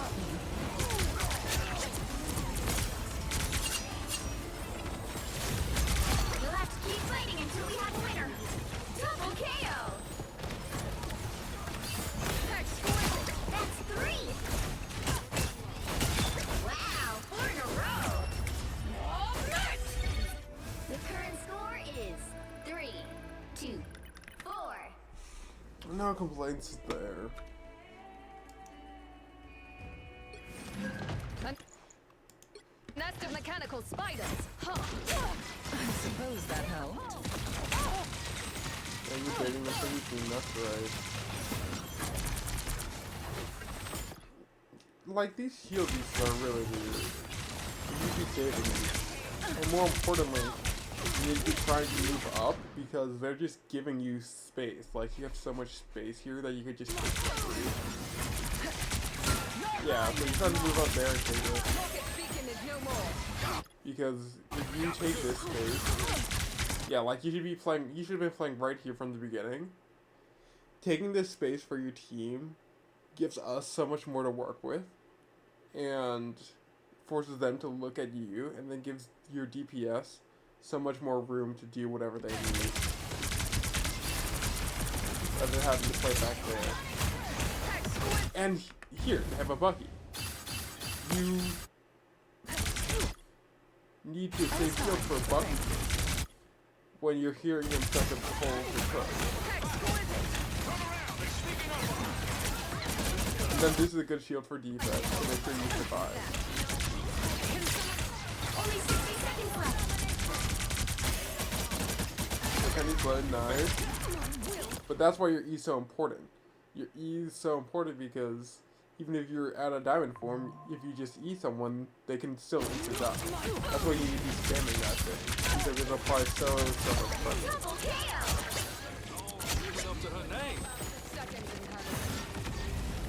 S2: We'll have to keep fighting until we have a winner. Double KO. That's 3. Wow, 4 in a row. The current score is 3, 2, 4.
S1: No complaints there.
S5: Nest of mechanical spiders. Huh.
S7: I suppose that helped.
S1: And you're dating the thing, that's right. Like, these shield uses are really weird. You need to be saving these. And more importantly, you need to be trying to move up because they're just giving you space. Like, you have so much space here that you could just take it free. Yeah, so you're trying to move up there and take it.
S5: Rocket beacon is no more.
S1: Because if you take this space, yeah, like you should have been playing right here from the beginning. Taking this space for your team gives us so much more to work with, and forces them to look at you, and then gives your DPS so much more room to do whatever they need, rather than having to play back there. And here, they have a Bucky. You need to save shield for Bucky when you're hearing him start to pull the truck. And then this is a good shield for defense to make sure you survive.
S2: Only 60 seconds left.
S1: The Kenny's blood, nice. But that's why your E is so important. Your E is so important because even if you're at a diamond form, if you just E someone, they can still instant die. That's why you need to be spamming that thing. Because it applies so much pressure.
S2: Double KO.
S6: Living up to her name.
S5: Seconds incoming.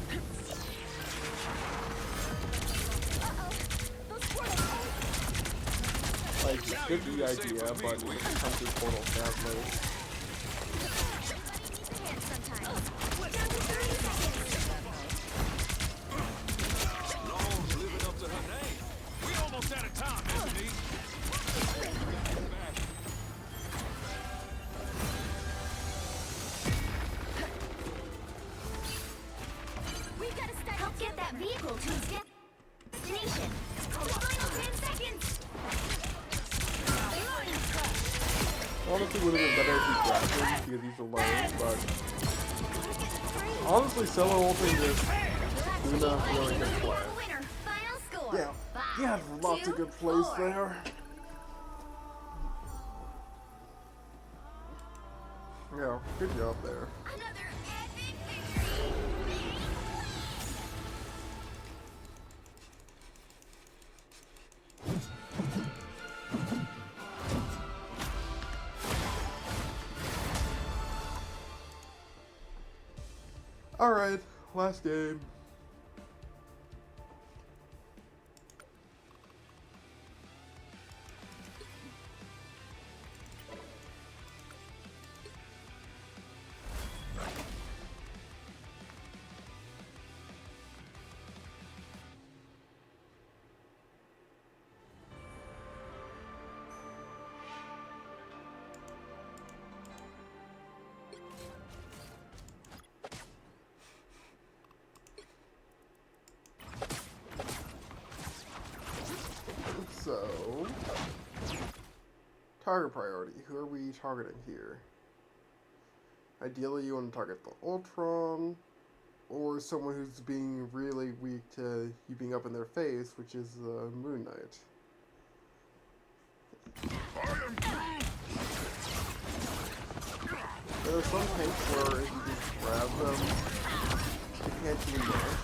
S1: Like, good the idea, but when it comes to Portal, sadly.
S2: Hands sometimes. Down to 30 seconds.
S6: Long's living up to her name.
S4: We almost out of time, Anthony.
S2: We've got to start. Help get that vehicle to its destination. The final 10 seconds.
S1: Honestly, would have been better if he grabbed him because he's alone, but honestly, solo ulting this Luna really good play.
S2: Winner. Final score.
S8: Yeah,
S2: 5,
S8: he had lots of
S2: 2,
S8: good plays
S2: 4.
S8: there. Yeah, good job there.
S2: Another epic victory.
S1: Alright, last game.
S8: Target priority. Who are we targeting here? Ideally, you want to target the Ultron, or someone who's being really weak to you being up in their face, which is Moon Knight. There are some tanks where if you just grab them, you can't do much.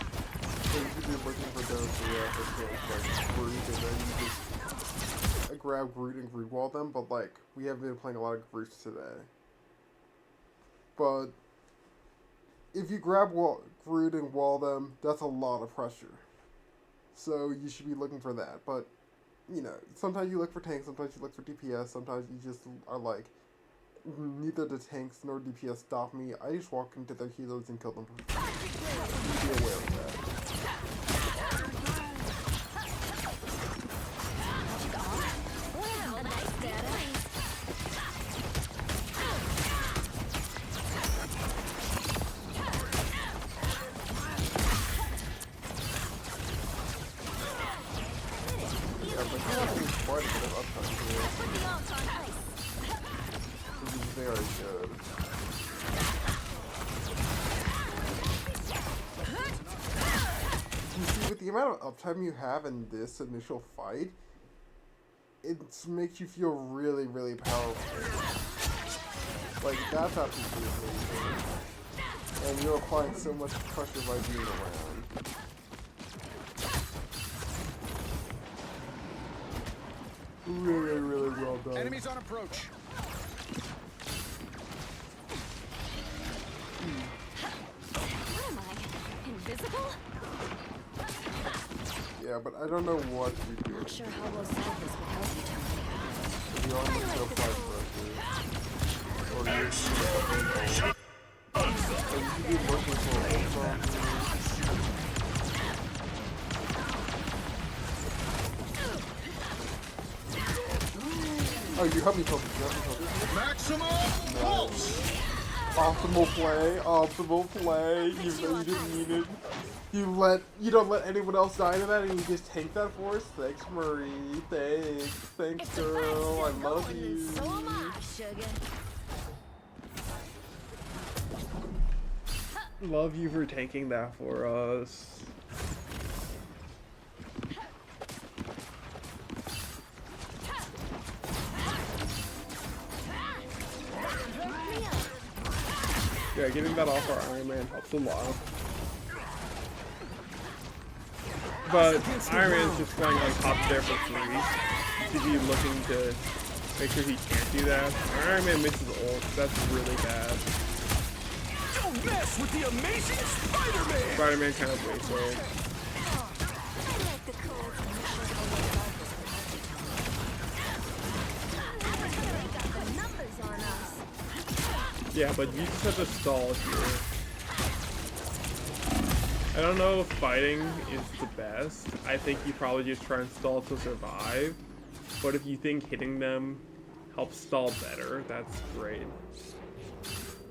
S8: So you should be looking for those tanks like Groot, and then you just grab Groot and Groot wall them, but like, we haven't been playing a lot of Groots today. But if you grab Groot and wall them, that's a lot of pressure. So you should be looking for that. But, you know, sometimes you look for tanks, sometimes you look for DPS, sometimes you just are like, neither the tanks nor DPS stop me. I just walk into their healers and kill them. Be aware of that. Quite a bit of uptime here. This is very good. You see, with the amount of uptime you have in this initial fight, it makes you feel really, really powerful. Like, that's absolutely amazing. And you're applying so much pressure by being around. Really, really well done.
S6: Enemies on approach.
S5: Where am I? Invisible?
S8: Yeah, but I don't know what you do.
S5: Not sure how we'll solve this without you, Tony.
S8: You only still apply pressure. Or you should be looking for Ultron. Oh, you helped me focus.
S6: Maximum pulse.
S8: Optimal play. Optimal play. You know you didn't mean it. You don't let anyone else die to that, and you just take that for us. Thanks, Marie. Thanks, girl. I love you.
S2: So am I, sugar.
S1: Love you for taking that for us. Yeah, getting that off our Iron Man helps a lot. But Iron Man's just flying on top there for free. Should be looking to make sure he can't do that. Iron Man misses ult. That's really bad.
S3: Don't mess with the amazing Spider-Man!
S1: Spider-Man kind of wastes ult.
S2: I like the cold. They got the numbers on us.
S1: Yeah, but you just have to stall here. I don't know if fighting is the best. I think you probably just try and stall to survive. But if you think hitting them helps stall better, that's great.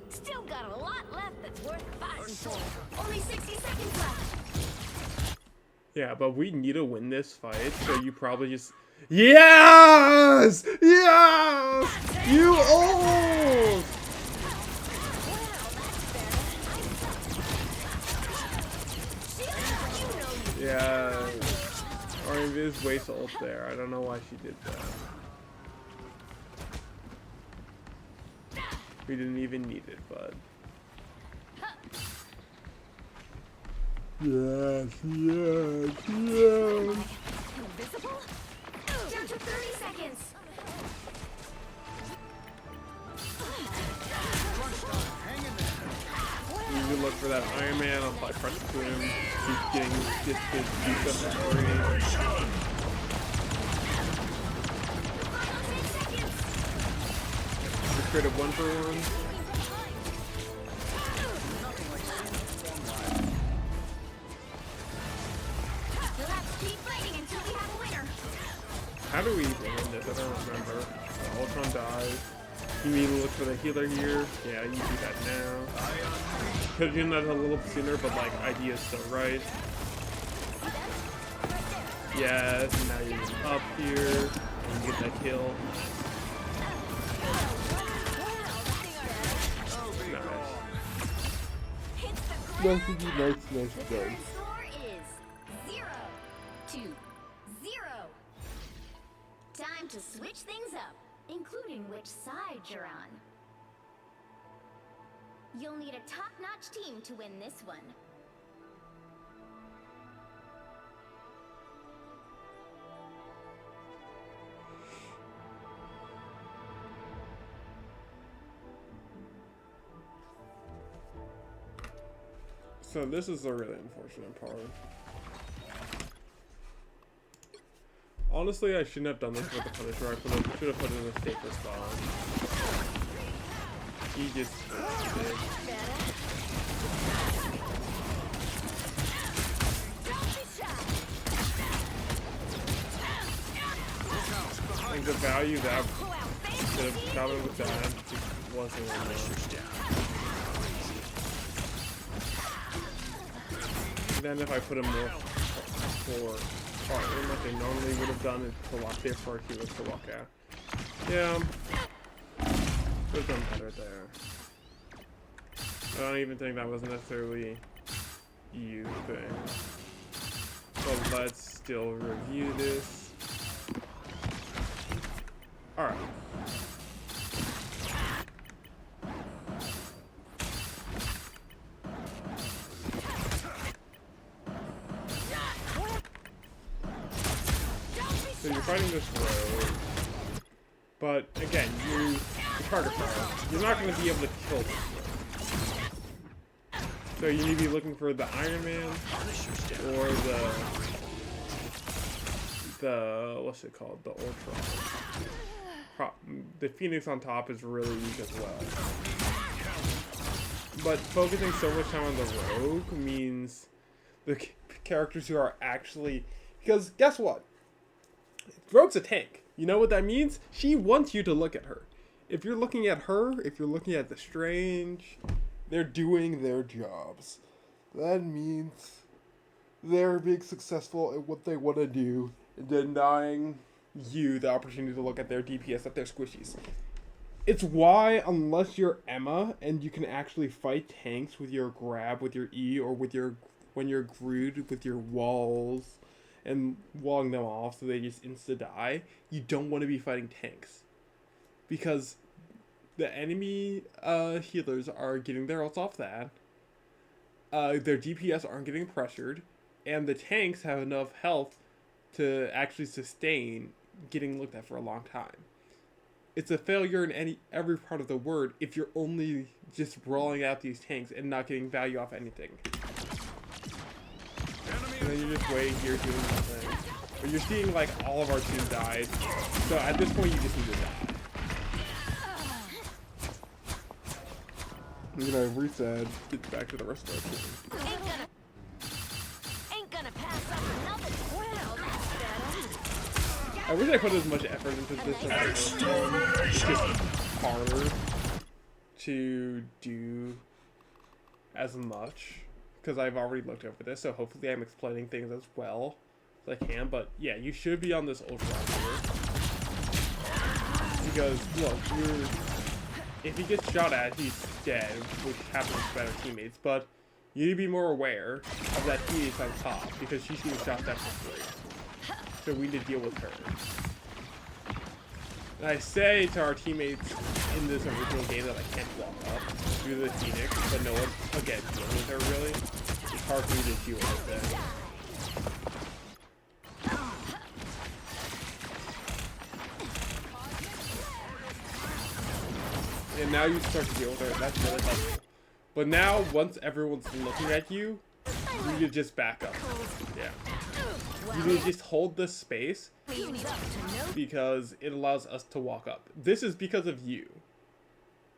S2: Still got a lot left that's worth fighting for. Only 60 seconds left.
S1: Yeah, but we need to win this fight, so you probably just... Yes! Yes! You old! Yeah, or Invis waste ult there. I don't know why she did that. We didn't even need it, but. Yes, yes, yes.
S2: Invisible? Down to 30 seconds.
S1: You can look for that Iron Man, I'll apply pressure to him. He's getting just to do stuff for free. Just create a 1-for-1.
S2: You'll have to keep fighting until we have a winner.
S1: How do we even win this? I don't remember. Ultron dies. You need to look for the healer here. Yeah, you do that now. Could have done that a little sooner, but like, idea's still right. Yes, now you're up here. And you get that kill.
S8: Nice done.
S2: The current score is 0-0. Time to switch things up, including which side you're on. You'll need a top-notch team to win this one.
S1: So this is the really unfortunate part. Honestly, I shouldn't have done this with the Punisher. I should have put it in a safer spot. He just did. Like the value that should have counted with that just wasn't enough. Then if I put him more for fire, like I normally would have done, it to walk there for healers to walk out. Yeah, could have done better there. I don't even think that was necessarily you thing. So let's still review this. Alright. So you're fighting this road, but again, the target fire, you're not going to be able to kill this road. So you need to be looking for the Iron Man, or the what's it called, the Ultron. The Phoenix on top is really weak as well. But focusing so much time on the Rogue means the characters who are actually, because guess what? Rogue's a tank. You know what that means? She wants you to look at her. If you're looking at her, if you're looking at the Strange, they're doing their jobs. That means they're being successful at what they want to do and denying you the opportunity to look at their DPS, at their squishies. It's why, unless you're Emma and you can actually fight tanks with your grab, with your E, or with your, when you're Groot with your walls and walling them off so they just insta-die, you don't want to be fighting tanks. Because the enemy healers are getting their ults off that, their DPS aren't getting pressured, and the tanks have enough health to actually sustain getting looked at for a long time. It's a failure in every part of the word if you're only just rolling out these tanks and not getting value off anything. And then you're just waiting here doing nothing. But you're seeing like all of our team died. So at this point you just need to die. You know, reset, get back to the rest of our team.
S2: Ain't gonna pass up another. Well, that's better.
S1: I wish I put as much effort into this as I could. It's just harder to do as much because I've already looked over this, so hopefully I'm explaining things as well as I can. But yeah, you should be on this Ultron here because look, if he gets shot at, he's dead, which happens to better teammates. But you need to be more aware of that teammate on top because she's getting shot at for free. So we need to deal with her. And I say to our teammates in this original game that I can't walk up through the Phoenix, but no one, again, dealing with her really. It's hard for me to deal with that. And now you start to deal with her, that's really helpful. But now, once everyone's looking at you, you need to just back up. Yeah. You need to just hold this space because it allows us to walk up. This is because of you.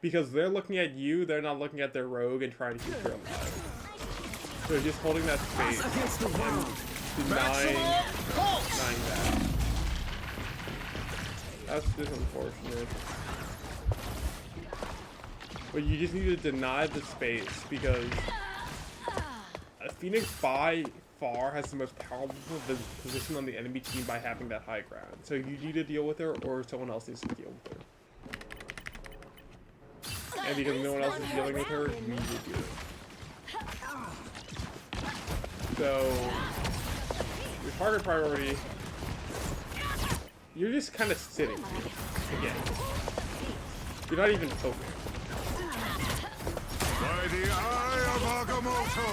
S1: Because they're looking at you, they're not looking at their rogue and trying to keep her alive. So just holding that space and denying that. That's just unfortunate. But you just need to deny the space because Phoenix by far has the most powerful position on the enemy team by having that high ground. So you need to deal with her or someone else needs to deal with her. And because no one else is dealing with her, you need to do it. So, your target priority, you're just kind of sitting again. You're not even poking.
S4: By the eye of Agamotto!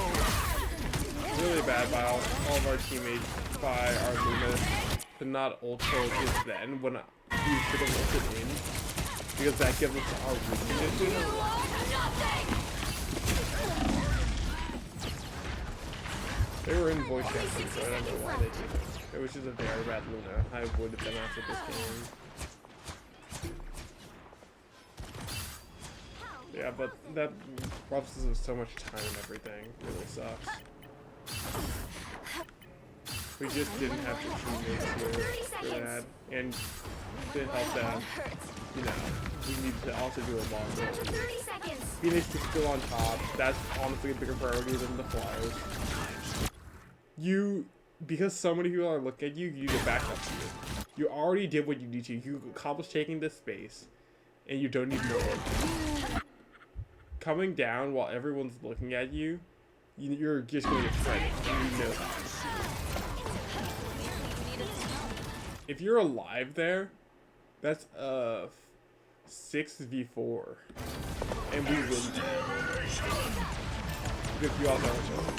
S1: Really bad by all of our teammates, by our Luna, to not ultra just then when we should have ulted in, because that gives us our root condition. They were in voice acting, so I don't know why they did it. It was just a very bad Luna. I would have been after this game. Yeah, but that robs us of so much time and everything. It really sucks. We just didn't have the teammates here for that, and to help that, you know, we need to also do a long run. Phoenix is still on top. That's honestly a bigger priority than the Flyers. Because so many people are looking at you, you need to back up to you. You already did what you need to. You accomplished taking this space, and you don't need more work. Coming down while everyone's looking at you, you're just going to get shredded, and you know that. If you're alive there, that's a 6v4, and we win. Because you all know each other.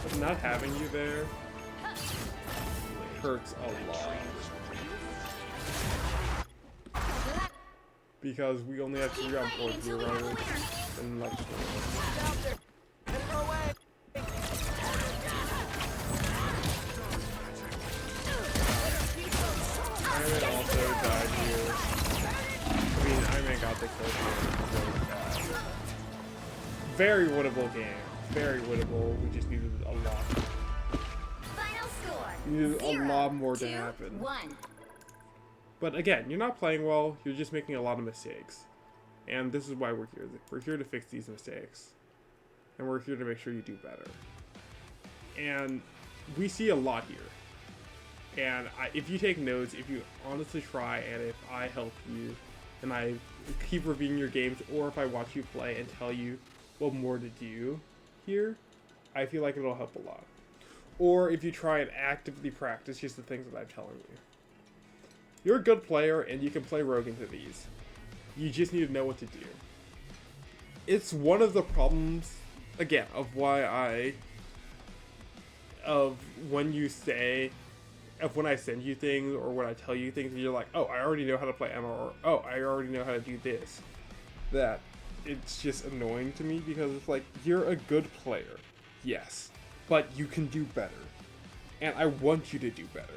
S1: But not having you there hurts a lot. Because we only have 3 on 4 here runners and like Iron also died here. I mean, Iron got the kill here. Very winnable game. Very winnable. We just needed a lot.
S2: Final score.
S1: We needed a lot more to happen.
S2: 1.
S1: But again, you're not playing well, you're just making a lot of mistakes. And this is why we're here. We're here to fix these mistakes. And we're here to make sure you do better. And we see a lot here. And if you take notes, if you honestly try, and if I help you, and I keep reviewing your games, or if I watch you play and tell you what more to do here, I feel like it'll help a lot. Or if you try and actively practice just the things that I'm telling you. You're a good player, and you can play rogue into these. You just need to know what to do. It's one of the problems, again, of why when I send you things, or when I tell you things, and you're like, oh, I already know how to play Emma, or oh, I already know how to do this. That, it's just annoying to me, because it's like, you're a good player, yes, but you can do better. And I want you to do better.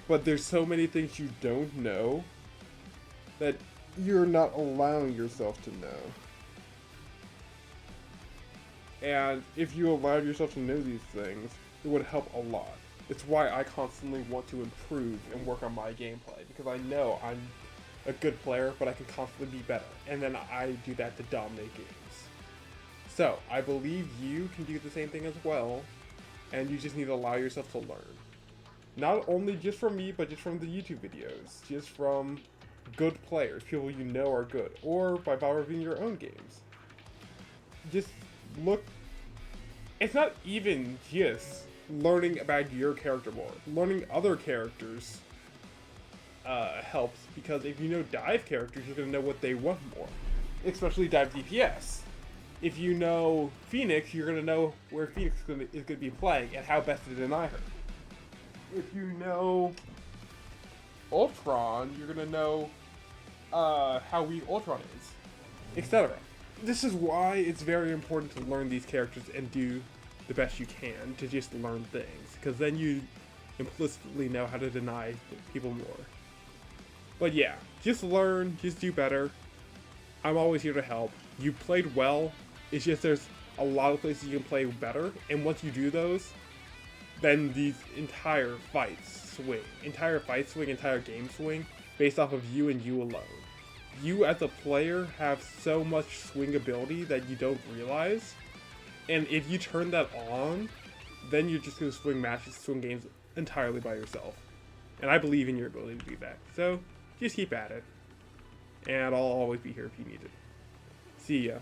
S1: But there's so many things you don't know that you're not allowing yourself to know. And if you allowed yourself to know these things, it would help a lot. It's why I constantly want to improve and work on my gameplay, because I know I'm a good player, but I can constantly be better. And then I do that to dominate games. So, I believe you can do the same thing as well, and you just need to allow yourself to learn. Not only just from me, but just from the YouTube videos. Just from good players, people you know are good. Or by reviewing your own games. Just look. It's not even just learning about your character more. Learning other characters helps, because if you know dive characters, you're going to know what they want more. Especially dive DPS. If you know Phoenix, you're going to know where Phoenix is going to be playing and how best to deny her. If you know Ultron, you're gonna know how weak Ultron is, etc. This is why it's very important to learn these characters and do the best you can to just learn things, because then you implicitly know how to deny people more. But yeah, just learn, just do better. I'm always here to help. You played well, it's just there's a lot of places you can play better, and once you do those, then these entire game swing, based off of you and you alone. You as a player have so much swing ability that you don't realize, and if you turn that on, then you're just going to swing matches, swing games entirely by yourself. And I believe in your ability to do that. So, just keep at it. And I'll always be here if you need it. See ya.